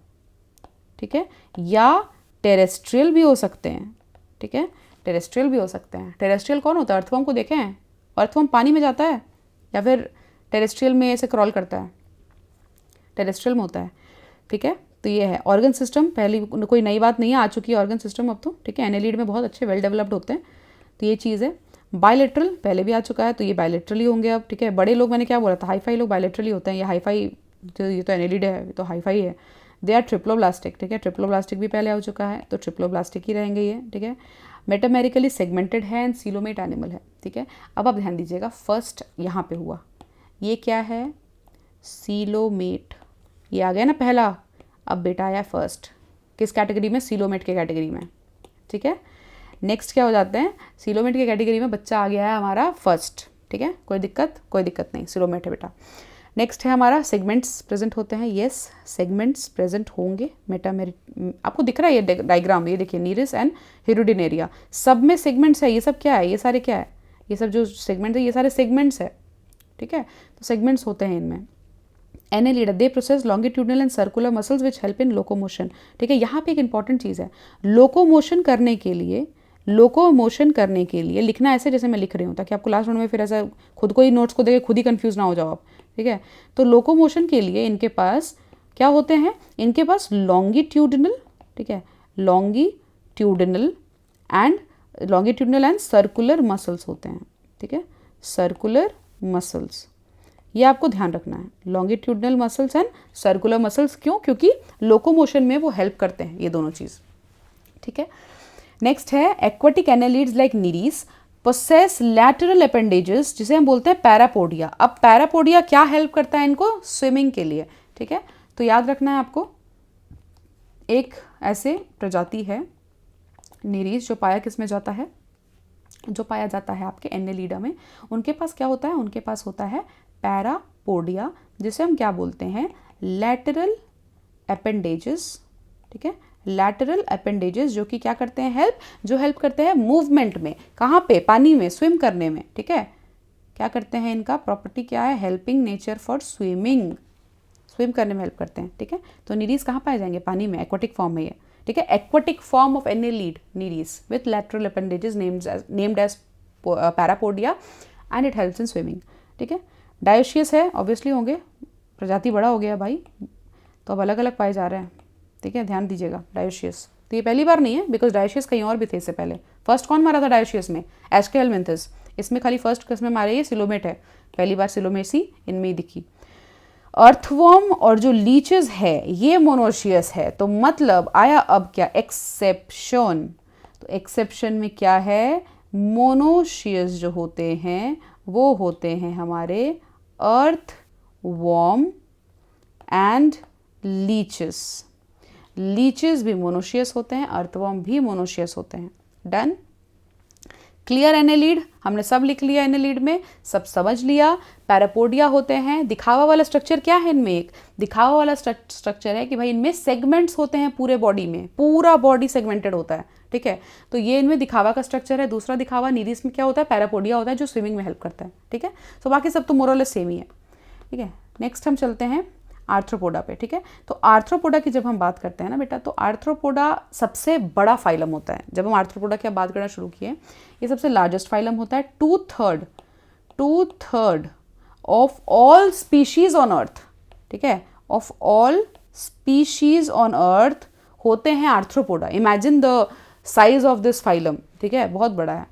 ठीक है, या टेरेस्ट्रियल भी हो सकते हैं, ठीक है, टेरेस्ट्रियल भी हो सकते हैं। टेरेस्ट्रियल कौन होता है, अर्थवर्म को देखें हैं, अर्थवर्म पानी में जाता है या फिर टेरेस्ट्रियल में ऐसे क्रॉल करता है, टेरेस्ट्रियल में होता है, ठीक है। तो ये है ऑर्गन सिस्टम, पहली कोई नई बात नहीं है, आ चुकी है ऑर्गन सिस्टम अब तो, ठीक है। एनेलिड में बहुत अच्छे वेल डेवलप्ड होते हैं, तो ये चीज़ है। बायलेटरल पहले भी आ चुका है, तो ये बायलेटरली होंगे अब, ठीक है। बड़े लोग, मैंने क्या बोला था, हाईफाई लोग बायलेटरली होते हैं, ये हाईफाई जो ये तो एनेलिड है, ये तो हाईफाई है। दे आर ट्रिप्लोब्लास्टिक, ठीक है, ट्रिप्लोब्लास्टिक भी पहले आ चुका है, तो ट्रिप्लोब्लास्टिक ही रहेंगे ये, ठीक है। मेटामेरिकली सेगमेंटेड है एंड सीलोमेट एनिमल है, ठीक है। अब आप ध्यान दीजिएगा, फर्स्ट यहाँ पे हुआ, ये क्या है, सीलोमेट, ये आ गया ना पहला, अब बेटा आया फर्स्ट, किस कैटेगरी में, सीलोमेट के कैटेगरी में, ठीक है। नेक्स्ट क्या हो जाते हैं, सीलोमेट के कैटेगरी में बच्चा आ गया है हमारा फर्स्ट, ठीक है, कोई दिक्कत नहीं, सीलोमेट है बेटा। नेक्स्ट है हमारा सेगमेंट्स प्रेजेंट होते हैं, यस सेगमेंट्स प्रेजेंट होंगे, आपको दिख रहा है ये डायग्राम, ये देखिए नीरिस एंड हिरुडिनेरिया, सब में सेगमेंट्स है। ये सब क्या है, ये सारे क्या है, ये सब जो सेगमेंट्स है ये सारे सेगमेंट्स है, ठीक है, तो सेगमेंट्स होते हैं इनमें। Annelida they process longitudinal and circular muscles which help in locomotion, ठीक है। यहाँ पे एक इंपॉर्टेंट चीज़ है, लोकोमोशन करने के लिए लिखना ऐसे जैसे मैं लिख रही हूँ, ताकि आपको लास्ट मिनट में फिर ऐसा खुद को ही नोट्स को देखे खुद ही कंफ्यूज ना हो जाओ आप, ठीक है। तो लोकोमोशन के लिए इनके पास क्या होते हैं, इनके पास लॉन्गिट्यूडनल, ठीक है, लॉन्गिट्यूडनल एंड सर्कुलर मसल्स होते हैं, ठीक है, सर्कुलर मसल्स, ये आपको ध्यान रखना है, longitudinal muscles and circular muscles. क्यों, क्योंकि लोकोमोशन में वो हेल्प करते हैं ये दोनों चीज़, ठीक है। नेक्स्ट है aquatic annelids like nereis possess lateral appendages, जिसे हम बोलते हैं पैरापोडिया। अब पैरापोडिया क्या हेल्प करता है इनको, स्विमिंग के लिए, ठीक है। तो याद रखना है आपको, एक ऐसे प्रजाति है नीरीस जो पाया किस में जाता है, जो पाया जाता है आपके एनेलिडा में, उनके पास क्या होता है, उनके पास होता है पैरापोडिया, जिसे हम क्या बोलते हैं, लैटरल अपेंडेजेस, ठीक है, लैटरल अपेंडेजेस, जो कि क्या करते हैं, हेल्प करते हैं मूवमेंट में, कहाँ पे, पानी में, स्विम करने में, ठीक है। क्या करते हैं, इनका प्रॉपर्टी क्या है, helping nature for swimming, swim करने में हेल्प करते हैं, ठीक है। तो नीरीस कहाँ पाए जाएंगे, पानी में, एक्वाटिक फॉर्म में, ठीक है, aquatic form of annelid nereis with lateral appendages named as parapodia and it helps in swimming, ठीक है। डायोशियस है, ऑब्वियसली होंगे, प्रजाति बड़ा हो गया भाई, तो अब अलग अलग पाए जा रहे हैं, ठीक है, ध्यान दीजिएगा। डायोशियस तो ये पहली बार नहीं है, बिकॉज डायोशियस कहीं और भी थे इससे पहले। फर्स्ट कौन मारा था डायोशियस में, एस्केलमेंथस, इसमें खाली फर्स्ट किसमें मारे, ये सिलोमेट है, पहली बार सिलोमेसी इनमें ही दिखी। अर्थवर्म और जो लीचेस है ये मोनोशियस है, तो मतलब आया अब क्या, एक्सेप्शन। तो एक्सेप्शन में क्या है, मोनोशियस जो होते हैं वो होते हैं हमारे अर्थवर्म एंड लीचेस। लीचेस भी मोनोशियस होते हैं, अर्थवर्म भी मोनोशियस होते हैं। Done, clear. एनेलिड हमने सब लिख लिया, एनेलिड में सब समझ लिया। पैरापोडिया होते हैं, दिखावा वाला स्ट्रक्चर क्या है इनमें, एक दिखावा वाला स्ट्रक्चर है कि भाई इनमें सेगमेंट्स होते हैं पूरे बॉडी में, पूरा बॉडी सेगमेंटेड होता है, ठीक है। तो ये इनमें दिखावा का स्ट्रक्चर है। दूसरा दिखावा नीरिस में क्या होता है, पैरापोडिया होता है जो स्विमिंग में हेल्प करता है, ठीक है। सो बाकी सब तो मोरलेस सेम ही है, ठीक है। नेक्स्ट हम चलते हैं आर्थ्रोपोडा पे, ठीक है। तो आर्थ्रोपोडा की जब हम बात करते हैं ना बेटा, तो आर्थ्रोपोडा सबसे बड़ा फाइलम होता है। जब हम आर्थ्रोपोडा की बात करना शुरू किए, ये सबसे लार्जेस्ट फाइलम होता है। Two third of all species on earth, ठीक है, of all species on earth होते हैं Arthropoda. Imagine the size of this phylum, ठीक है, बहुत बड़ा है।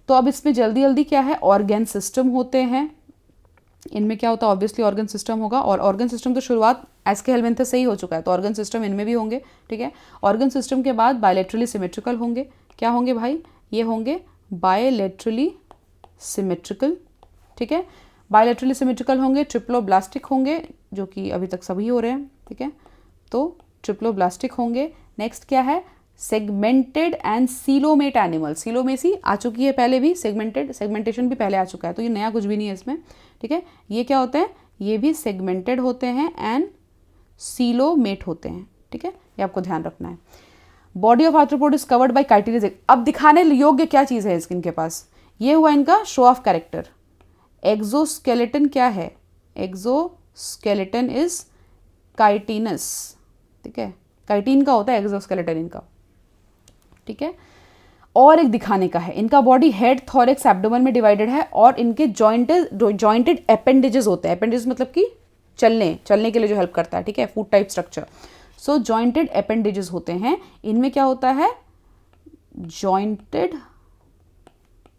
तो अब इसमें जल्दी जल्दी क्या है, ऑर्गन सिस्टम होते हैं। इनमें क्या होता है, ऑब्वियसली ऑर्गन सिस्टम होगा, और ऑर्गन सिस्टम तो शुरुआत एस्केलमेंथस से ही हो चुका है, तो ऑर्गन सिस्टम इनमें भी होंगे, ठीक है। ऑर्गन सिस्टम के बाद बायलेटरली सिमेट्रिकल होंगे, क्या होंगे भाई, ये होंगे बायलेटरली सिमेट्रिकल, ठीक है, बायलैटरली सिमेट्रिकल होंगे, ट्रिप्लोब्लास्टिक होंगे, जो कि अभी तक सभी हो रहे हैं, ठीक है, तो ट्रिप्लोब्लास्टिक होंगे। नेक्स्ट क्या है, सेगमेंटेड एंड सीलोमेट एनिमल। सीलोमेसी आ चुकी है पहले भी, सेगमेंटेशन भी पहले आ चुका है, तो ये नया कुछ भी नहीं है इसमें, ठीक है। ये क्या होते हैं, ये भी सेगमेंटेड होते हैं एंड सीलोमेट होते हैं, ठीक है, ये आपको ध्यान रखना है। Body of arthropod is covered by cartilage. अब दिखाने योग्य क्या चीज़ है इनके पास, ये हुआ इनका शो ऑफ कैरेक्टर। एक्सोस्केलेटन क्या है, एक्सोस्केलेटन इज काइटिनस, ठीक है, काइटिन का होता है एक्सोस्केलेटन इनका, ठीक है। और एक दिखाने का है, इनका बॉडी हेड, थॉरेक्स, एब्डोमेन में डिवाइडेड है और इनके जॉइंटेड अपेंडेजेस होते हैं। अपेंडेजेस मतलब कि चलने के लिए जो हेल्प करता है, ठीक है, फूट टाइप स्ट्रक्चर। सो जॉइंटेड अपेंडेजेस होते हैं, इनमें क्या होता है, जॉइंटेड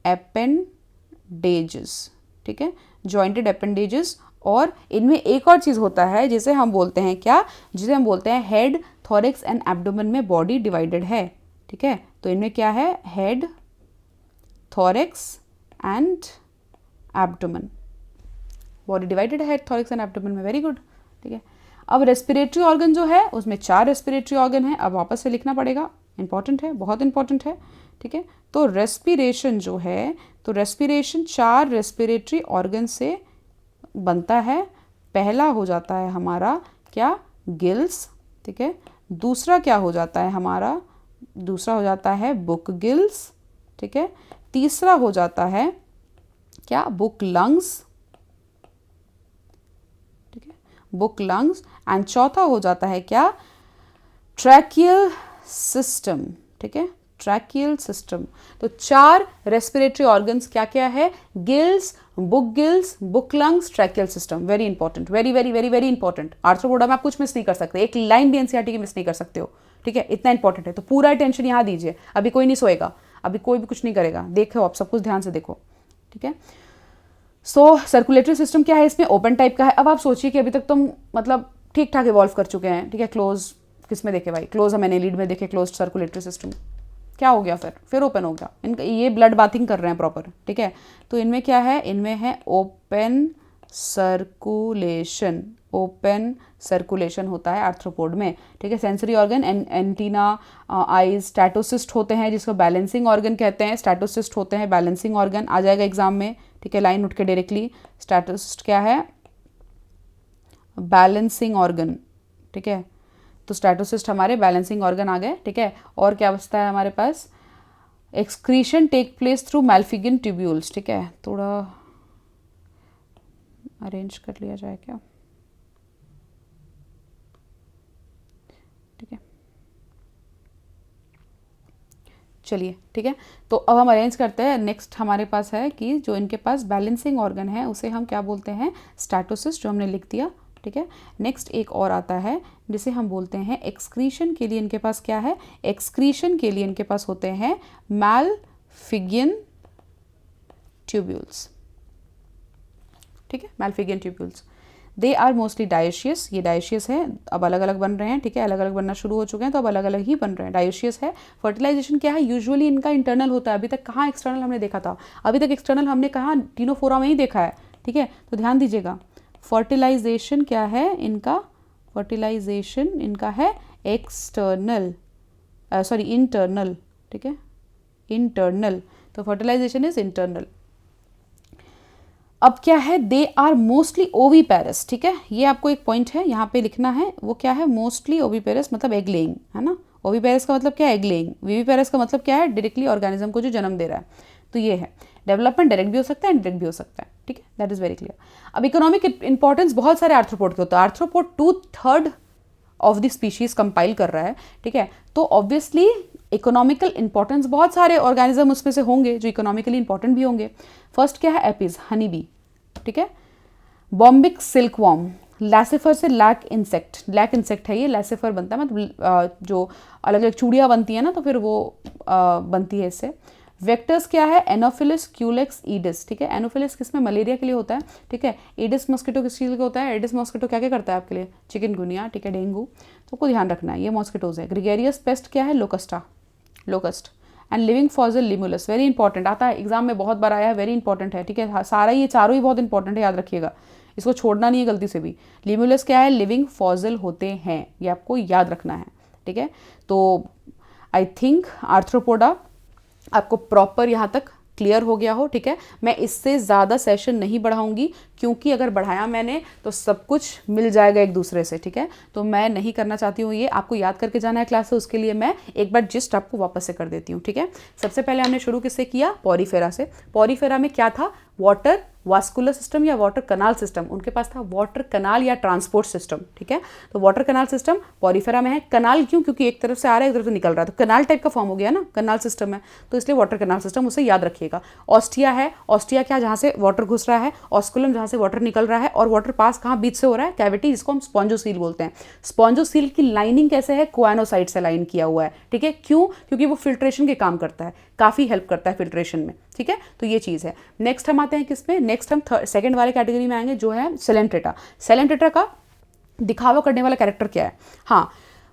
अपेंडेजेस, ठीक है, जॉइंटेड अपेंडेजेस। और इनमें एक और चीज़ होता है जिसे हम बोलते हैं क्या, जिसे हम बोलते हैं हेड, थॉरेक्स एंड एब्डोमेन में बॉडी डिवाइडेड है, ठीक है। तो इनमें क्या है, head, thorax and abdomen, body divided है हेड, थॉरेक्स एंड एब्डोमेन में, वेरी गुड, ठीक है। अब रेस्पिरेटरी ऑर्गन जो है उसमें 4 रेस्पिरेटरी ऑर्गन है, अब वापस से लिखना पड़ेगा, इंपॉर्टेंट है, बहुत इंपॉर्टेंट है, ठीक है। तो रेस्पिरेशन जो है, तो रेस्पिरेशन 4 रेस्पिरेटरी ऑर्गन से बनता है। पहला हो जाता है हमारा क्या, गिल्स, ठीक है। दूसरा क्या हो जाता है हमारा, दूसरा हो जाता है बुक गिल्स, ठीक है। तीसरा हो जाता है क्या, बुक लंग्स, ठीक है, बुक लंग्स। एंड चौथा हो जाता है क्या, ट्रैकियल सिस्टम, ठीक है, ट्रैकियल सिस्टम। तो 4 रेस्पिरेटरी ऑर्गन्स क्या क्या है, gills, book lungs, tracheal system. Very important, very very very very important. Arthropoda में आप कुछ मिस नहीं कर सकते, एक लाइन भी एनसीईआरटी की मिस नहीं कर सकते हो, ठीक है, इतना इंपॉर्टेंट है। तो पूरा अटेंशन यहाँ दीजिए, अभी कोई नहीं सोएगा, अभी कोई भी कुछ नहीं करेगा, देखो आप सब कुछ ध्यान से देखो, ठीक है। सो सर्कुलेटरी सिस्टम क्या है, इसमें ओपन टाइप का है। अब आप सोचिए कि अभी तक तुम मतलब ठीक ठाक इवॉल्व कर चुके हैं, ठीक है। क्लोज किस में देखे भाई, क्लोज हम एनेलिड में देखे, क्लोज सर्कुलेटरी सिस्टम, क्या हो गया, फिर ओपन हो गया, इनका ये ब्लड बाथिंग कर रहे हैं प्रॉपर, ठीक है। तो इनमें क्या है, इनमें है ओपन सर्कुलेशन, ओपन सर्कुलेशन होता है आर्थ्रोपोड में, ठीक है। Sensory organ, antenna, eyes, statocyst होते हैं जिसको बैलेंसिंग ऑर्गन कहते हैं, स्टैटोसिस्ट होते हैं बैलेंसिंग ऑर्गन, आ जाएगा एग्जाम में, ठीक है, लाइन उठ के डायरेक्टली। स्टैटोसिस्ट क्या है, बैलेंसिंग ऑर्गन, ठीक है। तो स्टैटोसिस्ट हमारे बैलेंसिंग ऑर्गन आ गए, ठीक है। और क्या बचता है हमारे पास, excretion take place through malpighian tubules, ठीक है, थोड़ा अरेंज कर लिया जाए क्या, ठीक है, चलिए, ठीक है। तो अब हम अरेंज करते हैं। नेक्स्ट हमारे पास है कि जो इनके पास बैलेंसिंग ऑर्गन है उसे हम क्या बोलते हैं, स्टैटोसिस्ट, जो हमने लिख दिया, ठीक है। नेक्स्ट एक और आता है जिसे हम बोलते हैं एक्सक्रीशन के लिए इनके पास क्या है, एक्सक्रीशन के लिए इनके पास होते हैं मैल्फिगियन ट्यूब्यूल्स, ठीक है, malpighian tubules. They are mostly dioecious, ये डायोशियस है, अब अलग अलग बन रहे हैं, ठीक है, अलग अलग बनना शुरू हो चुके हैं, तो अब अलग अलग ही बन रहे हैं, डायोशियस है। फर्टिलाइजेशन क्या है, यूजुअली इनका इंटरनल होता है, अभी तक कहाँ एक्सटर्नल हमने देखा था, अभी तक एक्सटर्नल हमने कहाँ टीनोफोरा में ही देखा है, ठीक है। तो ध्यान दीजिएगा, फर्टिलाइजेशन क्या है इनका, फर्टिलाइजेशन इनका है एक्सटर्नल, सॉरी इंटरनल, ठीक है, इंटरनल। तो फर्टिलाइजेशन इज इंटरनल। अब क्या है, दे आर मोस्टली ओवीपेरस, ठीक है, ये आपको एक पॉइंट है यहाँ पे लिखना है, वो क्या है, मोस्टली ओवीपेरस मतलब एग लेइंग, है ना। ओवीपेरस का मतलब क्या है, एग लेइंग। विविपेरस का मतलब क्या है, डायरेक्टली ऑर्गेनिज्म को जो जन्म दे रहा है। तो ये है, डेवलपमेंट डायरेक्ट भी हो सकता है, इनडायरेक्ट भी हो सकता है, ठीक है, दैट इज वेरी क्लियर। अब इकोनॉमिक इंपॉर्टेंस बहुत सारे आर्थ्रोपोड के होता है, arthropod 2/3 of the species compile कर रहा है, ठीक है। तो ऑब्वियसली इकोनॉमिकल इंपॉर्टेंस बहुत सारे ऑर्गेनिज्म उसमें से होंगे जो इकोनॉमिकली इंपॉर्टेंट भी होंगे। फर्स्ट क्या है, एपिज, हनी बी, ठीक है। बॉम्बिक सिल्कवॉर्म, लैसिफर से लैक इंसेक्ट है ये, लैसिफर बनता है, मतलब जो अलग अलग चूड़ियाँ बनती हैं ना, तो फिर वो बनती है इससे। वेक्टर्स क्या है, एनोफिलिस, क्यूलेक्स, ईडिस, ठीक है। एनोफिलिस किसमें, मलेरिया के लिए होता है, ठीक है। ईडिस मॉस्किटो किस चीज़ का होता है, एडिस मॉस्किटो क्या क्या करता है आपके लिए, चिकनगुनिया, ठीक है, डेंगू, तो आपको ध्यान रखना है, ये मॉस्किटोज है। ग्रिगेरियस पेस्ट क्या है, locust, and living fossil Limulus, very important, आता है एग्जाम में बहुत बार आया है, वेरी इंपॉर्टेंट है, ठीक है, सारा ये चारों ही बहुत इंपॉर्टेंट है, याद रखिएगा, इसको छोड़ना नहीं है गलती से भी। लिमुलस क्या है, लिविंग फॉसिल होते हैं, ये आपको याद रखना है, ठीक है। तो आई थिंक आर्थ्रोपोडा आपको प्रॉपर यहाँ तक क्लियर हो गया हो, ठीक है। मैं इससे ज़्यादा सेशन नहीं बढ़ाऊंगी, क्योंकि अगर बढ़ाया मैंने तो सब कुछ मिल जाएगा एक दूसरे से, ठीक है, तो मैं नहीं करना चाहती हूँ ये। आपको याद करके जाना है क्लास से, उसके लिए मैं एक बार जिस्ट आपको वापस से कर देती हूँ, ठीक है। सबसे पहले हमने शुरू किससे किया, पॉरीफेरा से। पॉरीफेरा में क्या था, वाटर वास्कुलर सिस्टम या वाटर कनाल सिस्टम, उनके पास था वाटर कनाल या ट्रांसपोर्ट सिस्टम, ठीक है। तो वाटर कनाल सिस्टम पॉरीफेरा में है। कनाल क्यों, क्योंकि एक तरफ से आ रहा है एक तरफ से निकल रहा है, तो कनाल टाइप का फॉर्म हो गया ना, कनाल सिस्टम है, तो इसलिए वाटर कनाल सिस्टम, उसे याद रखिएगा। ऑस्टिया है, ऑस्टिया क्या, जहाँ से वाटर घुस रहा है, ऑस्कुलम जहाँ से वाटर निकल रहा है, और वाटर पास कहाँ, बीच से हो रहा है, कैविटी, जिसको हम स्पॉन्जोसील बोलते हैं। स्पॉन्जोसील की लाइनिंग कैसे है, कोएनोसाइट से लाइन किया हुआ है, ठीक है। क्यों, क्योंकि वो फिल्ट्रेशन के काम करता है, काफ़ी हेल्प करता है फिल्ट्रेशन में, ठीक है। तो ये चीज़ है। नेक्स्ट हम आते हैं किस पे, नेक्स्ट हम सेकंड वाले कैटेगरी में आएंगे, जो है सेलेंट्रेटा। सेलेंट्रेटा का दिखावा करने वाला कैरेक्टर क्या है, हाँ,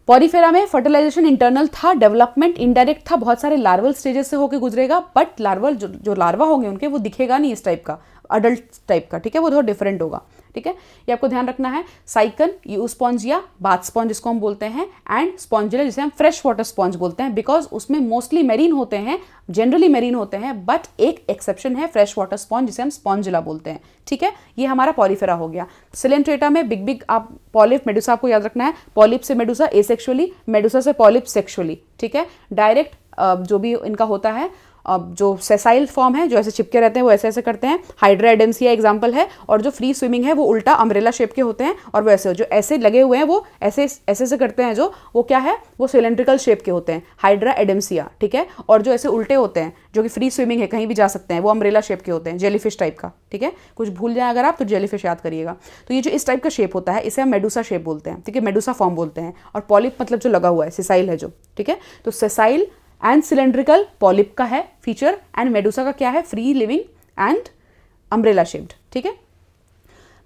पॉरीफेरा में फर्टिलाइजेशन इंटरनल था, डेवलपमेंट इनडायरेक्ट था, बहुत सारे लार्वल स्टेजेस से होकर गुजरेगा, बट लार्वल जो लार्वा होंगे उनके, वो दिखेगा नहीं इस टाइप का, अडल्ट टाइप का, ठीक है, वो थोड़ा डिफरेंट होगा, ठीक है, ये आपको ध्यान रखना है। साइकन, यूस्पॉन्जिया, बाथ स्पॉन्ज जिसको हम बोलते हैं, एंड स्पॉन्जिला जिसे हम फ्रेश वाटर स्पॉन्ज बोलते हैं, बिकॉज उसमें मोस्टली मेरीन होते हैं, जनरली मेरीन होते हैं, बट एक एक्सेप्शन है फ्रेश वाटर स्पॉन्ज जिसे हम स्पॉन्जिला बोलते हैं, ठीक है। ये हमारा पॉलीफेरा हो गया। सिलेंट्रेटा में बिग बिग आप पॉलिप मेडुसा आपको याद रखना है, पॉलिप से मेडुसा एसेक्सुअली, मेडुसा से पॉलिप सेक्सुअली, ठीक है। डायरेक्ट जो भी इनका होता है, जो सेसाइल फॉर्म है, जो ऐसे चिपके रहते हैं, वो ऐसे ऐसे करते हैं, हाइड्रा एडेम्सिया एग्जाम्पल है, और जो फ्री स्विमिंग है वो उल्टा अम्ब्रेला शेप के होते हैं, और वो ऐसे जो ऐसे लगे हुए हैं वो ऐसे ऐसे करते हैं, जो वो क्या है, वो सिलेंड्रिकल शेप के होते हैं, हाइड्रा एडेम्सिया, ठीक है। और जो ऐसे उल्टे होते हैं, जो कि फ्री स्विमिंग है, कहीं भी जा सकते हैं, वो अम्ब्रेला शेप के होते हैं, जेलीफिश टाइप का, ठीक है। कुछ भूल जाए अगर आप तो जेलीफिश याद करिएगा। तो ये जो इस टाइप का शेप होता है, इसे हम मेडुसा शेप बोलते हैं, ठीक है, मेडुसा फॉर्म बोलते हैं। और पॉलिप मतलब जो लगा हुआ है, सेसाइल है जो, ठीक है। तो सेसाइल एंड सिलेंड्रिकल पॉलिप का है फीचर, एंड मेडुसा का क्या है, free living and umbrella shaped, ठीक है।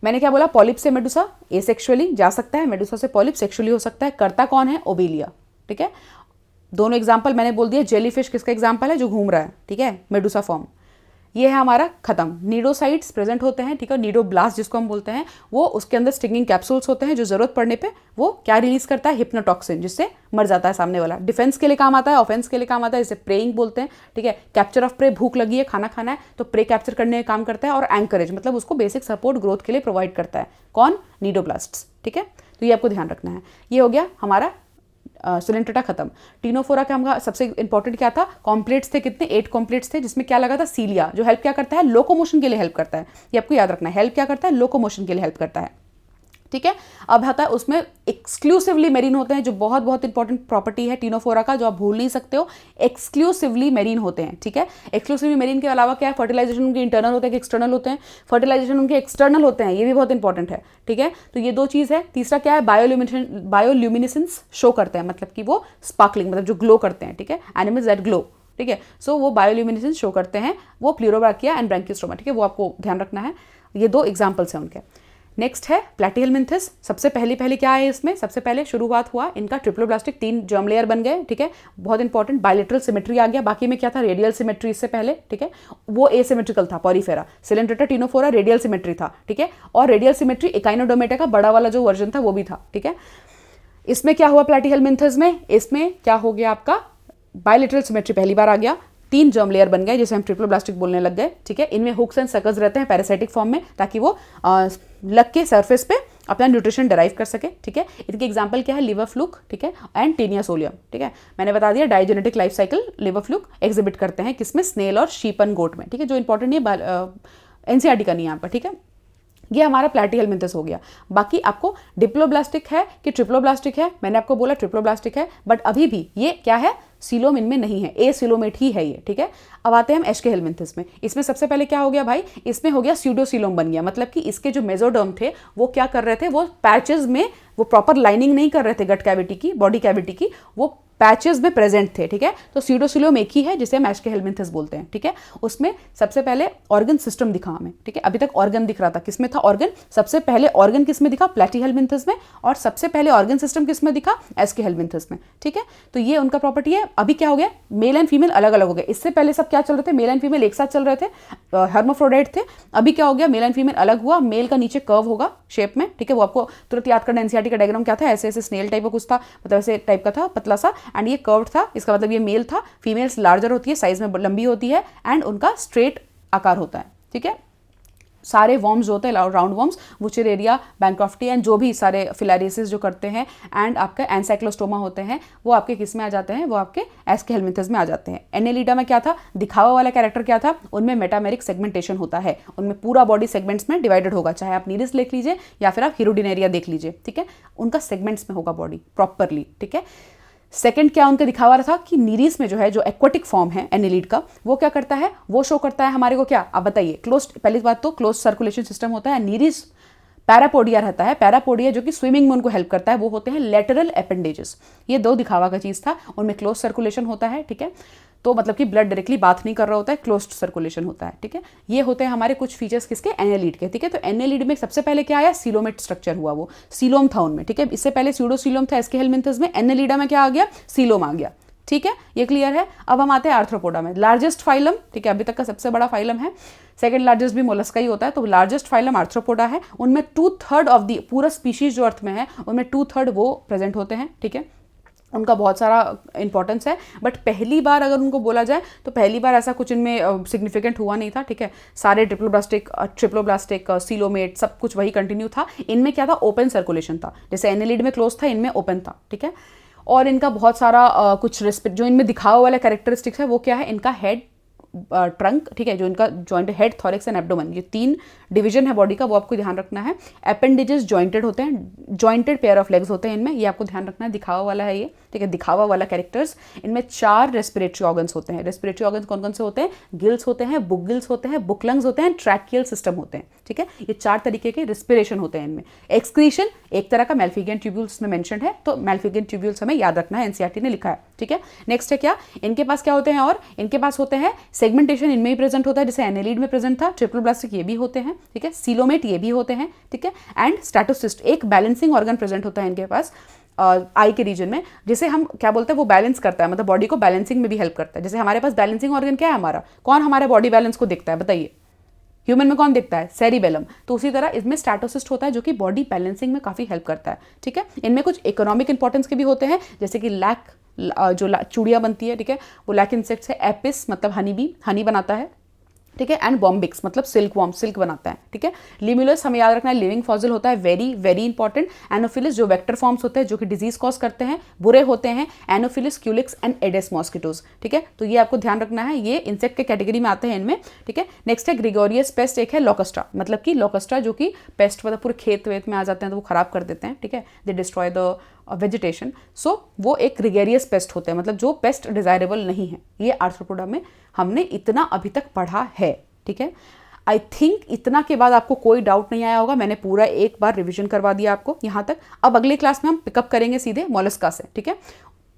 मैंने क्या बोला, पॉलिप से मेडुसा एसेक्सुअली जा सकता है, मेडुसा से पॉलिप सेक्सुअली हो सकता है। करता कौन है, ओबेलिया, ठीक है। दोनों एग्जाम्पल मैंने बोल दिया। जेलीफिश किसका एग्जाम्पल है, जो घूम रहा है, ठीक है, मेडुसा फॉर्म। ये है हमारा खत्म। नीडोसाइट्स प्रेजेंट होते हैं, ठीक है, नीडोब्लास्ट जिसको हम बोलते हैं, वो उसके अंदर स्टिंगिंग कैप्सूल्स होते हैं, जो जरूरत पड़ने पे वो क्या रिलीज करता है, हिप्नोटॉक्सिन, जिससे मर जाता है सामने वाला। डिफेंस के लिए काम आता है, ऑफेंस के लिए काम आता है, जिसे प्रेइंग बोलते हैं, ठीक है। कैप्चर ऑफ प्रे, भूख लगी है, खाना खाना है, तो प्रे कैप्चर करने का काम करता है। और एंकरेज मतलब उसको बेसिक सपोर्ट ग्रोथ के लिए प्रोवाइड करता है, कौन, नीडोब्लास्ट्स, ठीक है। तो ये आपको ध्यान रखना है। ये हो गया हमारा सिलेंट्रेटा खत्म। टीनोफोरा का हमारा सबसे इंपॉर्टेंट क्या था, कॉम्प्लेट्स थे, कितने, 8 कॉम्प्लेट्स थे, जिसमें क्या लगा था, सीलिया, जो हेल्प क्या करता है, लोकोमोशन के लिए हेल्प करता है। ये आपको याद रखना है, हेल्प क्या करता है, लोकोमोशन के लिए हेल्प करता है, ठीक है। अब आता है उसमें एक्सक्लूसिवली मेरीन होते हैं, जो बहुत बहुत इंपॉर्टेंट प्रॉपर्टी है टीनोफोरा का, जो आप भूल नहीं सकते हो, एक्सक्लूसिवली मेरीन होते हैं, ठीक है। एक्सक्लूसिवली मेरीन के अलावा क्या है, फर्टिलाइजेशन उनके इंटरनल होते हैं कि एक्सटर्नल होते हैं, फर्टिलाइजेशन उनके एक्सटर्नल होते हैं, ये भी बहुत इंपॉर्टेंट है, ठीक है। तो ये दो चीज़ है। तीसरा क्या है, बायोल्यूमिनेसेंस शो करते हैं, मतलब कि वो स्पार्कलिंग, मतलब जो ग्लो करते हैं, ठीक है, एनिमल्स दैट ग्लो, ठीक है। सो वो बायोल्यूमिनेसेंस शो करते हैं, वो प्लूरोब्रैकिया एंड ब्रैंकियोस्टोमा, ठीक है, वो आपको ध्यान रखना है। ये दो एग्जाम्पल्स हैं उनके। नेक्स्ट है प्लैटीहेलमिन्थस। सबसे पहले क्या है इसमें, सबसे पहले शुरुआत हुआ इनका ट्रिप्लोब्लास्टिक, 3 जर्म लेयर बन गए, ठीक है, बहुत इंपॉर्टेंट। बायलेटरल सिमेट्री आ गया, बाकी में क्या था, रेडियल सिमेट्री इससे पहले, ठीक है, वो एसिमेट्रिकल था Porifera. Coelenterata Ctenophora radial symmetry था, ठीक है, और रेडियल सिमेट्री एकाइनोडर्मेटा का बड़ा वाला जो वर्जन था वो भी था, ठीक है। इसमें क्या हुआ प्लैटीहेलमिन्थस में, इसमें क्या हो गया आपका, बायलेटरल सिमेट्री पहली बार आ गया, 3 जर्म लेयर बन गए, जिसे हम ट्रिप्लोब्लास्टिक बोलने लग गए, ठीक है। इनमें हुक्स एंड सकल्स रहते हैं पैरासाइटिक फॉर्म में, ताकि वो लग के सरफेस पे अपना न्यूट्रिशन डराइव कर सके, ठीक है। इनके एग्जांपल क्या है, लिवर फ्लूक, ठीक है, एंड टीनिया सोलियम, ठीक है। मैंने बता दिया digenetic life cycle liver fluke exhibit करते हैं किसमें, स्नेल और शीप एंड गोट में, ठीक है, जो इंपॉर्टेंट नहीं है, एनसीईआरटी का नहीं है यहाँ पर, ठीक है। ये हमारा प्लैटीहेलमिन्थस हो गया। बाकी आपको डिप्लोब्लास्टिक है कि ट्रिप्लोब्लास्टिक है, मैंने आपको बोला ट्रिप्लोब्लास्टिक है, बट अभी भी ये क्या है, सीलोम इनमें नहीं है, ए सीलोमेट ही है ये, ठीक है। अब आते हैं हम एस्केहेलमिन्थस में। इसमें सबसे पहले क्या हो गया भाई, इसमें हो गया स्यूडोसीलोम बन गया, मतलब कि इसके जो मेसोडर्म थे वो क्या कर रहे थे, वो पैचेस में वो प्रॉपर लाइनिंग नहीं कर रहे थे गट कैविटी की, बॉडी कैविटी की, वो पैचेस में प्रेजेंट थे, ठीक है। तो सीडोसिलियम एक ही है जिसे हम एस्केहेलमिंथस बोलते हैं, ठीक है। उसमें सबसे पहले ऑर्गन सिस्टम दिखा हमें, ठीक है। अभी तक ऑर्गन दिख रहा था, किसमें था ऑर्गन, सबसे पहले ऑर्गन किसमें दिखा, प्लैटीहेलमिंथस में, और सबसे पहले ऑर्गन सिस्टम किसमें दिखा, एस्केहेलमिंथस में, ठीक है। तो ये उनका प्रॉपर्टी है। अभी क्या हो गया, मेल एंड फीमेल अलग अलग हो गए। इससे पहले सब क्या चल रहे थे, मेल एंड फीमेल एक साथ चल रहे थे, हर्माफ्रोडाइट थे। अभी क्या हो गया, मेल एंड फीमेल अलग हुआ, मेल का नीचे कर्व होगा शेप में, ठीक है। वो आपको तुरंत याद करना, एनसीईआरटी का डायग्राम क्या था, ऐसे ऐसे स्नेल टाइप का कुछ था, मतलब ऐसे टाइप का था पतला सा, एंड ये कर्व्ड था। इसका मतलब ये मेल था, फीमेल्स लार्जर होती है, साइज में लंबी होती है, एंड उनका स्ट्रेट आकार होता है, ठीक है। सारे वॉर्म्स जो होते हैं, राउंड वॉर्म्स, वुचेरेरिया, बैंक्रॉफ्टी एंड जो भी सारे फिलारियसिस जो करते हैं, एंड आपका एनसाइक्लोस्टोमा होते हैं, वो आपके किस में आ जाते हैं, वो आपके एस्केहेलमिंथस में आ जाते हैं। एनेलिडा में क्या था, दिखावा वाला कैरेक्टर क्या था, उनमें मेटामेरिक सेगमेंटेशन होता है, उनमें पूरा बॉडी सेगमेंट्स में डिवाइडेड होगा, चाहे आप नीरिस देख लीजिए या फिर आप हिरोडिनेरिया देख लीजिए, ठीक है। उनका सेगमेंट्स में होगा बॉडी प्रॉपरली, ठीक है। सेकंड क्या उनका दिखावा रहा था कि नीरिस में जो है, जो एक्वाटिक फॉर्म है एनेलिड का, वो क्या करता है, वो शो करता है हमारे को क्या, आप बताइए। क्लोज, पहली बात तो क्लोज सर्कुलेशन सिस्टम होता है। नीरिस पैरापोडिया रहता है, पैरापोडिया जो कि स्विमिंग में उनको हेल्प करता है, वो होते हैं लेटरल एपेंडेजेस। ये दो दिखावा का चीज था, उनमें क्लोज सर्कुलेशन होता है, ठीक है। तो मतलब कि ब्लड डायरेक्टली बात नहीं कर रहा होता है, क्लोज्ड सर्कुलेशन होता है, ठीक है। ये होते हैं हमारे कुछ फीचर्स किसके, एनेलिड के, ठीक है। तो एनेलिड में सबसे पहले क्या आया, सीलोमेट स्ट्रक्चर हुआ, वो सीलोम था उनमें, ठीक है। इससे पहले स्यूडोसीलोम था एस्केहेलमिंथस में, एनेलिडा में क्या आ गया, सीलोम आ गया, ठीक है। ये क्लियर है। अब हम आते हैं आर्थ्रोपोडा में, लार्जेस्ट फाइलम, ठीक है, अभी तक का सबसे बड़ा फाइलम है। सेकंड लार्जेस्ट भी मोलस्का ही होता है, तो लार्जेस्ट फाइलम आर्थ्रोपोडा है। उनमें 2/3 ऑफ द पूरा स्पीशीज जो अर्थ में है, उनमें 2/3 वो प्रेजेंट होते हैं, ठीक है। उनका बहुत सारा इंपॉर्टेंस है, बट पहली बार अगर उनको बोला जाए तो पहली बार ऐसा कुछ इनमें सिग्निफिकेंट हुआ नहीं था, ठीक है। सारे ट्रिप्लोब्लास्टिक सीलोमेट सब कुछ वही कंटिन्यू था। इनमें क्या था, ओपन सर्कुलेशन था, जैसे एनेलिड में क्लोज था, इनमें ओपन था, ठीक है। और इनका बहुत सारा कुछ रेस्पेक्ट जो इनमें दिखावा वाला कैरेक्टरिस्टिक्स है, वो क्या है, इनका हेड, ट्रंक, ठीक है, जो इनका joint, head, thorax and abdomen, ये 3 डिवीजन है बॉडी का, वो आपको ध्यान रखना है। अपेंडेजेस जॉइंटेड होते हैं, जॉइंटेड पेयर ऑफ लेग्स होते हैं इनमें, ये आपको ध्यान रखना है। दिखावा वाला है ये, ठीक है, दिखावा वाला कैरेक्टर्स। इनमें 4 रेस्पिरेटरी ऑर्गन्स होते हैं। रेस्पिरेटरी ऑर्गन्स कौन कौन से होते हैं, गिल्स होते हैं, बुक गिल्स होते हैं, बुक लंग्स होते हैं, ट्रैकियल सिस्टम होते हैं, ठीक है। ये 4 तरीके के रेस्पिरेशन होते हैं इनमें। एक्सक्रीशन एक तरह का मैल्फिगियन ट्यूब्यूल्स में मेंशन है, तो मैल्फिगियन ट्यूब्यूल्स हमें याद रखना है, एनसीईआरटी ने लिखा है, ठीक है। नेक्स्ट है क्या, इनके पास क्या होते हैं, और इनके पास होते हैं सेगमेंटेशन, इनमें ही प्रेजेंट होता है, जैसे एनेलिड में प्रेजेंट था। ट्रिप्लोब्लास्टिक ये भी होते हैं, ठीक है। सीलोमेट ये भी होते हैं, ठीक है। एंड स्टैटोसिस्ट, एक बैलेंसिंग ऑर्गन प्रेजेंट होता है इनके पास आई के रीजन में, जिसे हम क्या बोलते हैं, वो बैलेंस करता है, मतलब बॉडी को बैलेंसिंग में भी हेल्प करता है। जैसे हमारे पास बैलेंसिंग ऑर्गन क्या है हमारा, कौन हमारे बॉडी बैलेंस को देखता है, बताइए। ह्यूमन में कौन देखता है, सेरिबेलम। तो उसी तरह इसमें स्टैटोसिस्ट होता है, जो कि बॉडी बैलेंसिंग में काफी हेल्प करता है, ठीक है। इनमें कुछ इकोनॉमिक इंपॉर्टेंस के भी होते हैं, जैसे कि लैक, जो चूड़िया बनती है, ठीक है, वो लैक इंसेक्ट्स है। एपिस मतलब हनी बी, हनी बनाता है, ठीक है। एंड बॉम्बिक्स मतलब सिल्क वॉर्म, सिल्क बनाता है, ठीक है। लिम्युलस हमें याद रखना है, लिविंग फॉसिल होता है, वेरी वेरी इंपॉर्टेंट। एनोफिलिस जो वेक्टर फॉर्म्स होते हैं, जो कि डिजीज कॉज करते हैं, बुरे होते हैं। एनोफिलिस, क्यूलिक्स एंड एडेस मॉस्किटोज, ठीक है। तो ये आपको ध्यान रखना है, ये इंसेक्ट के कैटेगरी में आते हैं इनमें, ठीक है। नेक्स्ट है ग्रिगोरियस पेस्ट, एक है लोकस्ट्रा, मतलब कि लोकस्ट्रा जो कि पेस्ट मतलब पूरे खेत वेत में आ जाते हैं, तो वो खराब कर देते हैं, ठीक है। They destroy the vegetation. So वो एक ग्रिगेरियस पेस्ट होते हैं, मतलब जो पेस्ट डिजायरेबल नहीं है। ये आर्थ्रोपोडा में हमने इतना अभी तक पढ़ा है, ठीक है। आई थिंक इतना के बाद आपको कोई डाउट नहीं आया होगा, मैंने पूरा एक बार रिवीजन करवा दिया आपको यहाँ तक। अब अगले क्लास में हम पिकअप करेंगे सीधे मोलस्का से, ठीक है।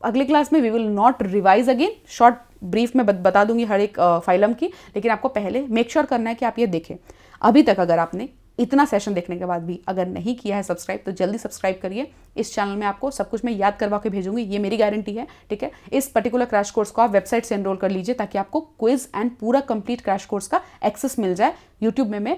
अगले क्लास में we will not revise again, short brief में बता दूंगी हर एक फाइलम की, लेकिन आपको पहले मेक श्योर करना है कि आप ये देखें। अभी तक अगर आपने इतना सेशन देखने के बाद भी अगर नहीं किया है सब्सक्राइब, तो जल्दी सब्सक्राइब करिए। इस चैनल में आपको सब कुछ मैं याद करवा के भेजूंगी, ये मेरी गारंटी है, ठीक है। इस पर्टिकुलर क्रैश कोर्स को आप वेबसाइट से एनरोल कर लीजिए, ताकि आपको क्विज एंड पूरा कंप्लीट क्रैश कोर्स का एक्सेस मिल जाए। यूट्यूब में मैं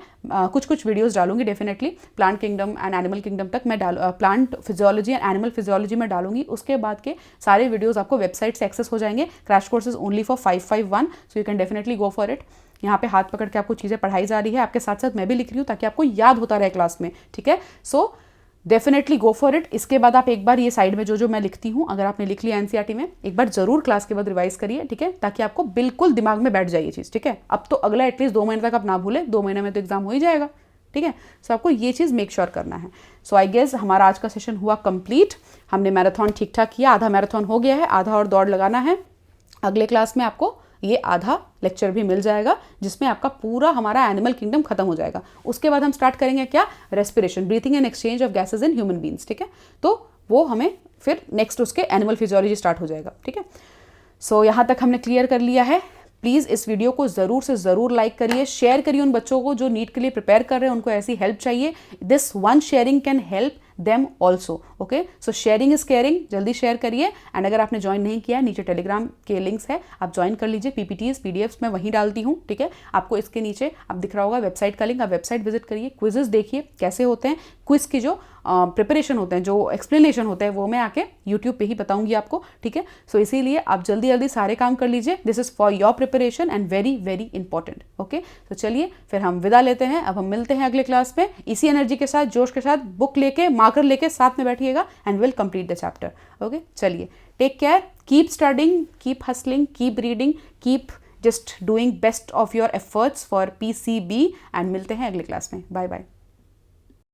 कुछ वीडियोस डालूंगी definitely, plant kingdom and animal kingdom तक मैं plant physiology and animal physiology में डालूंगी। उसके बाद के सारे वीडियोस आपको वेबसाइट से एक्सेस हो जाएंगे। Crash course is only for 551, so you can definitely go for it. यहाँ पे हाथ पकड़ के आपको चीज़ें पढ़ाई जा रही है, आपके साथ साथ मैं भी लिख रही हूँ, ताकि आपको याद होता रहे क्लास में, ठीक है। So definitely go for it. इसके बाद आप एक बार ये साइड में जो मैं लिखती हूँ, अगर आपने लिख लिया एनसीईआरटी में, एक बार जरूर क्लास के बाद रिवाइज करिए, ठीक है, ताकि आपको बिल्कुल दिमाग में बैठ जाए ये चीज़, ठीक है। अब तो अगला एटलीस्ट 2 महीने तक आप ना भूलें, 2 महीने में तो एग्जाम हो ही जाएगा, ठीक है। सो आपको ये चीज़ मेक श्योर करना है। सो आई गेस हमारा आज का सेशन हुआ कंप्लीट। हमने मैराथन ठीक ठाक किया, आधा मैराथन हो गया है, आधा और दौड़ लगाना है। अगले क्लास में आपको ये आधा लेक्चर भी मिल जाएगा, जिसमें आपका पूरा हमारा एनिमल किंगडम खत्म हो जाएगा। उसके बाद हम स्टार्ट करेंगे क्या, respiration, breathing and exchange of gases in human beings, ठीक है। तो वो हमें फिर नेक्स्ट उसके एनिमल फिजियोलॉजी स्टार्ट हो जाएगा, ठीक है। सो यहाँ तक हमने क्लियर कर लिया है। प्लीज़ इस वीडियो को ज़रूर से ज़रूर लाइक करिए, शेयर करिए उन बच्चों को जो नीट के लिए प्रिपेयर कर रहे हैं, उनको ऐसी हेल्प चाहिए। This one sharing can help them also, okay. So sharing is caring, जल्दी शेयर करिए। एंड अगर आपने ज्वाइन नहीं किया, नीचे टेलीग्राम के लिंक्स है, आप ज्वाइन कर लीजिए। पीपीटीज पीडीएफ्स मैं वहीं डालती हूँ, ठीक है। आपको इसके नीचे अब दिख रहा होगा वेबसाइट का लिंक, आप वेबसाइट विजिट करिए, क्विजेज देखिए कैसे होते हैं। क्विज की जो प्रिपरेशन होते हैं, जो एक्सप्लेनेशन होता है, वो मैं आके यूट्यूब पे ही बताऊंगी आपको, ठीक है। सो इसीलिए आप जल्दी जल्दी सारे काम कर लीजिए। This is for your preparation and very very important, okay. तो चलिए फिर हम विदा लेते हैं। अब हम मिलते हैं अगले क्लास में इसी एनर्जी के साथ, जोश के साथ। बुक लेके, मार्कर लेके साथ में बैठिएगा and will complete the chapter, okay. चलिए, take care, keep studying, keep hustling, keep reading, keep just doing best of your efforts for PCB and मिलते हैं अगले क्लास में। Bye bye.